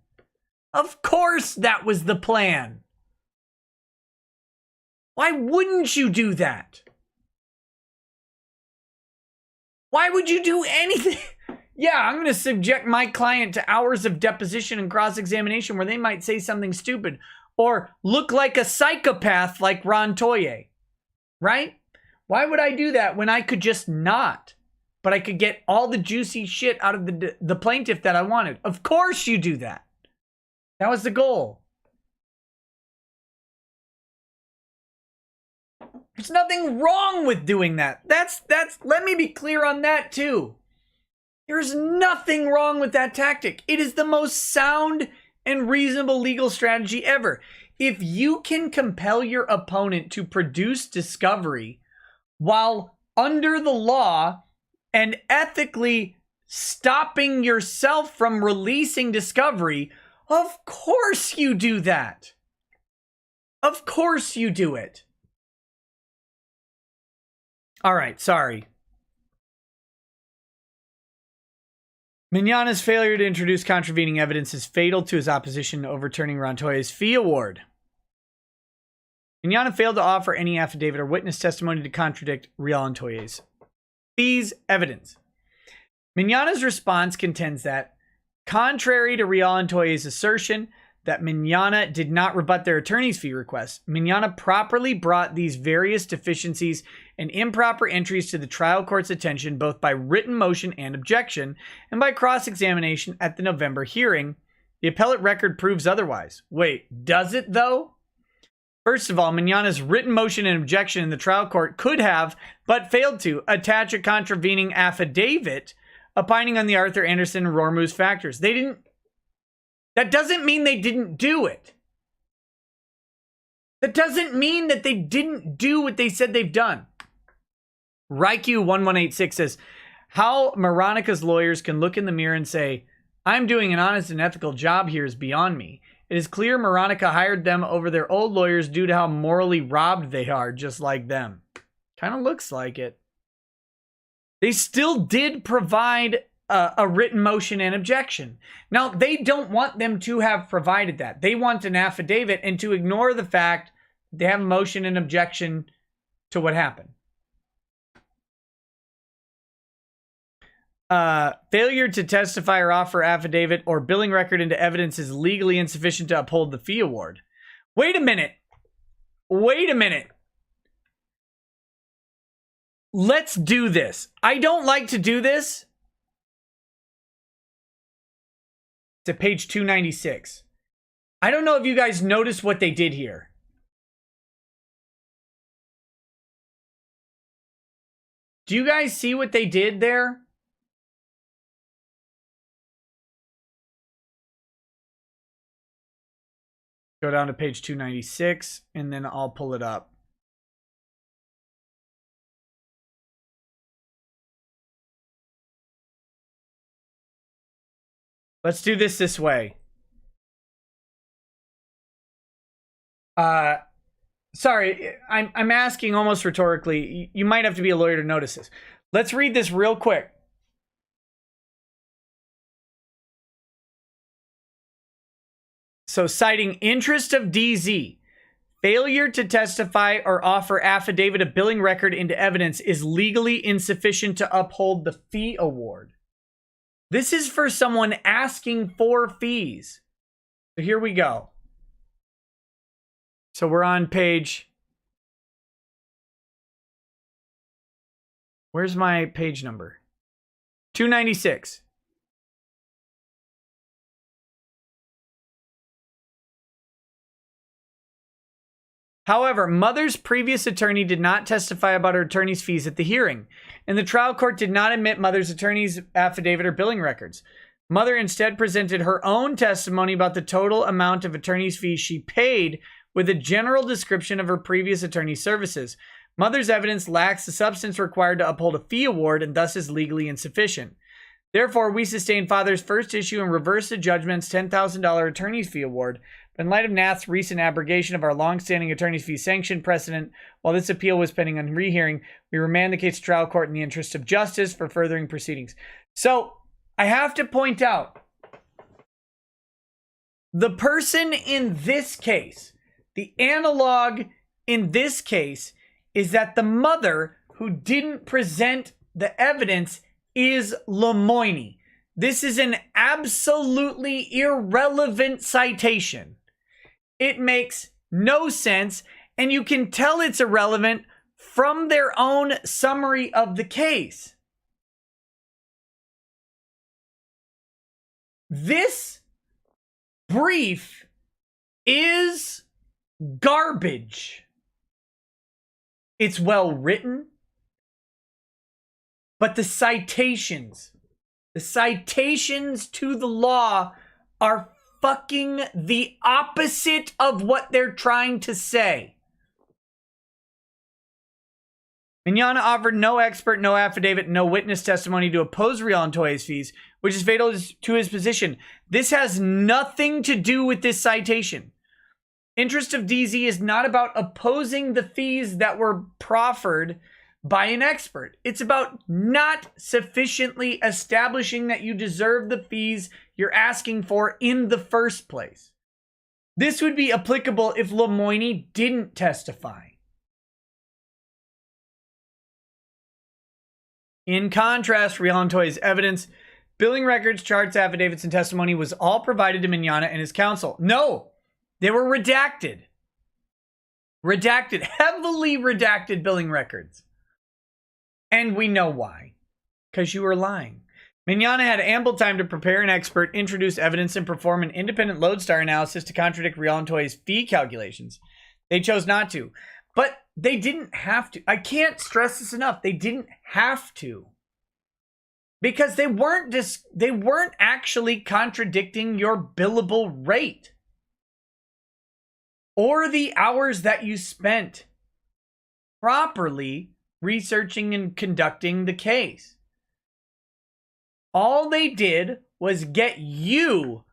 Of course that was the plan. Why wouldn't you do that? Why would you do anything? Yeah, I'm going to subject my client to hours of deposition and cross-examination where they might say something stupid or look like a psychopath like Ron Toye, right? Why would I do that when I could just not? But I could get all the juicy shit out of the plaintiff that I wanted. Of course you do that. That was the goal. There's nothing wrong with doing that. Let me be clear on that too. There's nothing wrong with that tactic. It is the most sound and reasonable legal strategy ever. If you can compel your opponent to produce discovery while under the law and ethically stopping yourself from releasing discovery, of course you do that. Of course you do it. All right, sorry. Mignana's failure to introduce contravening evidence is fatal to his opposition to overturning Ron Toye's fee award. Mignana failed to offer any affidavit or witness testimony to contradict Rial and Toye's fees evidence. Mignana's response contends that, contrary to Rial and Toye's assertion that Mignana did not rebut their attorney's fee requests, Mignana properly brought these various deficiencies and improper entries to the trial court's attention both by written motion and objection, and by cross-examination at the November hearing. The appellate record proves otherwise. Wait, does it though? First of all, Mignana's written motion and objection in the trial court could have, but failed to, attach a contravening affidavit opining on the Arthur Anderson and Rormu's factors. They didn't. That doesn't mean they didn't do it. That doesn't mean that they didn't do what they said they've done. Raiku1186 says, how Maronica's lawyers can look in the mirror and say, I'm doing an honest and ethical job here is beyond me. It is clear Maronica hired them over their old lawyers due to how morally robbed they are, just like them. Kind of looks like it. They still did provide a written motion and objection. Now, they don't want them to have provided that. They want an affidavit and to ignore the fact they have a motion and objection to what happened. Failure to testify or offer affidavit or billing record into evidence is legally insufficient to uphold the fee award. Wait a minute. Wait a minute. Let's do this. I don't like to do this. It's at page 296. I don't know if you guys noticed what they did here. Do you guys see what they did there? Go down to page 296, and then I'll pull it up. Let's do this way. Sorry, I'm asking almost rhetorically. You might have to be a lawyer to notice this. Let's read this real quick. So, citing interest of DZ, failure to testify or offer affidavit of billing record into evidence is legally insufficient to uphold the fee award. This is for someone asking for fees. So here we go. So we're on page... Where's my page number? 296. However, Mother's previous attorney did not testify about her attorney's fees at the hearing, and the trial court did not admit Mother's attorney's affidavit or billing records. Mother instead presented her own testimony about the total amount of attorney's fees she paid with a general description of her previous attorney's services. Mother's evidence lacks the substance required to uphold a fee award and thus is legally insufficient. Therefore, we sustain Father's first issue and reverse the judgment's $10,000 attorney's fee award. But in light of Nath's recent abrogation of our long-standing attorney's fee sanction precedent, while this appeal was pending on rehearing, we remand the case to trial court in the interest of justice for furthering proceedings. So, I have to point out, the person in this case, the analog in this case, is that the mother who didn't present the evidence is Lemoyne. This is an absolutely irrelevant citation. It makes no sense, and you can tell it's irrelevant from their own summary of the case. This brief is garbage. It's well written, but the citations to the law are fucking the opposite of what they're trying to say. Mignogna offered no expert, no affidavit, no witness testimony to oppose Rial and Toye's fees, which is fatal to his position. This has nothing to do with this citation. Interest of DZ is not about opposing the fees that were proffered by an expert. It's about not sufficiently establishing that you deserve the fees you're asking for in the first place. This would be applicable if Lemoyne didn't testify. In contrast, Rial and Toye's evidence, billing records, charts, affidavits, and testimony was all provided to Mignogna and his counsel. No, they were redacted. Redacted, heavily redacted billing records. And we know why. Because you were lying. Mignogna had ample time to prepare an expert, introduce evidence, and perform an independent lodestar analysis to contradict Rial and Toye's fee calculations. They chose not to. But they didn't have to. I can't stress this enough. They didn't have to. Because they weren't actually contradicting your billable rate. or the hours that you spent properly researching and conducting the case. All they did was get you,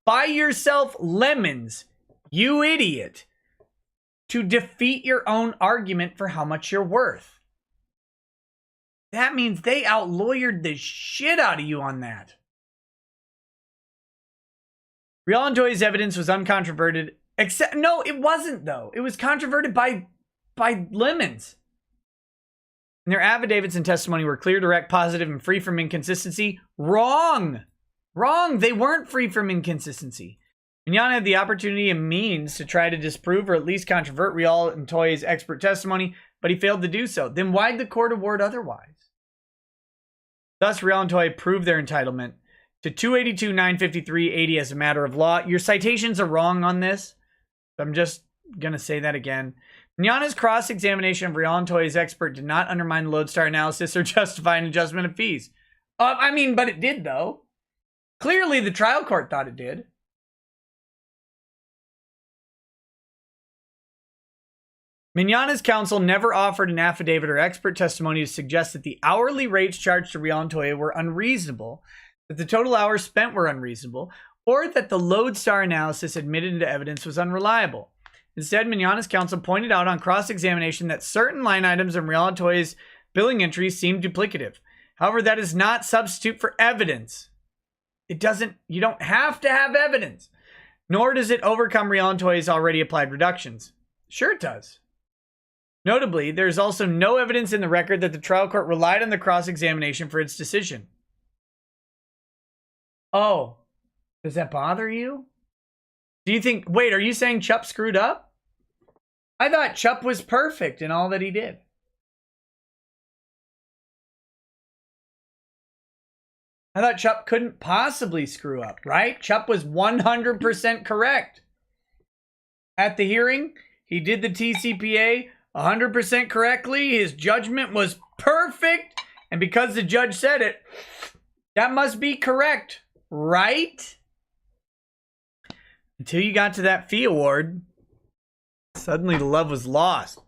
buy yourself lemons, you idiot, to defeat your own argument for how much you're worth. That means they outlawyered the shit out of you on that. Rial and Toye's evidence was uncontroverted, except, no, it wasn't though. It was controverted by lemons. And their affidavits and testimony were clear, direct, positive, and free from inconsistency. Wrong. They weren't free from inconsistency. Mignogna had the opportunity and means to try to disprove or at least controvert Rial and Toye's expert testimony, but he failed to do so. Then why'd the court award otherwise? Thus, Rial and Toye proved their entitlement to 282-953-80 as a matter of law. Your citations are wrong on this. I'm just going to say that again. Mignogna's cross-examination of Rial and Toye's expert did not undermine the lodestar analysis or justify an adjustment of fees. But it did, though. Clearly, the trial court thought it did. Mignogna's counsel never offered an affidavit or expert testimony to suggest that the hourly rates charged to Rial and Toye were unreasonable, that the total hours spent were unreasonable, or that the lodestar analysis admitted into evidence was unreliable. Instead, Mignogna's counsel pointed out on cross-examination that certain line items in Rial and Toye's billing entries seemed duplicative. However, that is not substitute for evidence. You don't have to have evidence. Nor does it overcome Rial and Toye's already applied reductions. Sure it does. Notably, there is also no evidence in the record that the trial court relied on the cross-examination for its decision. Oh, does that bother you? Do you think, wait, are you saying Chup screwed up? I thought Chup was perfect in all that he did. I thought Chup couldn't possibly screw up, right? Chup was 100% correct. At the hearing, he did the TCPA 100% correctly. His judgment was perfect. And because the judge said it, that must be correct, right? Until you got to that fee award, suddenly the love was lost.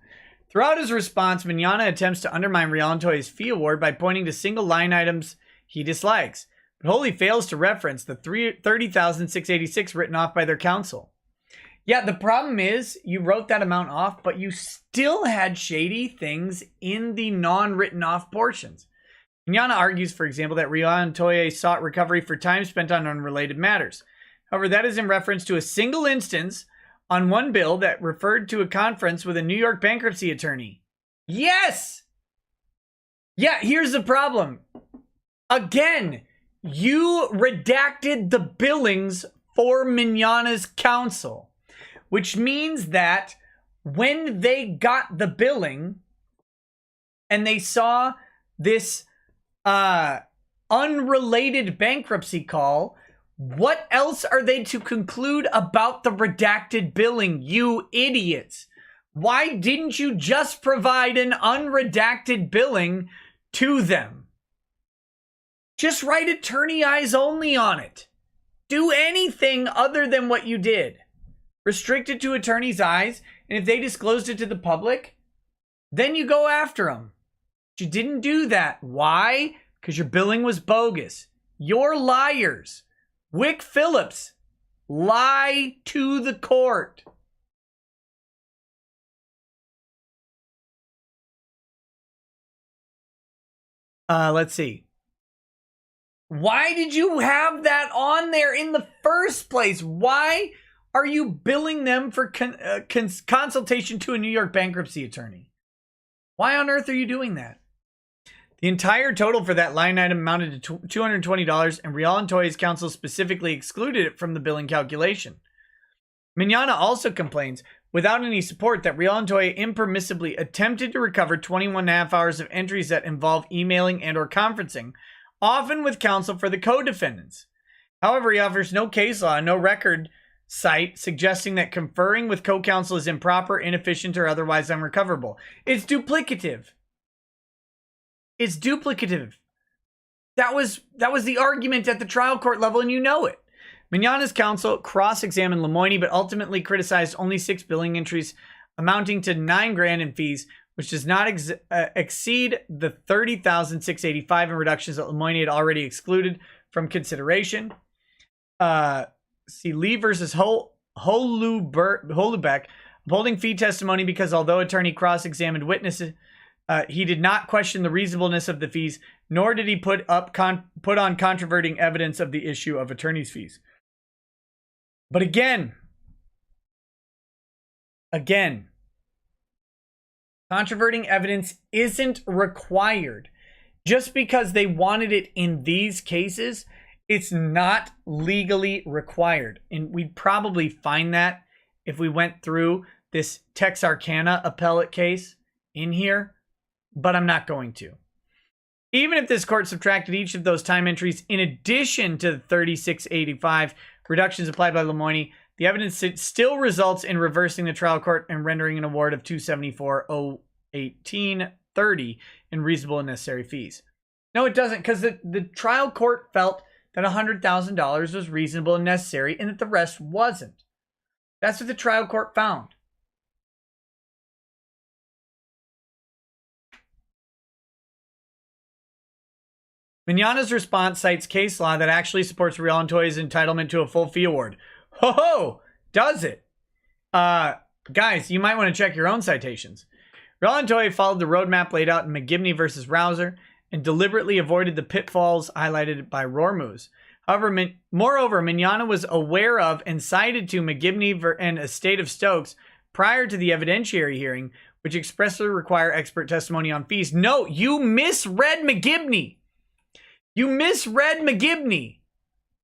Throughout his response, Mignogna attempts to undermine Rial and Toye's fee award by pointing to single line items he dislikes, but wholly fails to reference the $30,686 written off by their counsel. Yeah, the problem is you wrote that amount off, but you still had shady things in the non-written off portions. Mignogna argues, for example, that Rial and Toye sought recovery for time spent on unrelated matters. However, that is in reference to a single instance on one bill that referred to a conference with a New York bankruptcy attorney. Yes! Yeah, here's the problem. Again, you redacted the billings for Mignogna's counsel, which means that when they got the billing and they saw this unrelated bankruptcy call, what else are they to conclude about the redacted billing, you idiots? Why didn't you just provide an unredacted billing to them? Just write attorney eyes only on it. Do anything other than what you did. Restrict it to attorney's eyes, and if they disclosed it to the public, then you go after them. But you didn't do that. Why? Because your billing was bogus. You're liars. Wick Phillips, lie to the court. Let's see. Why did you have that on there in the first place? Why are you billing them for consultation to a New York bankruptcy attorney? Why on earth are you doing that? The entire total for that line item amounted to $220, and Rial and Toye's counsel specifically excluded it from the billing calculation. Mignogna also complains, without any support, that Rial and Toye impermissibly attempted to recover 21.5 hours of entries that involve emailing and or conferencing, often with counsel for the co-defendants. However, he offers no case law, no record cite suggesting that conferring with co-counsel is improper, inefficient, or otherwise unrecoverable. It's duplicative. It's duplicative. That was the argument at the trial court level, and you know it. Mignana's counsel cross-examined Lemoyne, but ultimately criticized only 6 billing entries amounting to $9,000 in fees, which does not exceed the $30,685 in reductions that Lemoyne had already excluded from consideration. See Lee versus Holubeck, upholding fee testimony because although attorney cross-examined witnesses, he did not question the reasonableness of the fees, nor did he put on controverting evidence of the issue of attorney's fees. But again, controverting evidence isn't required. Just because they wanted it in these cases, it's not legally required. And we'd probably find that if we went through this Texarkana appellate case in here, but I'm not going to. Even if this court subtracted each of those time entries in addition to the 3685 reductions applied by Lemoyne, the evidence still results in reversing the trial court and rendering an award of $274,018.30 in reasonable and necessary fees. No, it doesn't, because the trial court felt that $100,000 was reasonable and necessary and that the rest wasn't. That's what the trial court found. Mignana's response cites case law that actually supports Rial and Toye's entitlement to a full fee award. Ho-ho! Does it? Guys, you might want to check your own citations. Rial and Toye followed the roadmap laid out in McGibney versus Rouser and deliberately avoided the pitfalls highlighted by Rormuz. However, moreover, Mignana was aware of and cited to McGibney and Estate of Stokes prior to the evidentiary hearing, which expressly require expert testimony on fees. No, you misread McGibney. You misread McGibney.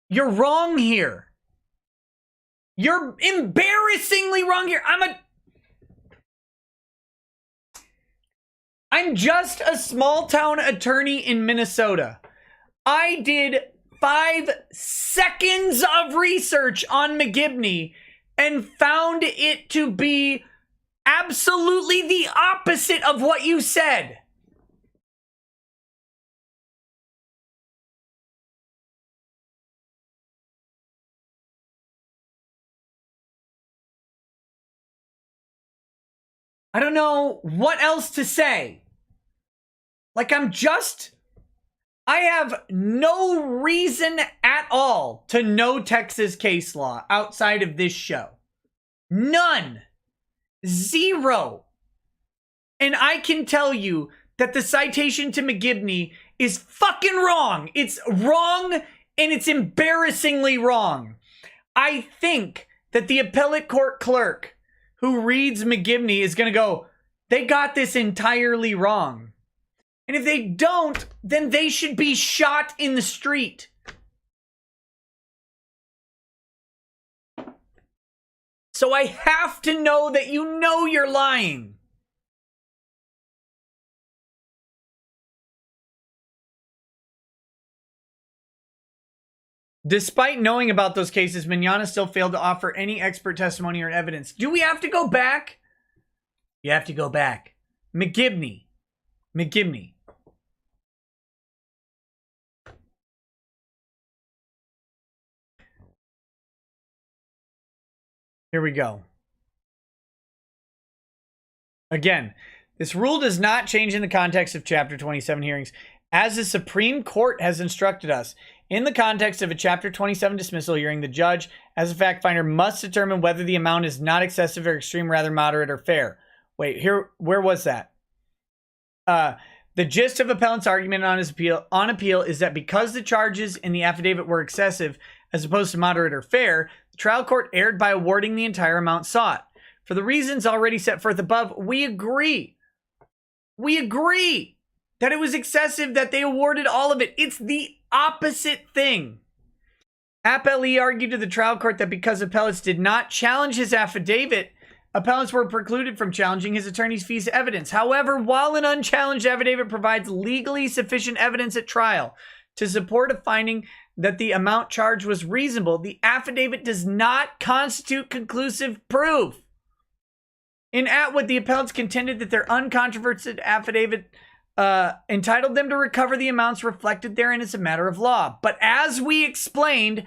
You're wrong here. You're embarrassingly wrong here. I'm just a small town attorney in Minnesota. I did 5 seconds of research on McGibney and found it to be absolutely the opposite of what you said. I don't know what else to say. I have no reason at all to know Texas case law outside of this show. None. 0. And I can tell you that the citation to McGibney is fucking wrong. It's wrong, and it's embarrassingly wrong. I think that the appellate court clerk who reads McGibney is going to go, they got this entirely wrong. And if they don't, then they should be shot in the street. So I have to know that you know you're lying. Despite knowing about those cases, Mignana still failed to offer any expert testimony or evidence. Do we have to go back? You have to go back. McGibney. Here we go. Again, this rule does not change in the context of Chapter 27 hearings, as the Supreme Court has instructed us. In the context of a Chapter 27 dismissal hearing, the judge, as a fact finder, must determine whether the amount is not excessive or extreme, rather moderate or fair. Wait, where was that? The gist of appellant's argument on appeal is that because the charges in the affidavit were excessive, as opposed to moderate or fair, the trial court erred by awarding the entire amount sought. For the reasons already set forth above, we agree. We agree that it was excessive, that they awarded all of it. It's the opposite thing. Appellee argued to the trial court that because appellants did not challenge his affidavit, appellants were precluded from challenging his attorney's fees evidence. However, while an unchallenged affidavit provides legally sufficient evidence at trial to support a finding that the amount charged was reasonable, the affidavit does not constitute conclusive proof. In Atwood, the appellants contended that their uncontroverted affidavit entitled them to recover the amounts reflected therein as a matter of law. But as we explained,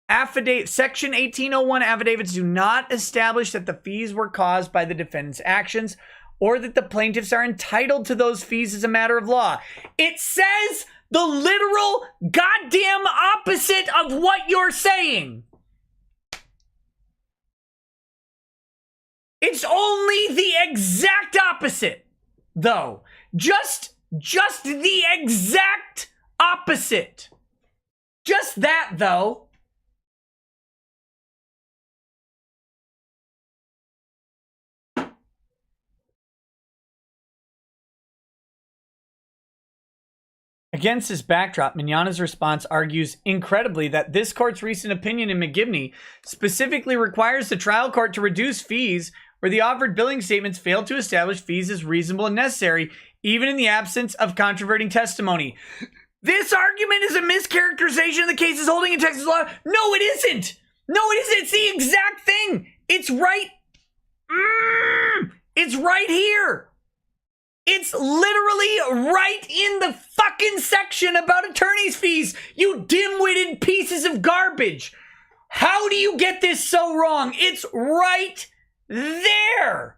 Section 1801 affidavits do not establish that the fees were caused by the defendant's actions or that the plaintiffs are entitled to those fees as a matter of law. It says the literal goddamn opposite of what you're saying. It's only the exact opposite, though. Just the exact opposite. Just that, though. Against this backdrop, Mignogna's response argues incredibly that this court's recent opinion in McGibney specifically requires the trial court to reduce fees where the offered billing statements fail to establish fees as reasonable and necessary, even in the absence of controverting testimony. This argument is a mischaracterization of the cases holding in Texas law. No, it isn't. No, it isn't. It's the exact thing. It's right. It's right here. It's literally right in the fucking section about attorney's fees, you dim-witted pieces of garbage. How do you get this so wrong? It's right there.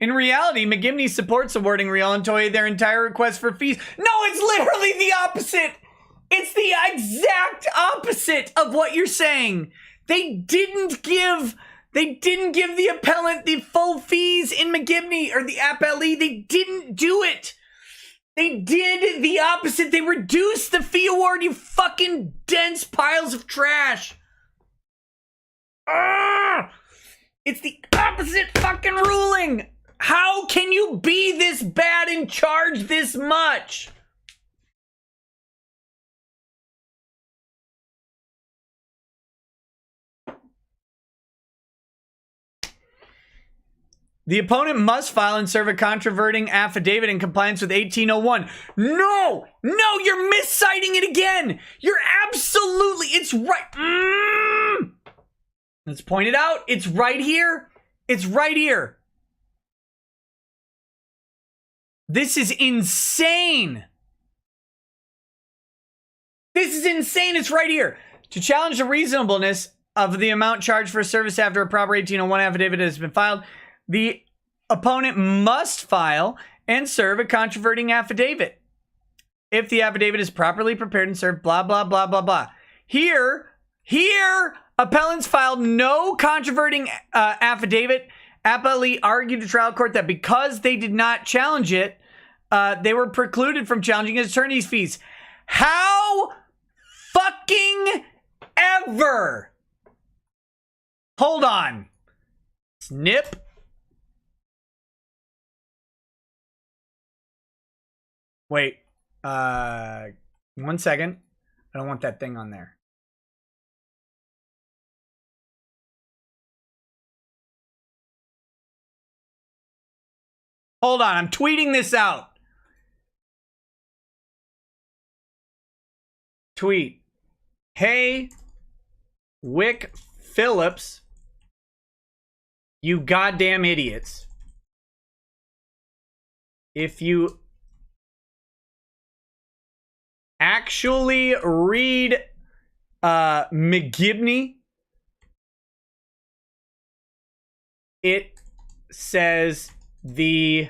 In reality, McGibney supports awarding Rial and Toye their entire request for fees. No, it's literally the opposite. It's the exact opposite of what you're saying. They didn't give the appellant the full fees in McGibney, or the appellee. They didn't do it. They did the opposite. They reduced the fee award, you fucking dense piles of trash. It's the opposite fucking ruling. How can you be this bad and charge this much? The opponent must file and serve a controverting affidavit in compliance with 1801. No, you're misciting it again. You're absolutely, it's right. Let's point it out. It's right here. It's right here. This is insane. This is insane. It's right here. To challenge the reasonableness of the amount charged for service after a proper 1801 affidavit has been filed, the opponent must file and serve a controverting affidavit. If the affidavit is properly prepared and served, blah, blah, blah, blah, blah. Here, appellants filed no controverting affidavit. Appellee argued to trial court that because they did not challenge it, they were precluded from challenging his attorney's fees. How fucking ever? Hold on. Snip. Wait. 1 second. I don't want that thing on there. Hold on, I'm tweeting this out. Tweet. Hey, Wick Phillips, you goddamn idiots. If you actually read McGibney, it says the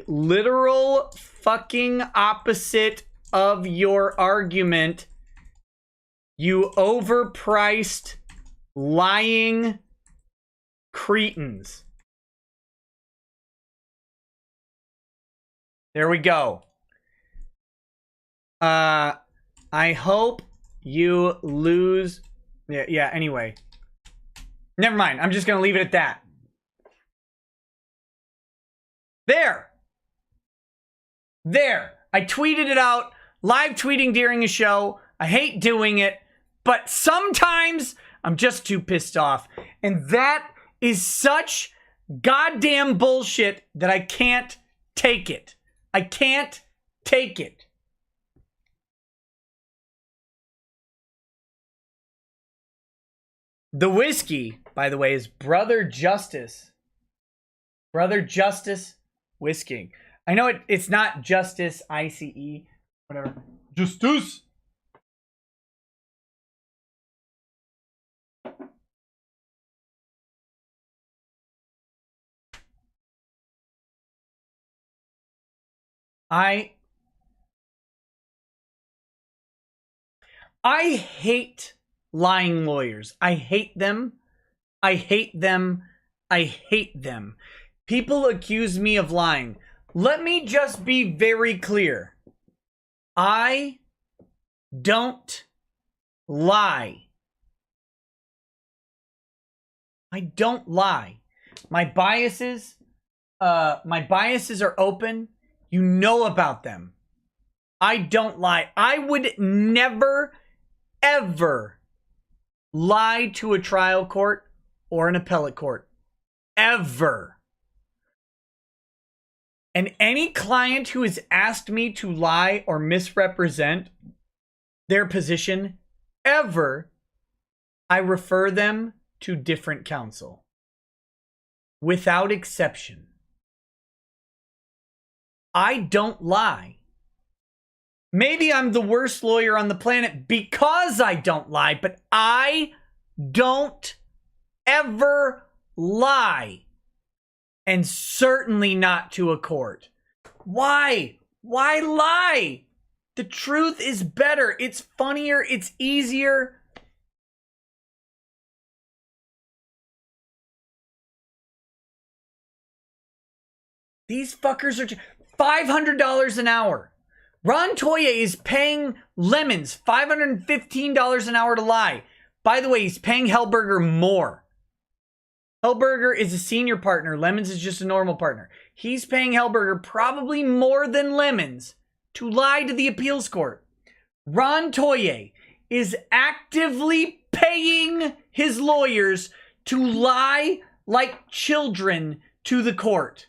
literal fucking opposite of your argument, you overpriced lying cretins. There we go. I hope you lose. Yeah, anyway. Never mind. I'm just going to leave it at that. There. I tweeted it out. Live tweeting during a show. I hate doing it. But sometimes I'm just too pissed off. And that is such goddamn bullshit that I can't take it. I can't take it. The whiskey, by the way, is Brother Justice. Brother Justice Whiskey. I know it's not Justice, ICE, whatever. Justice. I hate lying lawyers. I hate them. I hate them. I hate them. People accuse me of lying. Let me just be very clear. I don't lie. I don't lie. My biases are open. You know about them. I don't lie. I would never, ever lie to a trial court or an appellate court. Ever. And any client who has asked me to lie or misrepresent their position ever, I refer them to different counsel. Without exception. I don't lie. Maybe I'm the worst lawyer on the planet because I don't lie, but I don't ever lie. And certainly not to a court. Why? Why lie? The truth is better. It's funnier. It's easier. These fuckers are $500 an hour. Ron Toye is paying Lemons $515 an hour to lie. By the way, he's paying Hellberger more. Hellberger is a senior partner. Lemons is just a normal partner. He's paying Hellberger probably more than Lemons to lie to the appeals court. Ron Toye is actively paying his lawyers to lie like children to the court.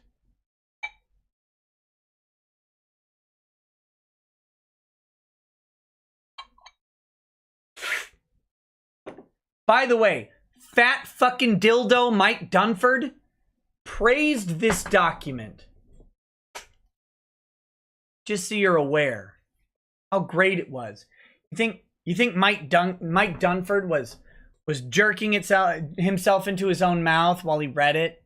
By the way, fat fucking dildo Mike Dunford praised this document. Just so you're aware how great it was. You think Mike Dunford was jerking himself into his own mouth while he read it?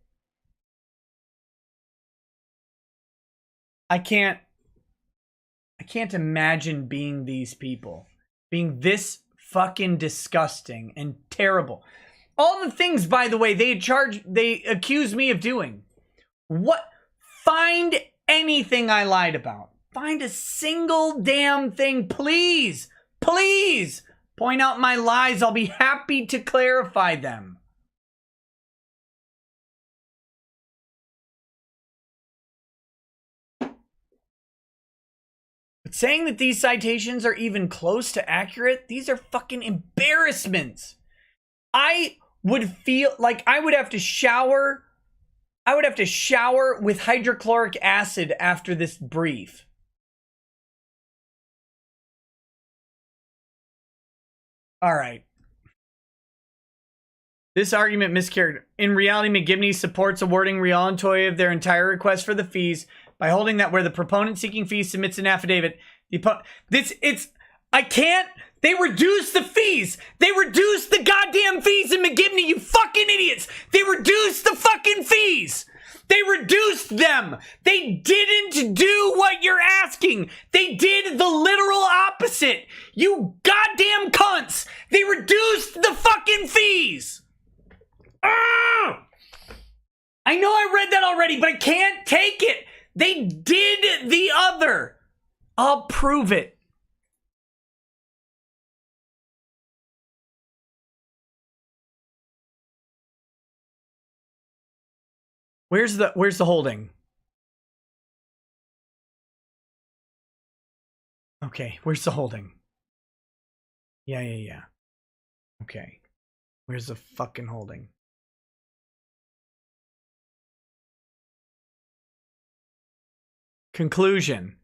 I can't imagine being these people. Being this fucking disgusting and terrible. All the things, by the way, they accuse me of doing. What? Find anything I lied about. Find a single damn thing, please. Please point out my lies. I'll be happy to clarify them. But saying that these citations are even close to accurate, these are fucking embarrassments. I would feel like I would have to shower. I would have to shower with hydrochloric acid after this brief. All right. This argument miscarried. In reality, McGibney supports awarding Rial and Toye of their entire request for the fees by holding that where the proponent seeking fees submits an affidavit, they reduced the fees. They reduced the goddamn fees in McGibney, you fucking idiots. They reduced the fucking fees. They reduced them. They didn't do what you're asking. They did the literal opposite. You goddamn cunts. They reduced the fucking fees. Ah! I know I read that already, but I can't take it. They did the other. I'll prove it. Where's the holding? Okay, where's the holding? Yeah. Okay. Where's the fucking holding? Conclusion.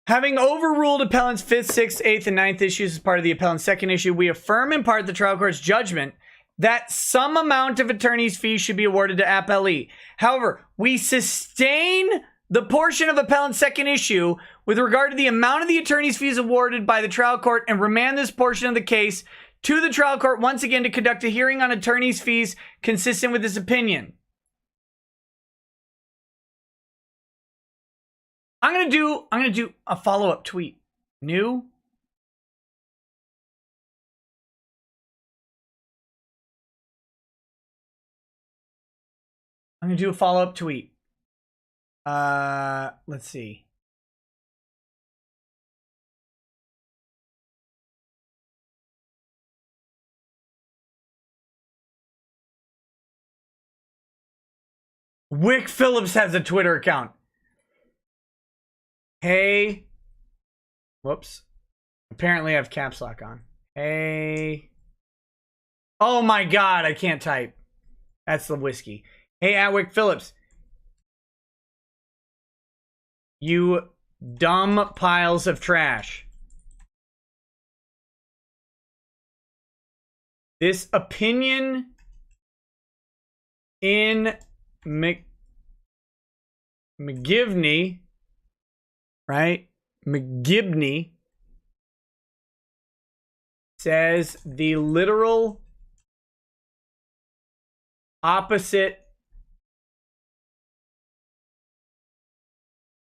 Having overruled appellant's 5th, 6th, 8th, and 9th issues as part of the appellant's 2nd issue, we affirm in part the trial court's judgment that some amount of attorney's fees should be awarded to appellee. However, we sustain the portion of appellant's 2nd issue with regard to the amount of the attorney's fees awarded by the trial court and remand this portion of the case to the trial court once again to conduct a hearing on attorney's fees consistent with this opinion. I'm gonna do a follow-up tweet. New. I'm gonna do a follow-up tweet. Let's see. Wick Phillips has a Twitter account. Hey. Whoops. Apparently I have caps lock on. Hey. Oh my god, I can't type. That's the whiskey. Hey, Wick Phillips. You dumb piles of trash. This opinion in McGivney, right? McGibney says the literal opposite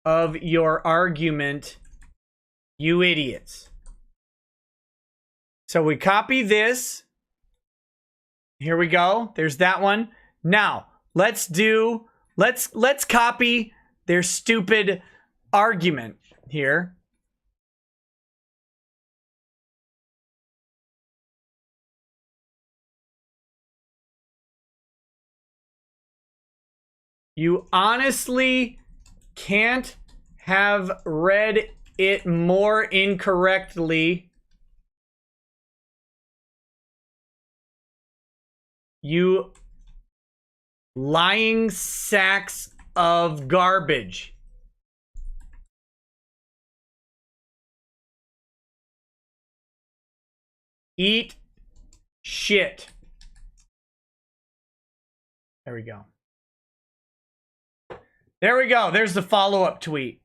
of your argument, you idiots. So we copy this. Here we go. There's that one. Now, let's copy their stupid argument here. You honestly can't have read it more incorrectly. You lying sacks of garbage. Eat shit. There we go. There we go. There's the follow-up tweet.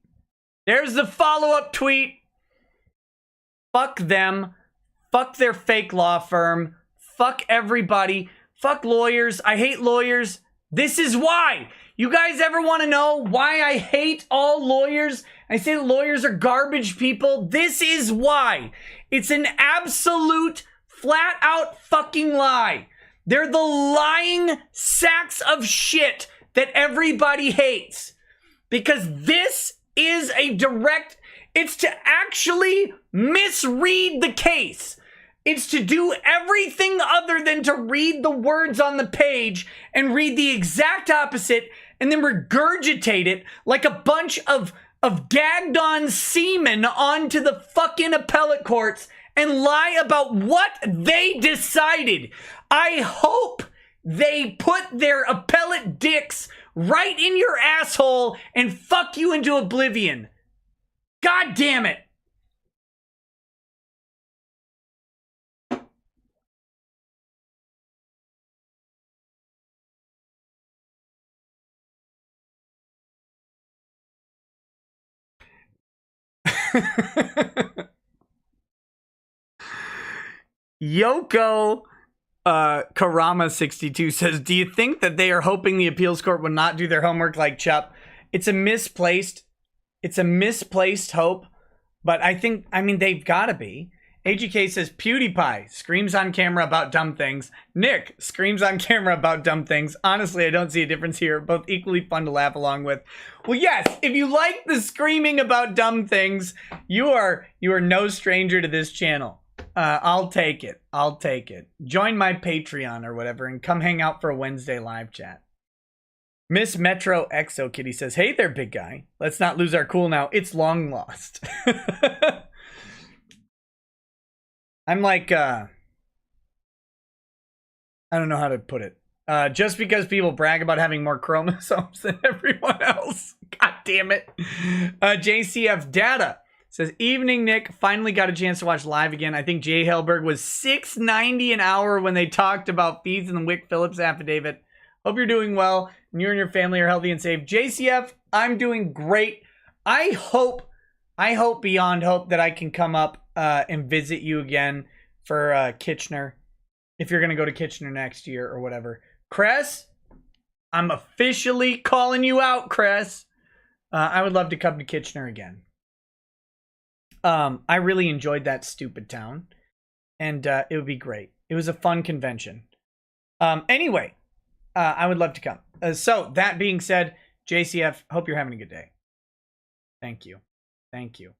There's the follow-up tweet. Fuck them. Fuck their fake law firm. Fuck everybody. Fuck lawyers. I hate lawyers. This is why. You guys ever want to know why I hate all lawyers? I say that lawyers are garbage people. This is why. It's an absolute flat-out fucking lie. They're the lying sacks of shit that everybody hates. Because this is a direct... It's to actually misread the case. It's to do everything other than to read the words on the page and read the exact opposite and then regurgitate it like a bunch of gagged on semen onto the fucking appellate courts and lie about what they decided. I hope they put their appellate dicks right in your asshole and fuck you into oblivion. God damn it. Yoko Karama 62 says, do you think that they are hoping the appeals court will not do their homework like Chup? It's a misplaced hope, but I mean they've got to be. AGK says PewDiePie screams on camera about dumb things. Nick screams on camera about dumb things. Honestly, I don't see a difference here. Both equally fun to laugh along with. Well, yes, if you like the screaming about dumb things, you are no stranger to this channel. I'll take it. I'll take it. Join my Patreon or whatever and come hang out for a Wednesday live chat. Miss Metro Exo Kitty says, hey there, big guy. Let's not lose our cool now. It's long lost. I'm like, I don't know how to put it. Just because people brag about having more chromosomes than everyone else. God damn it. JCF Data. Says, evening, Nick. Finally got a chance to watch live again. I think Jay Helberg was $6.90 an hour when they talked about fees in the Wick Phillips affidavit. Hope you're doing well and you and your family are healthy and safe. JCF, I'm doing great. I hope beyond hope that I can come up and visit you again for Kitchener. If you're going to go to Kitchener next year or whatever. Cress, I'm officially calling you out, Cress. I would love to come to Kitchener again. I really enjoyed that stupid town, and it would be great. It was a fun convention. Anyway, I would love to come. So that being said, JCF, hope you're having a good day. Thank you. Thank you.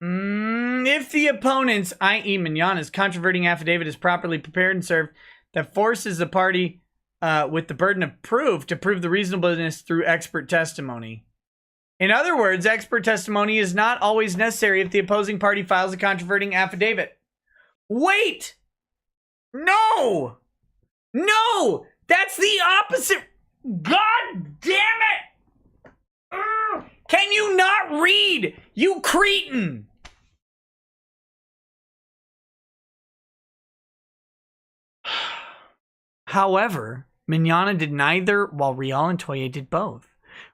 If the opponent's, i.e. Mignana's, controverting affidavit is properly prepared and served, that forces the party with the burden of proof to prove the reasonableness through expert testimony. In other words, expert testimony is not always necessary if the opposing party files a controverting affidavit. Wait! No! No! That's the opposite! God damn it! Can you not read? You cretin! However, Mignana did neither, while Rial and Toye did both.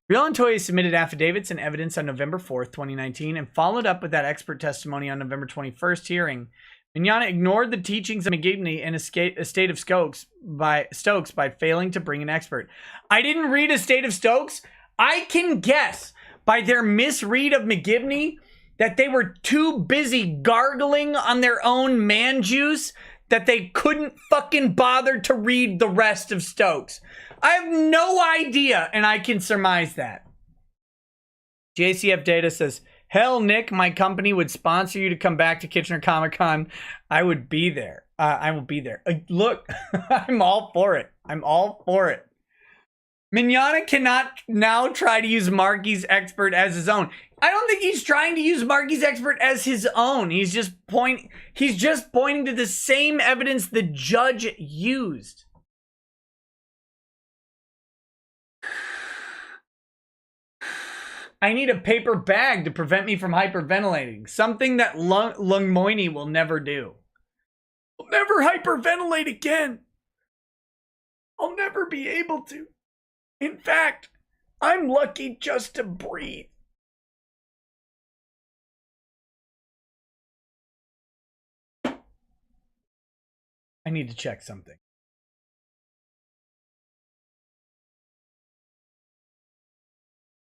Rial and Toye submitted affidavits and evidence on November 4th, 2019, and followed up with that expert testimony on November 21st hearing. Mignana ignored the teachings of McGibney and Estate of Stokes by failing to bring an expert. I didn't read Estate of Stokes. I can guess by their misread of McGibney that they were too busy gargling on their own man juice that they couldn't fucking bother to read the rest of Stokes. I have no idea, and I can surmise that. JCF Data says, hell, Nick, my company would sponsor you to come back to Kitchener Comic-Con. I would be there. I will be there. Look, I'm all for it. I'm all for it. Mignana cannot now try to use Marky's expert as his own. I don't think he's trying to use Marky's expert as his own. He's just pointing to the same evidence the judge used. I need a paper bag to prevent me from hyperventilating. Something that Lungmoini will never do. I'll never hyperventilate again. I'll never be able to. In fact, I'm lucky just to breathe. I need to check something.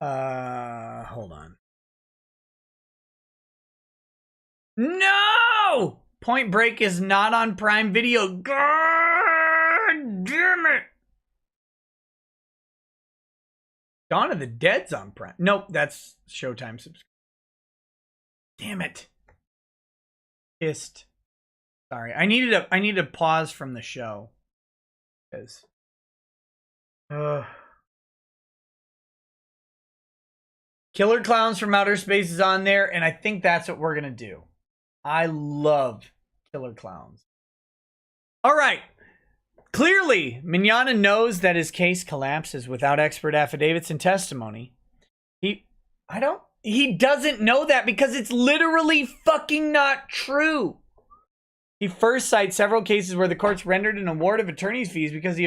Hold on. No! Point Break is not on Prime Video. God damn it! Dawn of the Dead's on Prime. Nope, that's Showtime subscription. Damn it. Pissed. Sorry. I needed a pause from the show. Because Killer Clowns from Outer Space is on there, and I think that's what we're gonna do. I love Killer Clowns. All right. Clearly, Mignana knows that his case collapses without expert affidavits and testimony. He doesn't know that because it's literally fucking not true. He first cites several cases where the courts rendered an award of attorney's fees because the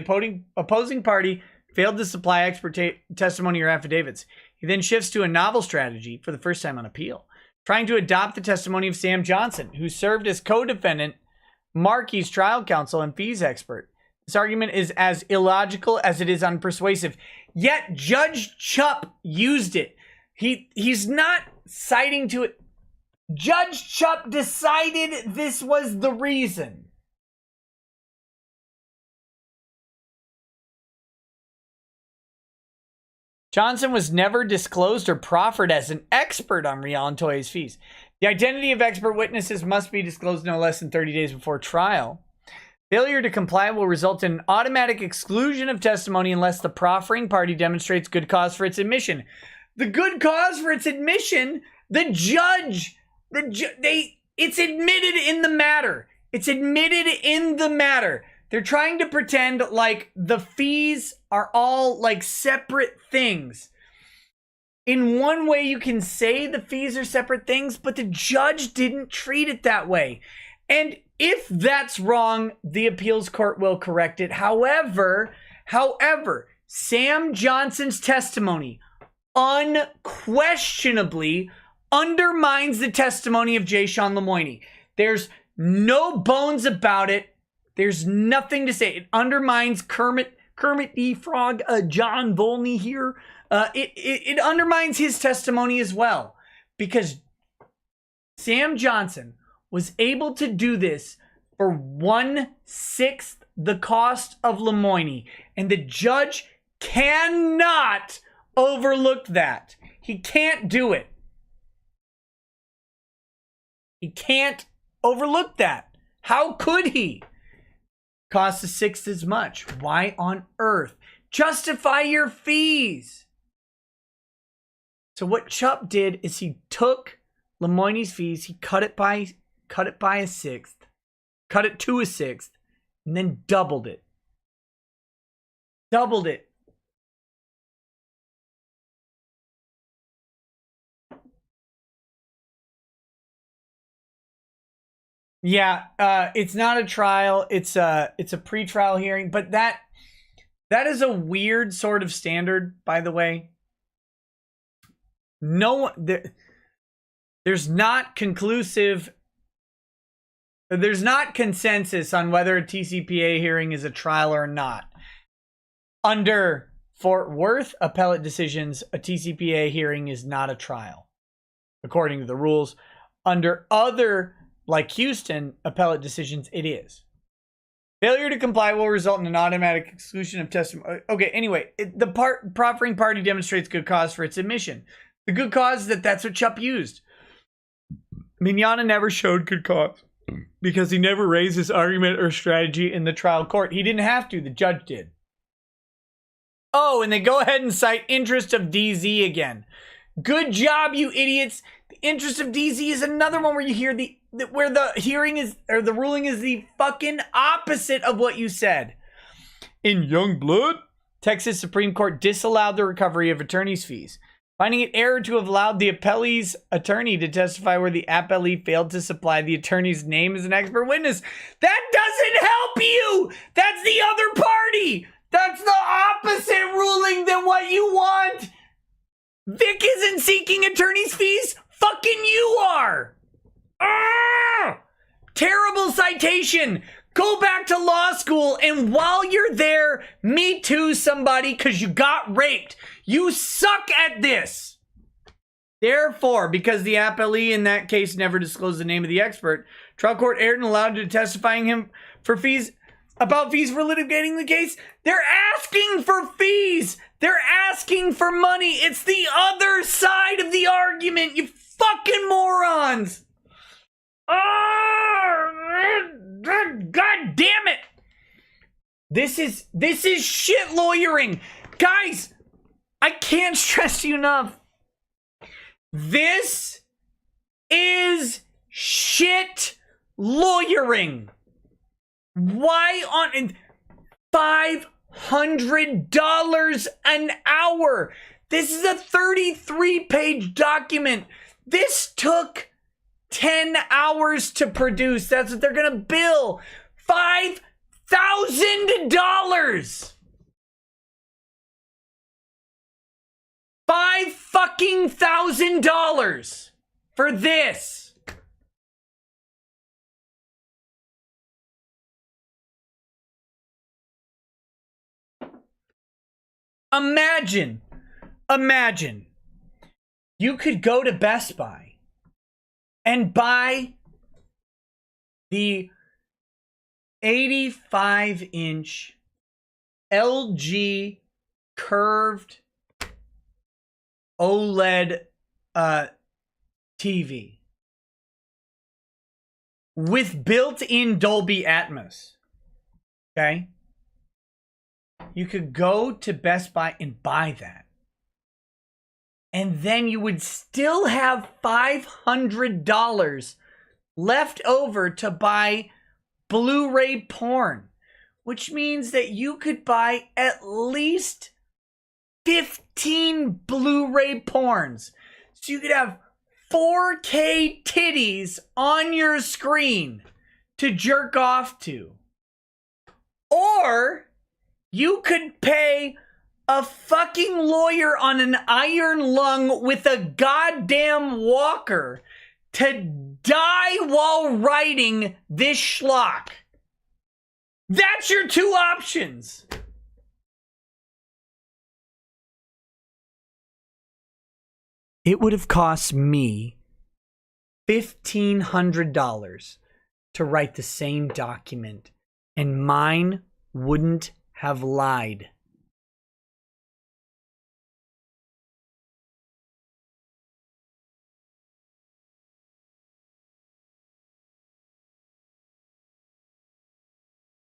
opposing party failed to supply expert testimony or affidavits. He then shifts to a novel strategy for the first time on appeal, trying to adopt the testimony of Sam Johnson, who served as co-defendant, Marky's trial counsel, and fees expert. This argument is as illogical as it is unpersuasive. Yet Judge Chupp used it. He's not citing to it. Judge Chupp decided this was the reason. Johnson was never disclosed or proffered as an expert on Rial and Toye's fees. The identity of expert witnesses must be disclosed no less than 30 days before trial. Failure to comply will result in automatic exclusion of testimony unless the proffering party demonstrates good cause for its admission. The good cause for its admission, it's admitted in the matter. It's admitted in the matter. They're trying to pretend like the fees are all like separate things. In one way, you can say the fees are separate things, but the judge didn't treat it that way. And if that's wrong, the appeals court will correct it. However, Sam Johnson's testimony unquestionably undermines the testimony of Jay Sean Lemoyne. There's no bones about it. There's nothing to say. It undermines Kermit the Frog, John Volney here. It undermines his testimony as well, because Sam Johnson was able to do this for 1/6 the cost of Lemoyne, and the judge cannot overlook that. He can't do it. He can't overlook that. How could he? Costs 1/6 as much. Why on earth? Justify your fees. So what Chup did is he took Lemoyne's fees, he cut it by 1/6, cut it to 1/6, and then doubled it. Doubled it. Yeah, it's not a trial. It's a pretrial hearing, but that is a weird sort of standard, by the way. There's not conclusive. There's not consensus on whether a TCPA hearing is a trial or not. Under Fort Worth appellate decisions, a TCPA hearing is not a trial, according to the rules. Under other, like Houston, appellate decisions, it is. Failure to comply will result in an automatic exclusion of testimony. Okay, anyway, the proffering party demonstrates good cause for its admission. The good cause is that's what Chup used. Mignogna never showed good cause because he never raised his argument or strategy in the trial court. He didn't have to. The judge did. Oh, and they go ahead and cite interest of DZ again. Good job, you idiots. The interest of DZ is another one where you hear where the hearing is, or the ruling is the fucking opposite of what you said. In Youngblood, Texas Supreme Court disallowed the recovery of attorney's fees, finding it error to have allowed the appellee's attorney to testify where the appellee failed to supply the attorney's name as an expert witness. That doesn't help you! That's the other party! That's the opposite ruling than what you want! Vic isn't seeking attorney's fees. Fucking you are. Terrible citation. Go back to law school, and while you're there, me too somebody because you got raped. You suck at this. Therefore, because the appellee in that case never disclosed the name of the expert, trial court erred and allowed to testifying him for fees about fees for litigating the case. They're asking for fees. They're asking for money. It's the other side of the argument, you fucking morons. God damn it. This is shit lawyering. Guys, I can't stress you enough. This is shit lawyering. Why on $500 an hour? This is a 33-page document. This took 10 hours to produce. That's what they're gonna bill. $5,000. $5,000 for this. Imagine you could go to Best Buy and buy the 85-inch LG curved OLED TV with built-in Dolby Atmos. Okay? You could go to Best Buy and buy that. And then you would still have $500 left over to buy Blu-ray porn, which means that you could buy at least 15 Blu-ray porns. So you could have 4K titties on your screen to jerk off to. Or you could pay a fucking lawyer on an iron lung with a goddamn walker to die while writing this schlock. That's your two options. It would have cost me $1,500 to write the same document, and mine wouldn't have lied.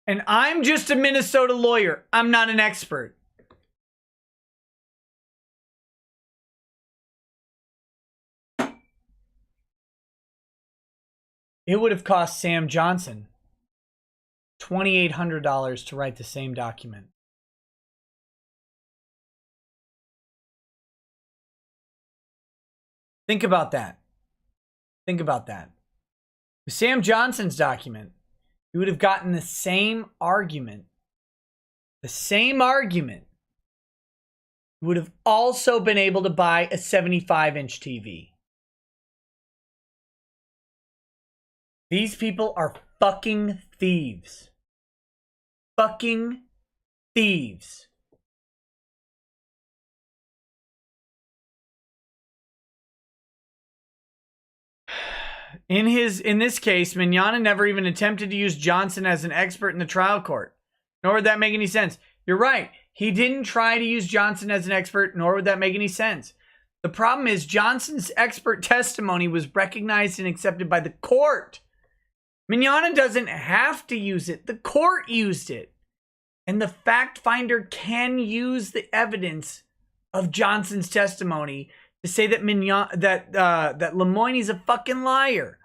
And I'm just a Minnesota lawyer. I'm not an expert. It would have cost Sam Johnson $2,800 to write the same document. Think about that. Think about that. With Sam Johnson's document, you would have gotten the same argument. The same argument. You would have also been able to buy a 75-inch TV. These people are fucking thieves. Fucking thieves. In this case, Mignogna never even attempted to use Johnson as an expert in the trial court. Nor would that make any sense. You're right. He didn't try to use Johnson as an expert, nor would that make any sense. The problem is Johnson's expert testimony was recognized and accepted by the court. Mignogna doesn't have to use it. The court used it. And the fact finder can use the evidence of Johnson's testimony to say that that Lemoyne's a fucking liar.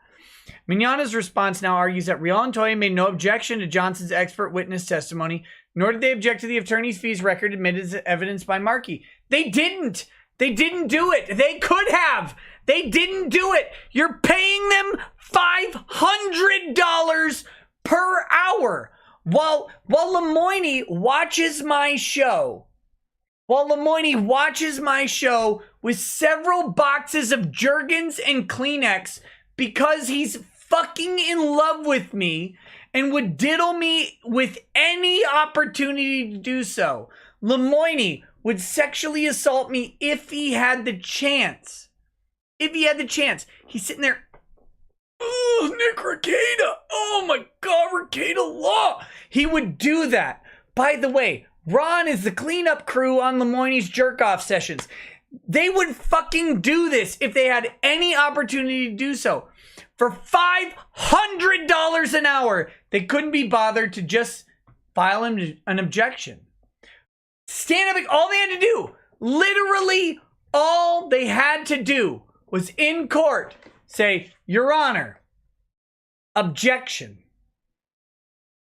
Mignogna's response now argues that Rial and Toye made no objection to Johnson's expert witness testimony, nor did they object to the attorney's fees record admitted as evidence by Markey. They didn't. They didn't do it. They could have. They didn't do it. You're paying them $500 per hour while Lemoyne watches my show. While Lemoyne watches my show with several boxes of Jergens and Kleenex because he's fucking in love with me and would diddle me with any opportunity to do so. Lemoyne would sexually assault me if he had the chance. If he had the chance. He's sitting there. Oh, Nick Rekieta. Oh my God, Rekieta Law. He would do that. By the way, Ron is the cleanup crew on Lemoyne's jerk-off sessions. They would fucking do this if they had any opportunity to do so. For $500 an hour, they couldn't be bothered to just file an objection. Stand up, all they had to do, literally all they had to do was in court say, Your Honor, objection.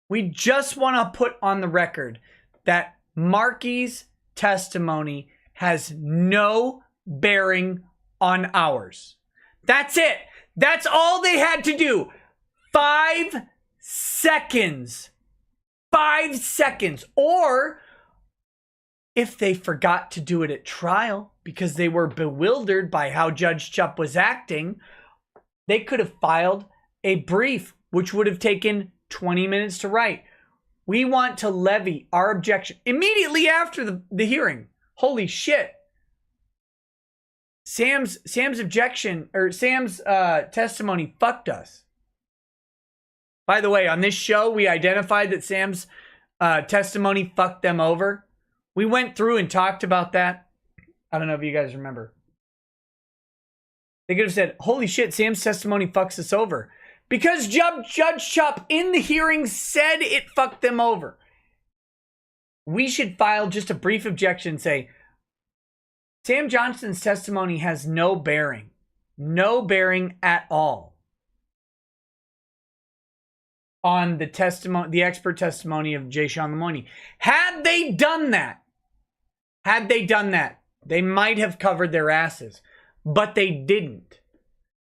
We just want to put on the record that Markey's testimony has no bearing on ours. That's it. That's all they had to do. 5 seconds. 5 seconds. Or if they forgot to do it at trial because they were bewildered by how Judge Chupp was acting, they could have filed a brief, which would have taken 20 minutes to write. We want to levy our objection immediately after the hearing. Holy shit. Sam's objection, or Sam's testimony fucked us. By the way, on this show, we identified that Sam's testimony fucked them over. We went through and talked about that. I don't know if you guys remember. They could have said, holy shit, Sam's testimony fucks us over. Because Judge Chupp in the hearing said it fucked them over. We should file just a brief objection and say, Sam Johnson's testimony has no bearing. No bearing at all on the testimony, the expert testimony of Jay Sean Lemoyne. Had they done that, Had they done that, they might have covered their asses, but they didn't.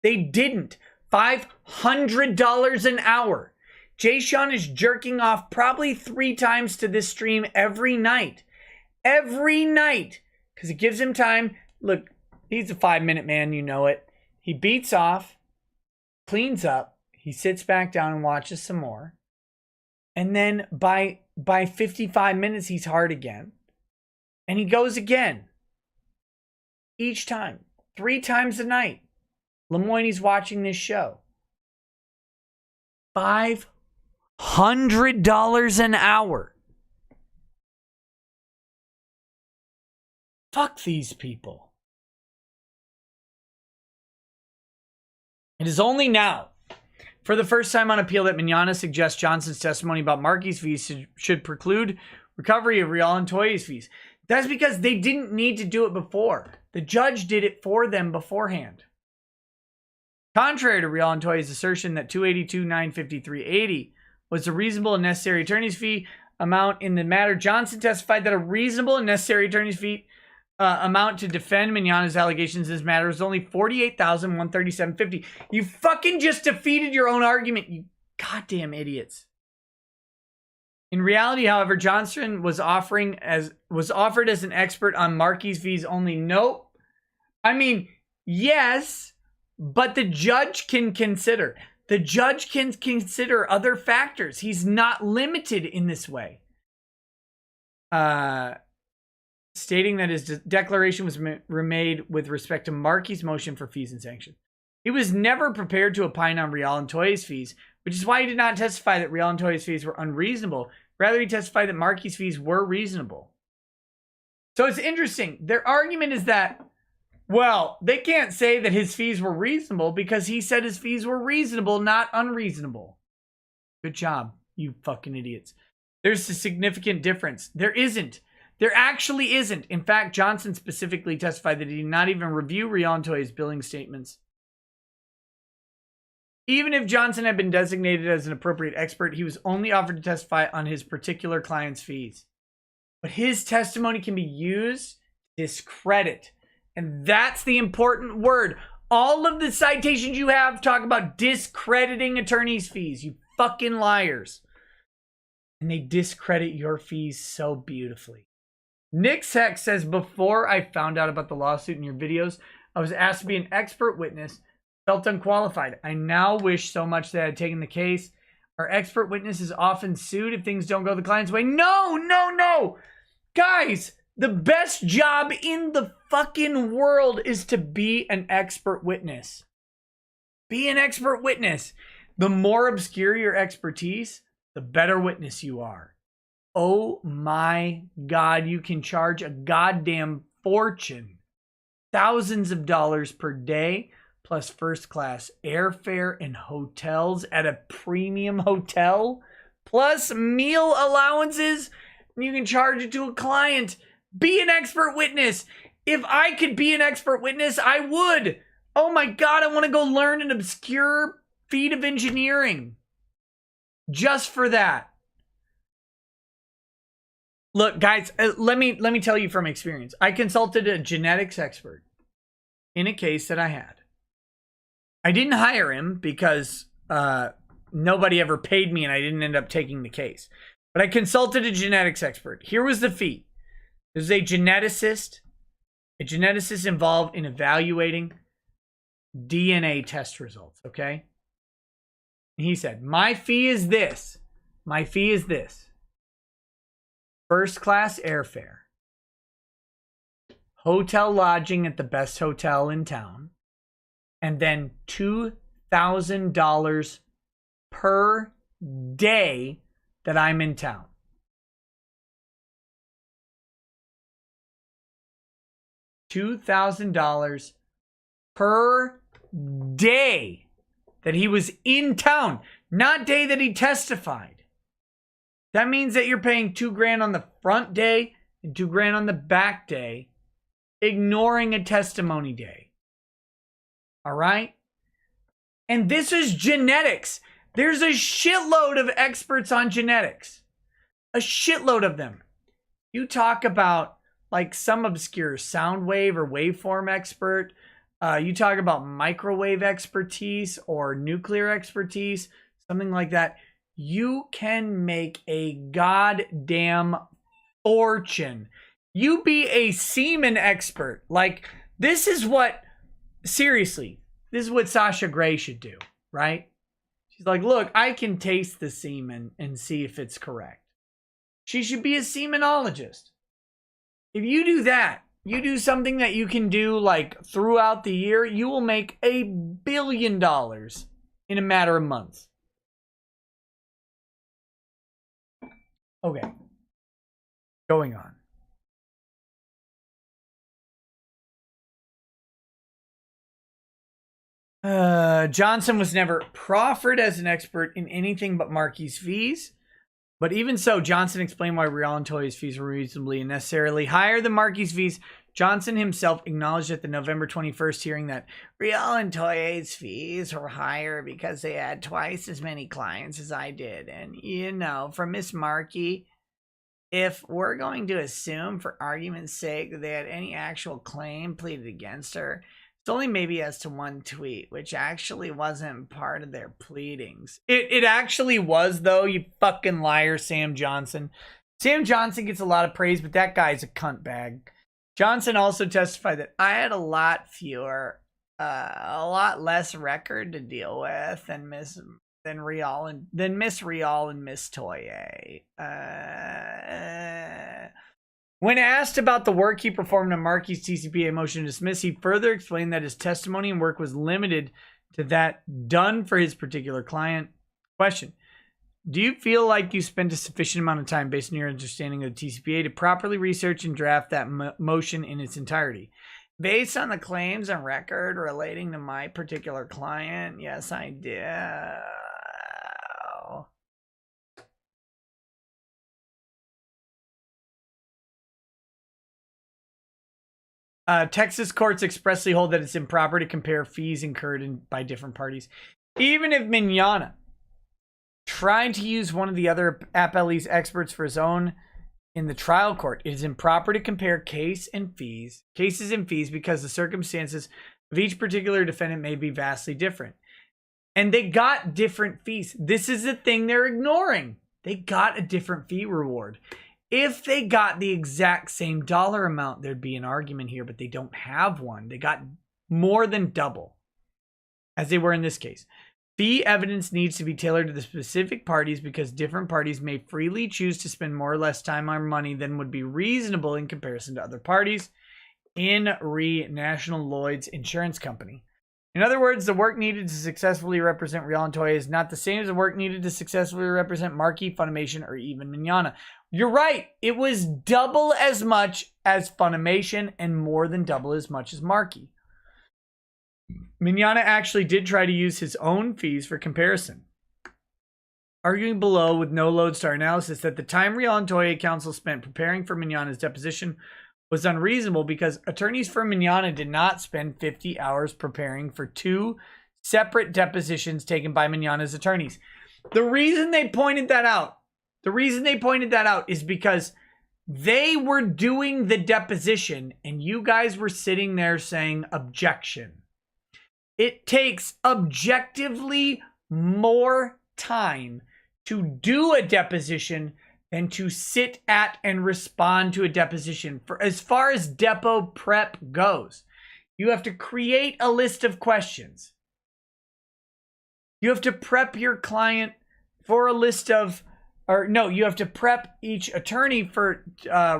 They didn't. $500 an hour. Jay Sean is jerking off probably 3 times to this stream every night. Every night. Because it gives him time. Look, he's a 5-minute man, you know it. He beats off, cleans up, he sits back down and watches some more. And then by 55 minutes, he's hard again. And he goes again. Each time. 3 times a night. Lemoyne's watching this show. $500 an hour. Fuck these people. It is only now, for the first time on appeal, that Mignogna suggests Johnson's testimony about Markey's fees should preclude recovery of Rial and Toye's fees. That's because they didn't need to do it before. The judge did it for them beforehand. Contrary to Rial and Toye's assertion that $282,953.80 was the reasonable and necessary attorney's fee amount in the matter, Johnson testified that a reasonable and necessary attorney's fee amount to defend Mignogna's allegations in this matter is only $48,137.50. You fucking just defeated your own argument, you goddamn idiots. In reality, however, Johnson was offered as an expert on Markey's fees only. Nope. I mean, yes, but the judge can consider. The judge can consider other factors. He's not limited in this way. Stating that his declaration was remade with respect to Markey's motion for fees and sanctions. He was never prepared to opine on Rial and Toye's fees, which is why he did not testify that Rial and Toye's fees were unreasonable. Rather, he testified that Markey's fees were reasonable. So it's interesting. Their argument is that, well, they can't say that his fees were reasonable because he said his fees were reasonable, not unreasonable. Good job, you fucking idiots. There's a significant difference. There isn't. There actually isn't. In fact, Johnson specifically testified that he did not even review Rial and Toye's billing statements. Even if Johnson had been designated as an appropriate expert, he was only offered to testify on his particular client's fees. But his testimony can be used to discredit. And that's the important word. All of the citations you have talk about discrediting attorneys' fees. You fucking liars. And they discredit your fees so beautifully. Nick's Hex says, before I found out about the lawsuit in your videos, I was asked to be an expert witness. Felt unqualified. I now wish so much that I had taken the case. Our expert witness is often sued if things don't go the client's way. No, no, no. Guys, the best job in the fucking world is to be an expert witness. Be an expert witness. The more obscure your expertise, the better witness you are. Oh my God, you can charge a goddamn fortune. Thousands of dollars per day, plus first class airfare and hotels at a premium hotel, plus meal allowances. You can charge it to a client. Be an expert witness. If I could be an expert witness, I would. Oh my God, I want to go learn an obscure feat of engineering. Just for that. Look, guys, let me tell you from experience. I consulted a genetics expert in a case that I had. I didn't hire him because nobody ever paid me and I didn't end up taking the case. But I consulted a genetics expert. Here was the fee. There's a geneticist involved in evaluating DNA test results, okay? And he said, my fee is this. My fee is this. First class airfare. Hotel lodging at the best hotel in town. And then $2,000 per day that I'm in town. $2,000 per day that he was in town, not day that he testified. That means that you're paying $2,000 on the front day and $2,000 on the back day, ignoring a testimony day. All right? And this is genetics. There's a shitload of experts on genetics. A shitload of them. You talk about like some obscure sound wave or waveform expert. You talk about microwave expertise or nuclear expertise, something like that. You can make a goddamn fortune. You be a semen expert. Like, this is what, seriously, this is what Sasha Grey should do, right? She's like, look, I can taste the semen and see if it's correct. She should be a semenologist. If you do that, you do something that you can do like throughout the year, you will make $1 billion in a matter of months. Okay. Going on. Johnson was never proffered as an expert in anything but Markey's fees. But even so, Johnson explained why Rial and Toye's fees were reasonably and necessarily higher than Markey's fees. Johnson himself acknowledged at the November 21st hearing that Rial and Toye's fees were higher because they had twice as many clients as I did. And, you know, for Miss Markey, if we're going to assume for argument's sake that they had any actual claim pleaded against her, it's only maybe as to one tweet, which actually wasn't part of their pleadings. It actually was, though, you fucking liar, Sam Johnson. Sam Johnson gets a lot of praise, but that guy's a cunt bag. Johnson also testified that I had a lot less record to deal with than Miss Rial and Miss Toye. When asked about the work he performed on Markey's TCPA motion to dismiss, he further explained that his testimony and work was limited to that done for his particular client. Question: do you feel like you spent a sufficient amount of time based on your understanding of the TCPA to properly research and draft that motion in its entirety? Based on the claims and record relating to my particular client, yes, I did. Texas courts expressly hold that it's improper to compare fees incurred by different parties. Even if Mignogna tried to use one of the other appellee's experts for his own in the trial court, it is improper to compare cases and fees because the circumstances of each particular defendant may be vastly different. And they got different fees. This is the thing they're ignoring. They got a different fee reward. If they got the exact same dollar amount, there'd be an argument here, but they don't have one. They got more than double, as they were in this case. Fee evidence needs to be tailored to the specific parties because different parties may freely choose to spend more or less time or money than would be reasonable in comparison to other parties. In re National Lloyd's Insurance Company. In other words, the work needed to successfully represent Rial and Toye is not the same as the work needed to successfully represent Markey, Funimation, or even Mignogna. You're right. It was double as much as Funimation and more than double as much as Markey. Mignogna actually did try to use his own fees for comparison, arguing below with no lodestar analysis that the time Rial and Toye counsel spent preparing for Mignogna's deposition was unreasonable because attorneys for Mignogna did not spend 50 hours preparing for two separate depositions taken by Mignogna's attorneys. The reason they pointed that out is because they were doing the deposition and you guys were sitting there saying objection. It takes objectively more time to do a deposition than to sit at and respond to a deposition. For as far as depo prep goes, you have to create a list of questions. You have to prep your client for a list of, you have to prep each attorney for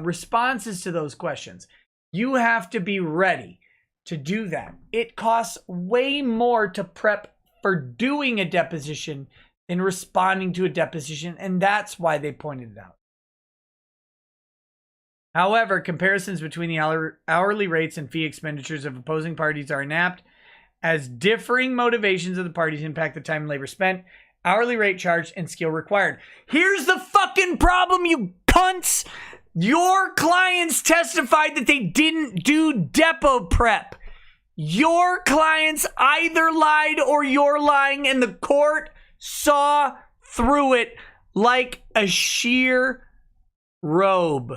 responses to those questions. You have to be ready to do that. It costs way more to prep for doing a deposition than responding to a deposition, and that's why they pointed it out. However, comparisons between the hourly rates and fee expenditures of opposing parties are inapt, as differing motivations of the parties impact the time and labor spent, hourly rate charged, and skill required. Here's the fucking problem, you cunts! Your clients testified that they didn't do depo prep. Your clients either lied or you're lying, and the court saw through it like a sheer robe.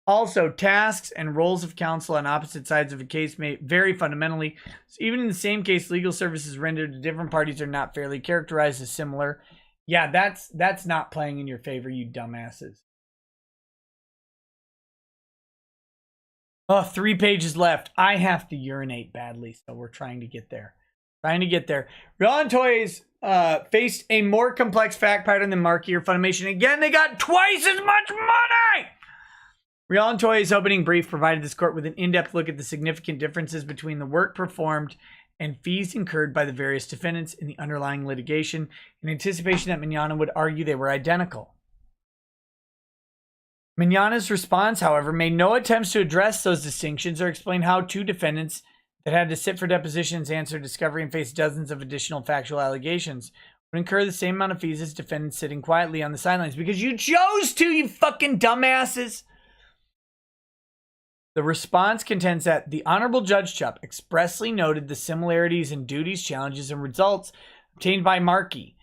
Also, tasks and roles of counsel on opposite sides of a case may vary fundamentally. So even in the same case, legal services rendered to different parties are not fairly characterized as similar. Yeah, that's not playing in your favor, you dumbasses. Oh, 3 pages left. I have to urinate badly, so we're trying to get there. Rial and Toye's faced a more complex fact pattern than Markey or Funimation. Again, they got twice as much money! Rial and Toye's opening brief provided this court with an in-depth look at the significant differences between the work performed and fees incurred by the various defendants in the underlying litigation, in anticipation that Mignogna would argue they were identical. Mignogna's response, however, made no attempts to address those distinctions or explain how two defendants that had to sit for depositions, answer discovery, and face dozens of additional factual allegations would incur the same amount of fees as defendants sitting quietly on the sidelines. Because you chose to, you fucking dumbasses! The response contends that the Honorable Judge Chupp expressly noted the similarities in duties, challenges, and results obtained by Markey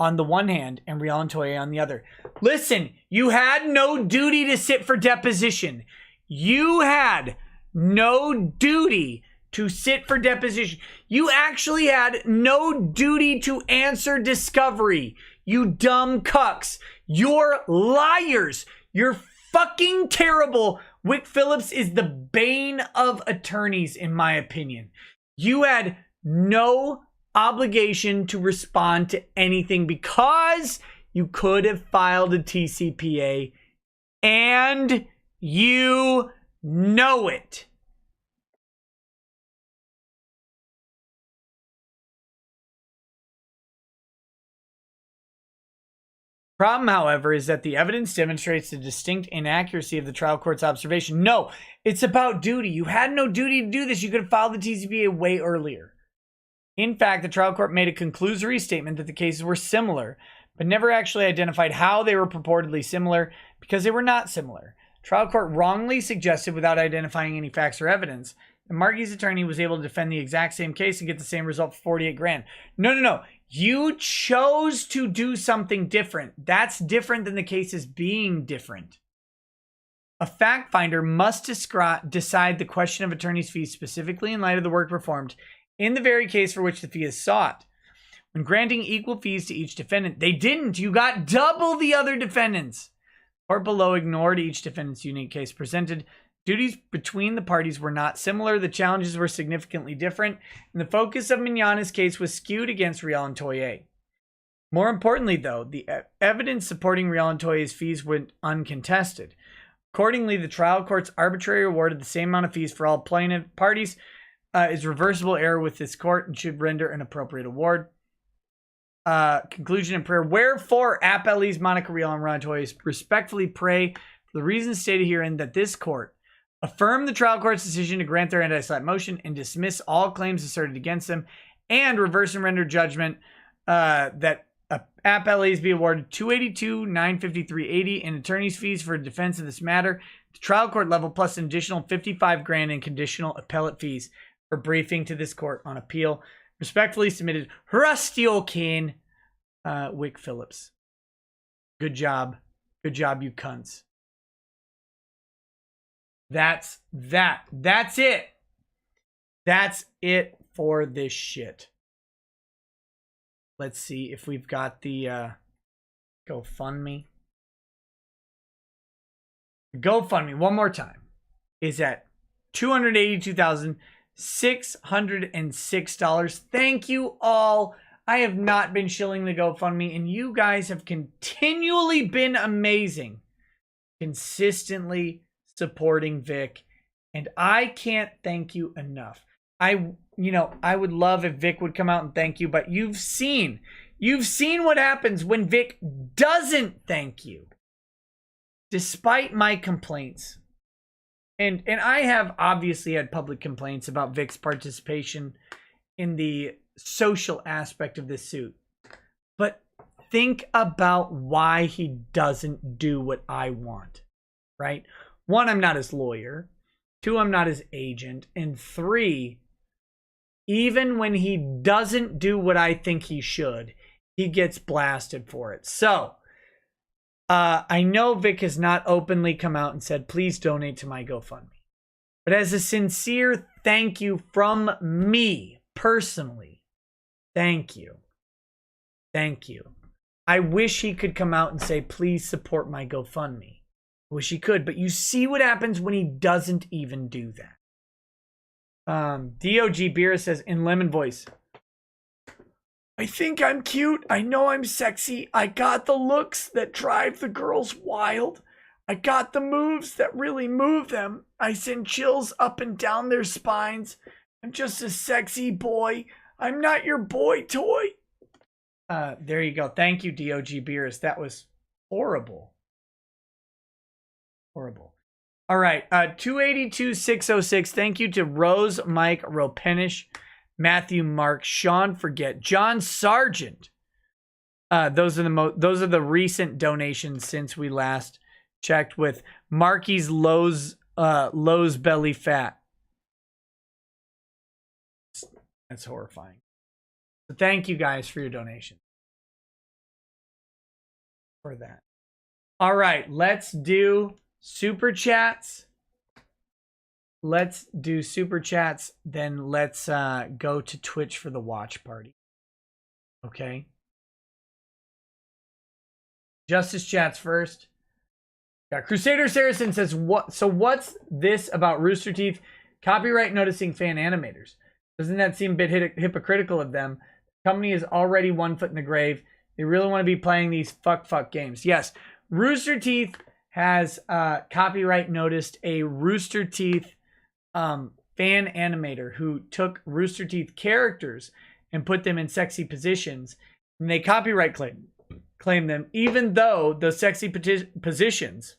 on the one hand and Rial and Toye on the other. Listen, you had no duty to sit for deposition. You had no duty to sit for deposition. You actually had no duty to answer discovery. You dumb cucks. You're liars. You're fucking terrible. Wick Phillips is the bane of attorneys, in my opinion. You had no obligation to respond to anything because you could have filed a TCPA and you know it. Problem, however, is that the evidence demonstrates the distinct inaccuracy of the trial court's observation. No, it's about duty. You had no duty to do this. You could have filed the TCPA way earlier. In fact, the trial court made a conclusory statement that the cases were similar, but never actually identified how they were purportedly similar because they were not similar. Trial court wrongly suggested, without identifying any facts or evidence, that Markey's attorney was able to defend the exact same case and get the same result for 48 grand. No. You chose to do something different. That's different than the cases being different. A fact finder must decide the question of attorney's fees specifically in light of the work performed in the very case for which the fee is sought. When granting equal fees to each defendant, they didn't. You got double the other defendants. Court below ignored each defendant's unique case presented. Duties between the parties were not similar. The challenges were significantly different, and the focus of Mignogna's case was skewed against Rial and Toye. More importantly, though, the evidence supporting Rial and Toye's fees went uncontested. Accordingly, the trial court's arbitrary award of the same amount of fees for all plaintiff parties is reversible error with this court and should render an appropriate award. Conclusion and prayer. Wherefore, appellees Monica Rial and Rial and Toye respectfully pray for the reasons stated herein that this court affirm the trial court's decision to grant their anti-SLAPP motion and dismiss all claims asserted against them, and reverse and render judgment that appellees be awarded $282,953.80 in attorney's fees for defense of this matter, the trial court level, plus an additional $55 grand in conditional appellate fees for briefing to this court on appeal. Respectfully submitted, Rusty O'Kane, Wick Phillips. Good job, you cunts. That's it. That's it for this shit. Let's see if we've got the GoFundMe. GoFundMe, one more time, is at $282,606. Thank you all. I have not been shilling the GoFundMe, and you guys have continually been amazing. Consistently supporting Vic, and I can't thank you enough. I would love if Vic would come out and thank you, but you've seen what happens when Vic doesn't thank you. Despite my complaints, and I have obviously had public complaints about Vic's participation in the social aspect of this suit, but think about why he doesn't do what I want, right? 1, I'm not his lawyer. 2, I'm not his agent. And 3, even when he doesn't do what I think he should, he gets blasted for it. So, I know Vic has not openly come out and said, please donate to my GoFundMe. But as a sincere thank you from me, personally, thank you. Thank you. I wish he could come out and say, please support my GoFundMe. I wish he could, but you see what happens when he doesn't even do that. DOG Beer says in lemon voice, I think I'm cute. I know I'm sexy. I got the looks that drive the girls wild. I got the moves that really move them. I send chills up and down their spines. I'm just a sexy boy. I'm not your boy toy. There you go. Thank you, DOG Beers. That was horrible. Horrible. All right. 282606. Thank you to Rose, Mike, Ropenish, Matthew, Mark, Sean, Forget, John Sargent. Those are the recent donations since we last checked with Marky's Lowe's belly fat. That's horrifying. So thank you guys for your donation. For that. All right, let's do super chats. Let's do super chats. Then let's go to Twitch for the watch party. Okay. Justice chats first. Yeah, Crusader Saracen says, "What? So what's this about Rooster Teeth copyright noticing fan animators? Doesn't that seem a bit hypocritical of them? The company is already 1 foot in the grave. They really want to be playing these fuck games." Yes, Rooster Teeth has copyright noticed a Rooster Teeth fan animator who took Rooster Teeth characters and put them in sexy positions, and they copyright claim them, even though those sexy positions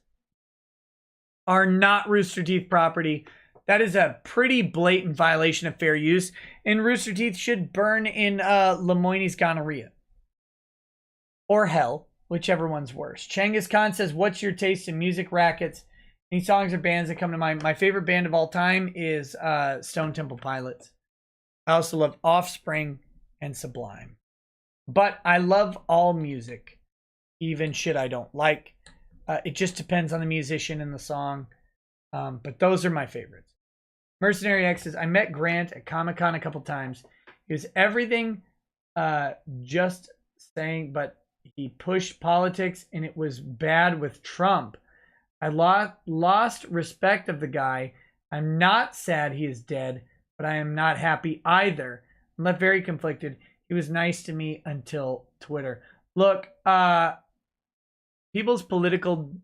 are not Rooster Teeth property. That is a pretty blatant violation of fair use, and Rooster Teeth should burn in Lemoyne's gonorrhea. Or hell, whichever one's worse. Changus Khan says, what's your taste in music rackets? Any songs or bands that come to mind? My favorite band of all time is Stone Temple Pilots. I also love Offspring and Sublime. But I love all music, even shit I don't like. It just depends on the musician and the song. But those are my favorites. Mercenary X says, I met Grant at Comic-Con a couple times. He was everything just saying, but he pushed politics and it was bad with Trump. I lost respect of the guy. I'm not sad he is dead, but I am not happy either. I'm left very conflicted. He was nice to me until Twitter. Look, people's political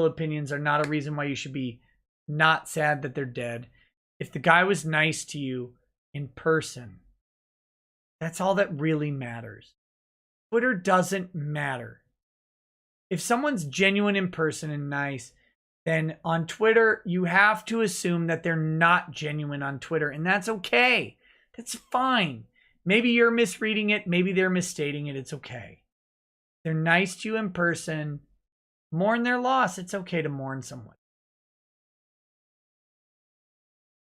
opinions are not a reason why you should be not sad that they're dead. If the guy was nice to you in person, that's all that really matters. Twitter doesn't matter. If someone's genuine in person and nice, then on Twitter, you have to assume that they're not genuine on Twitter, and that's okay. That's fine. Maybe you're misreading it. Maybe they're misstating it. It's okay. They're nice to you in person. Mourn their loss. It's okay to mourn someone.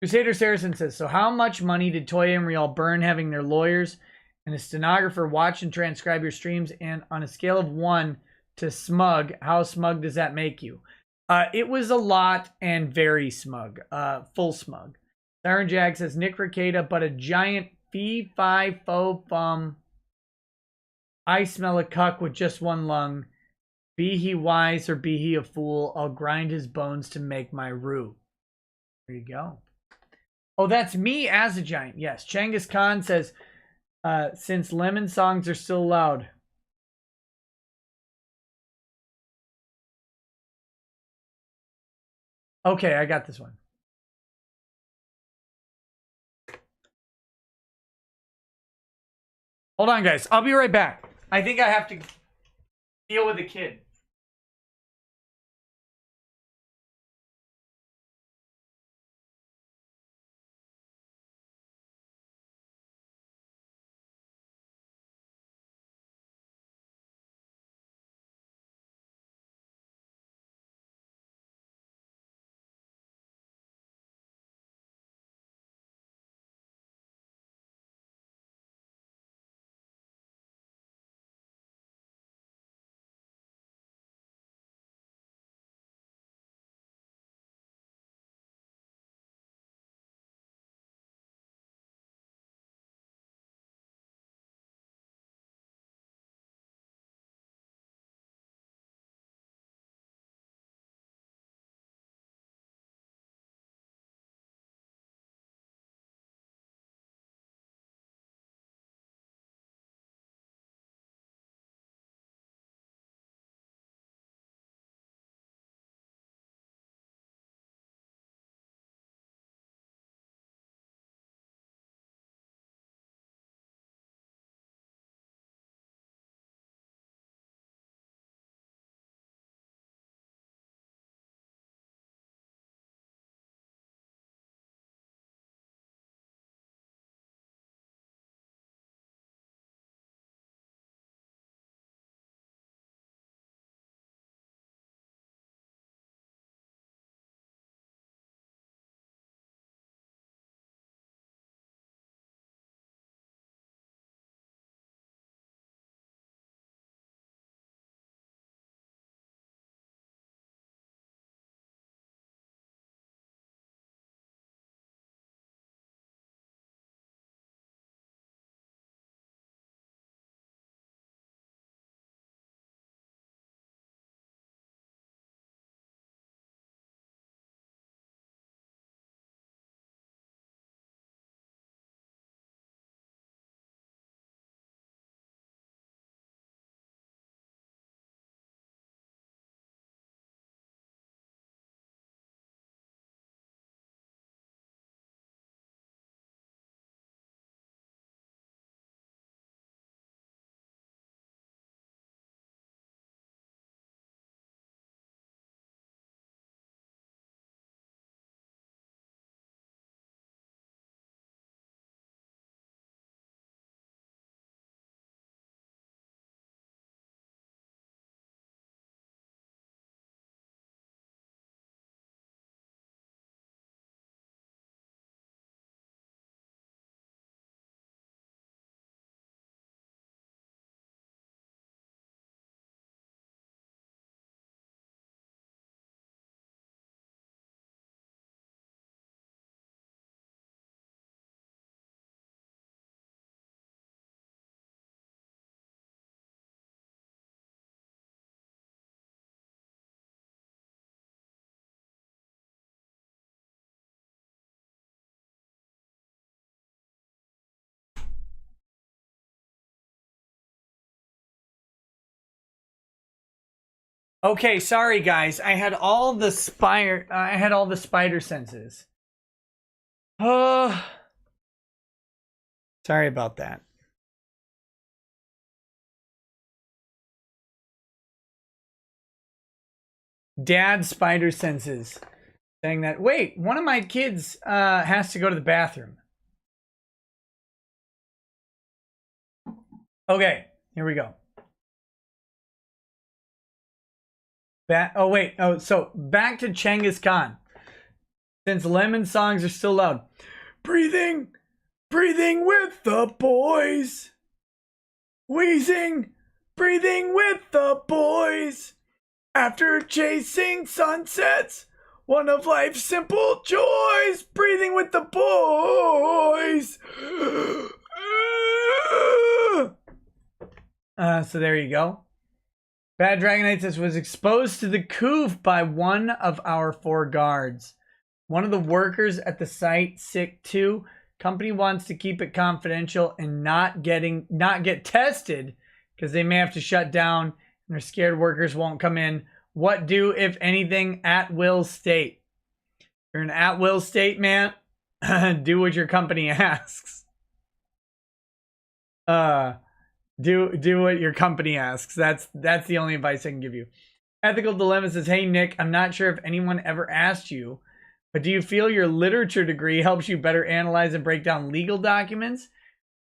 Crusader Saracen says, so how much money did Toye and Rial burn having their lawyers and a stenographer watch and transcribe your streams? And on a scale of 1 to smug, how smug does that make you? It was a lot and very smug. Full smug. Siren Jag says, Nick Rekieta, but a giant fee, fi, fo, fum. I smell a cuck with just one lung. Be he wise or be he a fool, I'll grind his bones to make my rue. There you go. Oh, that's me as a giant. Yes. Changus Khan says, since lemon songs are still loud. Okay, I got this one. Hold on, guys. I'll be right back. I think I have to deal with a kid. Okay, sorry guys. I had all the spider senses. Oh, sorry about that. Dad spider senses. Saying that, wait, one of my kids has to go to the bathroom. Okay, here we go. So back to Genghis Khan. Since Lemon songs are still loud. Breathing with the boys. Wheezing, breathing with the boys. After chasing sunsets, one of life's simple joys. Breathing with the boys. So there you go. Bad Dragonite says, was exposed to the coof by one of our 4 guards. One of the workers at the site sick too. Company wants to keep it confidential and not get tested because they may have to shut down and they're scared workers won't come in. What do, if anything, at will state? You're an at will state, man. Do what your company asks. Do what your company asks. That's the only advice I can give you. Ethical Dilemma says, hey Nick, I'm not sure if anyone ever asked you, but do you feel your literature degree helps you better analyze and break down legal documents?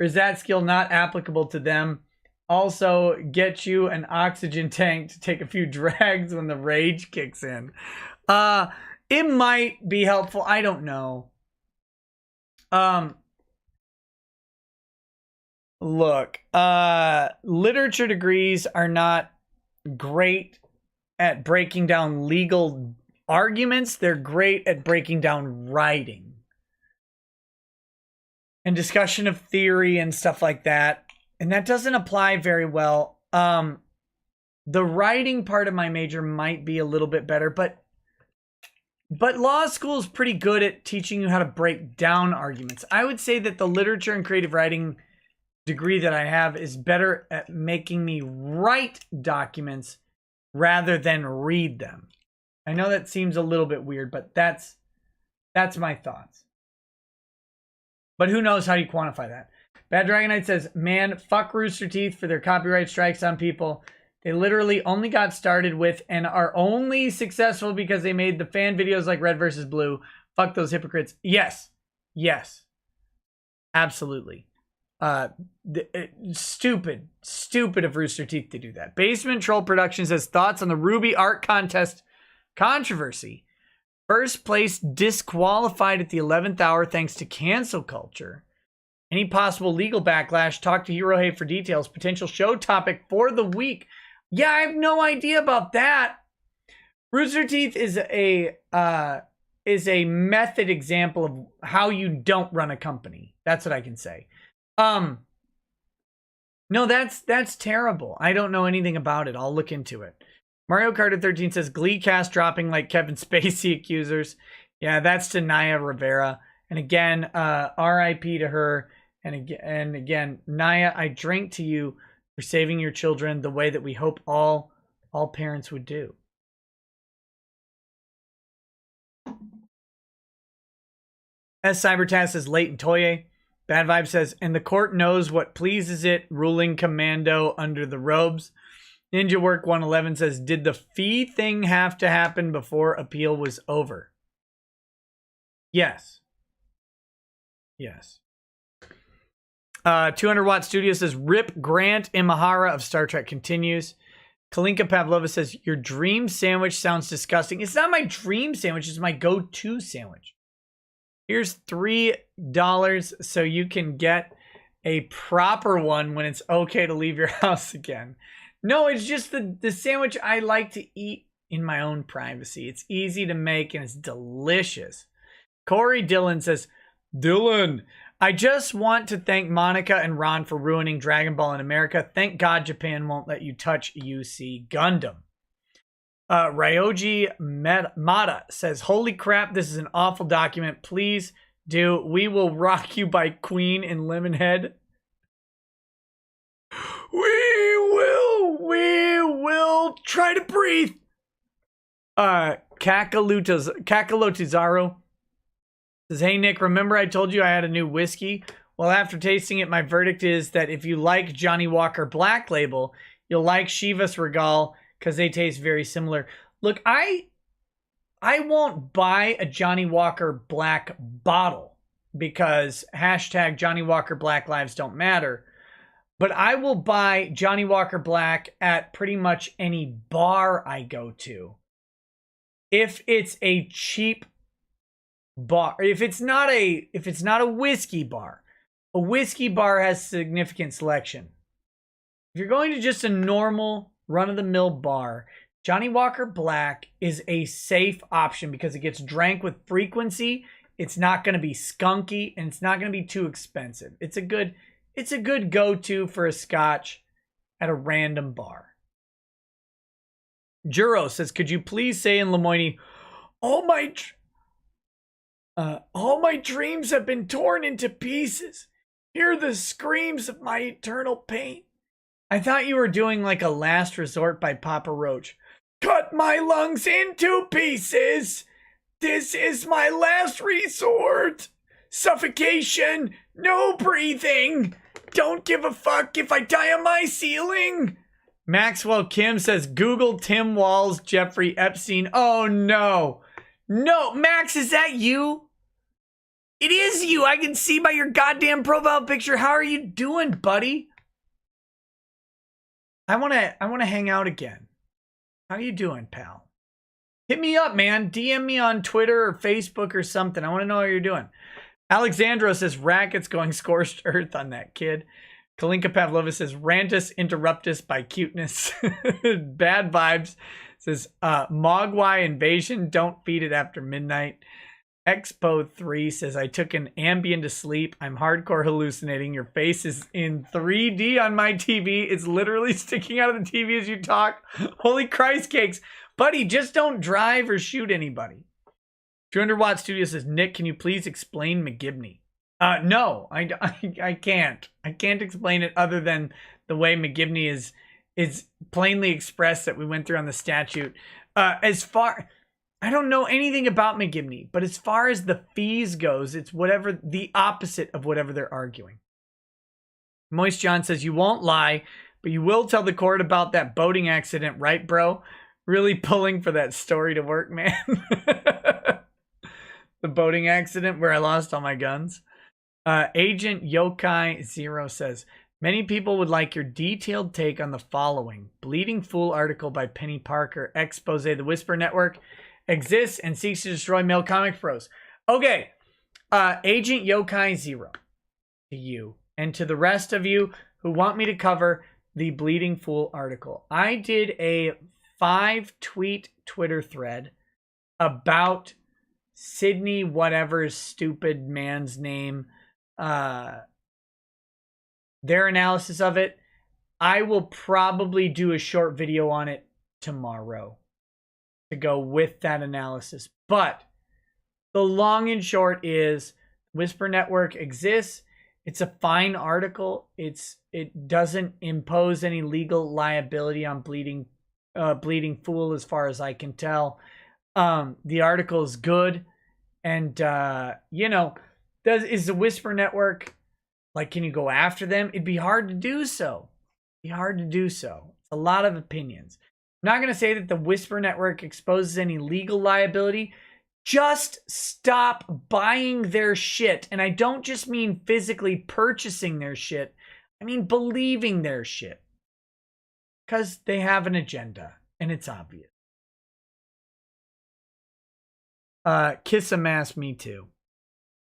Or is that skill not applicable to them? Also, get you an oxygen tank to take a few drags when the rage kicks in. It might be helpful. I don't know. Look, literature degrees are not great at breaking down legal arguments. They're great at breaking down writing and discussion of theory and stuff like that. And that doesn't apply very well. The writing part of my major might be a little bit better, but law school is pretty good at teaching you how to break down arguments. I would say that the literature and creative writing degree that I have is better at making me write documents rather than read them. I know that seems a little bit weird, but that's my thoughts. But who knows how you quantify that? Bad Dragonite says, man, fuck Rooster Teeth for their copyright strikes on people. They literally only got started with and are only successful because they made the fan videos like Red versus Blue. Fuck those hypocrites. Yes. Absolutely. Stupid of Rooster Teeth to do that. Basement Troll Productions says, thoughts on the Ruby Art Contest controversy. First place disqualified at the 11th hour thanks to cancel culture. Any possible legal backlash? Talk to Hirohe for details. Potential show topic for the week. Yeah, I have no idea about that. Rooster Teeth is a method example of how you don't run a company. That's what I can say. No, that's terrible. I don't know anything about it. I'll look into it. Mario Kart 13 says Glee cast dropping like Kevin Spacey accusers. Yeah, that's to Naya Rivera. And again, R.I.P. to her. And again, Naya, I drink to you for saving your children the way that we hope all parents would do. As Cybertaz says, Leighton Toye. Bad Vibe says, and the court knows what pleases it, ruling commando under the robes. Ninja Work 111 says, did the fee thing have to happen before appeal was over? Yes. 200 Watt Studio says, rip Grant Imahara of Star Trek continues. Kalinka Pavlova says, your dream sandwich sounds disgusting. It's not my dream sandwich, it's my go-to sandwich. Here's $3 so you can get a proper one when it's okay to leave your house again. No, it's just the sandwich I like to eat in my own privacy. It's easy to make and it's delicious. Corey Dillon says, Dylan, I just want to thank Monica and Ron for ruining Dragon Ball in America. Thank God Japan won't let you touch UC Gundam. Ryoji Mata says, holy crap, this is an awful document. Please do. We Will Rock You by Queen in Lemonhead. We will try to breathe. Kakalotizaro says, hey, Nick, remember I told you I had a new whiskey? Well, after tasting it, my verdict is that if you like Johnny Walker Black Label, you'll like Chivas Regal because they taste very similar. Look, I won't buy a Johnny Walker Black bottle because hashtag Johnny Walker Black Lives Don't Matter. But I will buy Johnny Walker Black at pretty much any bar I go to. If it's a cheap bar, if it's not a whiskey bar. A whiskey bar has significant selection. If you're going to just a normal run-of-the-mill bar, Johnny Walker Black is a safe option because it gets drank with frequency. It's not going to be skunky and it's not going to be too expensive. It's a good go-to for a scotch at a random bar. Juro says, could you please say in Lemoyne, all my dreams have been torn into pieces. Hear the screams of my eternal pain. I thought you were doing like a Last Resort by Papa Roach. Cut my lungs into pieces. This is my last resort. Suffocation. No breathing. Don't give a fuck if I die on my ceiling. Maxwell Kim says, Google Tim Walz, Jeffrey Epstein. Oh no. No, Max, is that you? It is you. I can see by your goddamn profile picture. How are you doing, buddy? I want to hang out again. How you doing, pal? Hit me up, man. DM me on Twitter or Facebook or something. I want to know how you're doing. Alexandro says, Racket's going scorched earth on that kid. Kalinka Pavlova says, Rantus interruptus by cuteness. Bad vibes. Says, Mogwai invasion. Don't feed it after midnight. Expo 3 says, I took an Ambien to sleep. I'm hardcore hallucinating. Your face is in 3D on my TV. It's literally sticking out of the TV as you talk. Holy Christ cakes. Buddy, just don't drive or shoot anybody. 200 Watt Studio says, Nick, can you please explain McGibney? No, I can't. I can't explain it other than the way McGibney is plainly expressed that we went through on the statute. I don't know anything about McGibney, but as far as the fees goes, it's whatever the opposite of whatever they're arguing. Moist John says, you won't lie, but you will tell the court about that boating accident, right, bro? Really pulling for that story to work, man. The boating accident where I lost all my guns. Agent Yokai Zero says, many people would like your detailed take on the following. Bleeding Fool article by Penny Parker. Expose the Whisper Network exists and seeks to destroy male comic pros. Okay. Agent Yokai Zero. To you. And to the rest of you who want me to cover the Bleeding Fool article. I did a 5-tweet Twitter thread about Sydney whatever's stupid man's name. Their analysis of it. I will probably do a short video on it tomorrow to go with that analysis. But the long and short is Whisper Network exists. It's a fine article. It doesn't impose any legal liability on Bleeding Fool as far as I can tell. The article is good. And, is the Whisper Network, like, can you go after them? It'd be hard to do so. It's a lot of opinions. I'm not going to say that the Whisper Network exposes any legal liability. Just stop buying their shit. And I don't just mean physically purchasing their shit. I mean believing their shit. Because they have an agenda. And it's obvious. Kiss a mass, me too.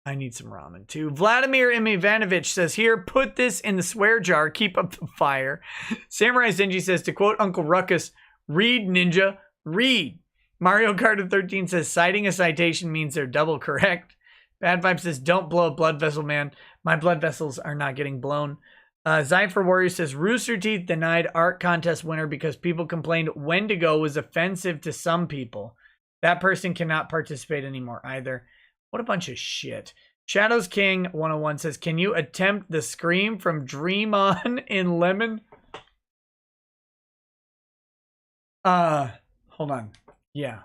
I need some ramen too. Vladimir Ivanovich says, here, put this in the swear jar. Keep up the fire. Samurai Zenji says, to quote Uncle Ruckus, read, ninja, read. Mario Kart 13 says, citing a citation means they're double correct. Bad Vibe says, don't blow a blood vessel, man. My blood vessels are not getting blown. Zypher Warrior says, Rooster Teeth denied art contest winner because people complained Wendigo was offensive to some people. That person cannot participate anymore either. What a bunch of shit. Shadows King 101 says, can you attempt the scream from Dream On in Lemon? Hold on. Yeah.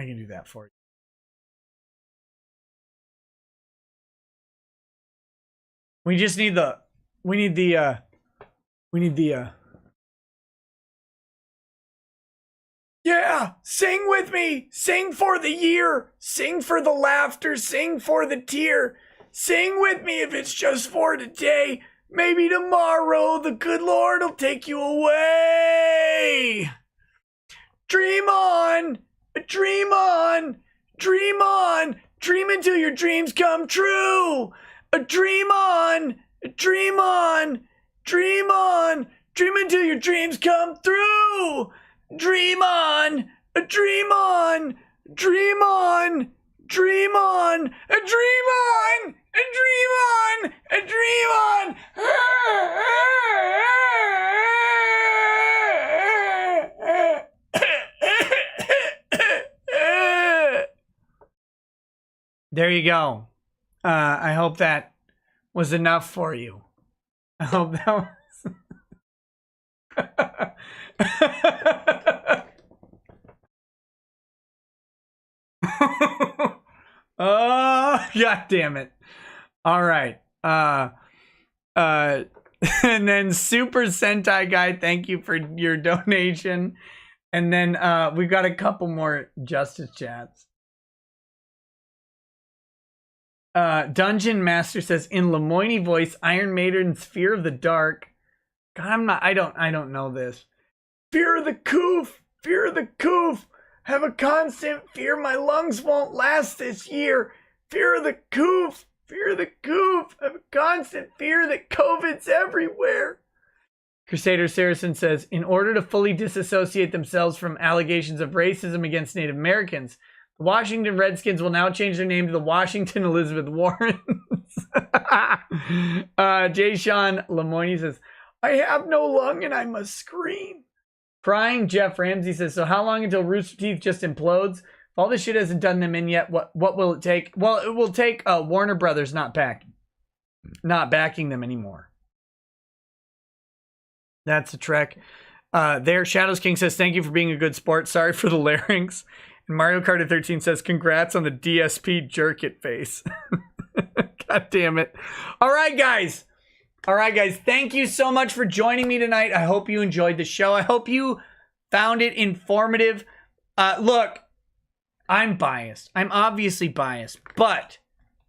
I can do that for you. We just need the, yeah, sing with me. Sing for the year. Sing for the laughter. Sing for the tear. Sing with me if it's just for today. Maybe tomorrow the good Lord will take you away. Dream on. Dream on. Dream on. Dream until your dreams come true. Dream on. Dream on. Dream on. Dream until your dreams come through. Dream on. Dream on. Dream on. Dream on. Dream on. Dream on. Dream on. There you go. I hope that was enough for you. I hope that was. Oh, God damn it. All right. And then Super Sentai Guy, thank you for your donation. And then we've got a couple more Justice chats. Dungeon Master says, in Lemoyne voice, Iron Maiden's Fear of the Dark. God, I don't know this. Fear of the Coof. Fear of the Coof. Have a constant fear my lungs won't last this year. Fear of the Coof. Fear of the Coof. Have a constant fear that COVID's everywhere. Crusader Saracen says, in order to fully disassociate themselves from allegations of racism against Native Americans, the Washington Redskins will now change their name to the Washington Elizabeth Warrens. Jay Sean Lemoyne says, I have no lung and I must scream. Crying Jeff Ramsey says, so how long until Rooster Teeth just implodes? If all this shit hasn't done them in yet, what will it take? Well, it will take Warner Brothers not backing them anymore. That's a trek. There, Shadows King says, thank you for being a good sport. Sorry for the larynx. And Mario Kart 13 says, congrats on the DSP jerk it face. God damn it. All right, guys. Thank you so much for joining me tonight. I hope you enjoyed the show. I hope you found it informative. Look, I'm biased. I'm obviously biased. But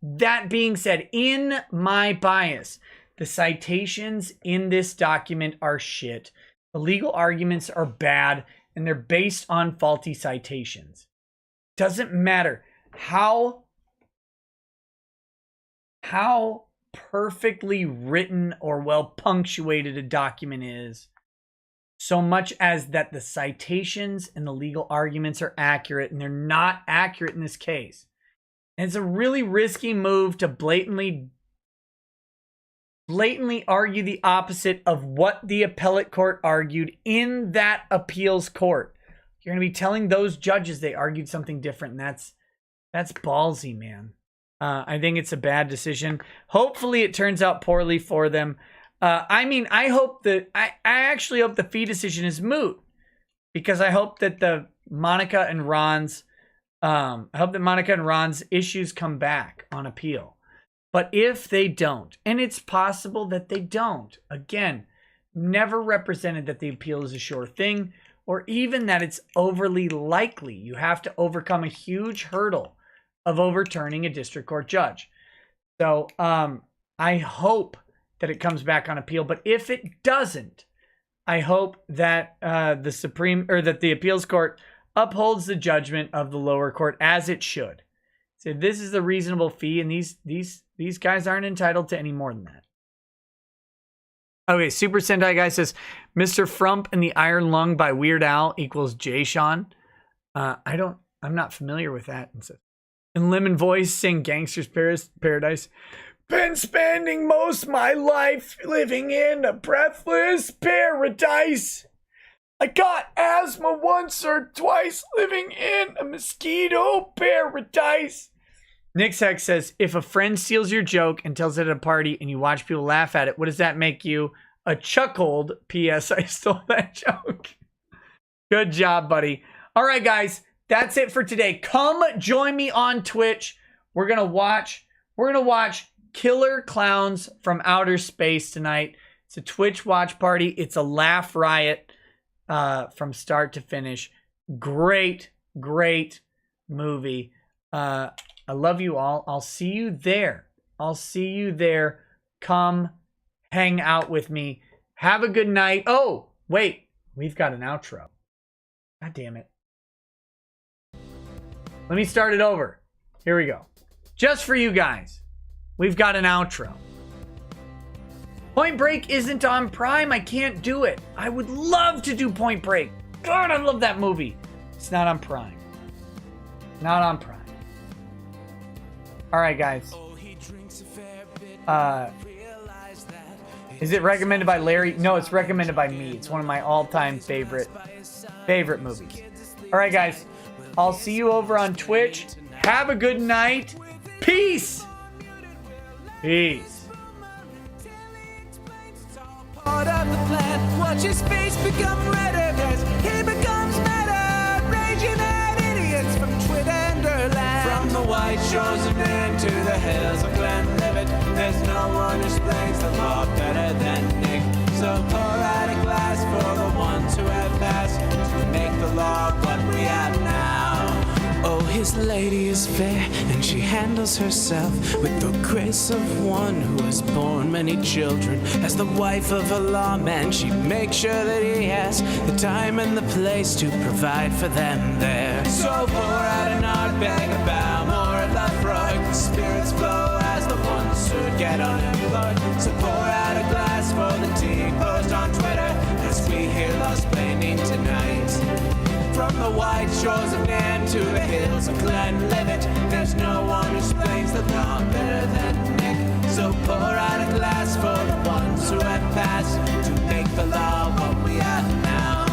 that being said, in my bias, the citations in this document are shit. The legal arguments are bad, and they're based on faulty citations. Doesn't matter how perfectly written or well punctuated a document is, so much as that the citations and the legal arguments are accurate, and they're not accurate in this case. And it's a really risky move to blatantly argue the opposite of what the appellate court argued in that appeals court. You're going to be telling those judges they argued something different, and that's ballsy, man. I think it's a bad decision. Hopefully it turns out poorly for them. I hope that I actually hope the fee decision is moot, because I hope that Monica and Ron's issues come back on appeal. But if they don't, and it's possible that they don't, again, never represented that the appeal is a sure thing, or even that it's overly likely. You have to overcome a huge hurdle of overturning a district court judge. So I hope that it comes back on appeal. But if it doesn't, I hope that the appeals court upholds the judgment of the lower court as it should. So this is a reasonable fee, and these guys aren't entitled to any more than that. Okay, Super Sentai Guy says, Mr. Frump and the Iron Lung by Weird Al equals Jay Sean. I'm not familiar with that. In Lemon Voice, sing Gangster's Paradise. Been spending most my life living in a breathless paradise. I got asthma once or twice living in a mosquito paradise. Nick's Hex says, if a friend steals your joke and tells it at a party and you watch people laugh at it, what does that make you? A chuckled. P.S. I stole that joke. Good job, buddy. All right, guys. that's it for today. Come join me on Twitch. We're gonna watch Killer Clowns from Outer Space tonight. It's a Twitch watch party. It's a laugh riot from start to finish. Great movie. I love you all. I'll see you there. Come hang out with me. Have a good night. Oh, wait. We've got an outro. God damn it. Let me start it over. Here we go. Just for you guys. We've got an outro. Point Break isn't on Prime. I can't do it. I would love to do Point Break. God, I love that movie. It's not on Prime. Not on Prime. All right, guys. Is it recommended by Larry? No, it's recommended by me. It's one of my all-time favorite movies. All right, guys. I'll see you over on Twitch. Have a good night. Peace. Peace. Part of the plan. Watch his face become redder as he becomes meta. Raging at idiots from Twitterland. From the white shores of Maine to the hills of Glenlivet, there's no one who explains the law better than Nick. So pour out a glass for the ones who have passed to make the law what we have now. Oh, his lady is fair, and she handles herself with the grace of one who has borne many children. As the wife of a lawman, she makes sure that he has the time and the place to provide for them there. So pour out an art bag, a bow, more a love rug. The spirits flow as the ones who get unemployed. So pour out a glass for the tea post on Twitter as we hear Lost Planning tonight. From the white shores of Nan to the hills of Glenlivet, there's no one who explains the law better than Nick. So pour out a glass for the ones who have passed to make the law what we have now.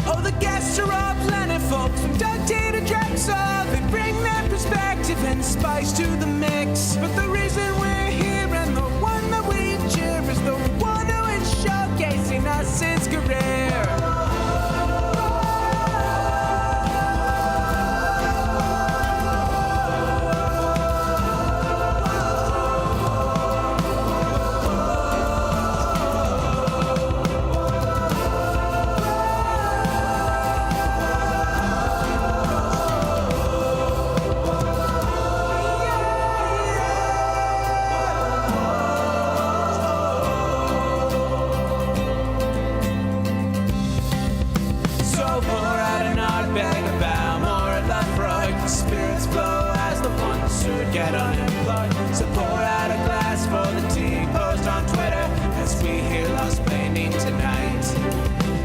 Oh, the guests are all planet folks from Dante to Drexel. They bring their perspective and spice to the mix. But the reason we're here and the one that we cheer is the one who is showcasing us his career. Get unemployed. So pour out a glass for the tea post on Twitter as we hear Lost Planning tonight.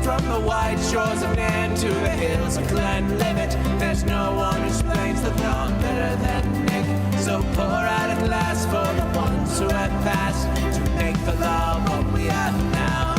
From the white shores of Nan to the hills of Glenlivet, there's no one who explains the law better than Nick. So pour out a glass for the ones who have passed to make the law what we have now.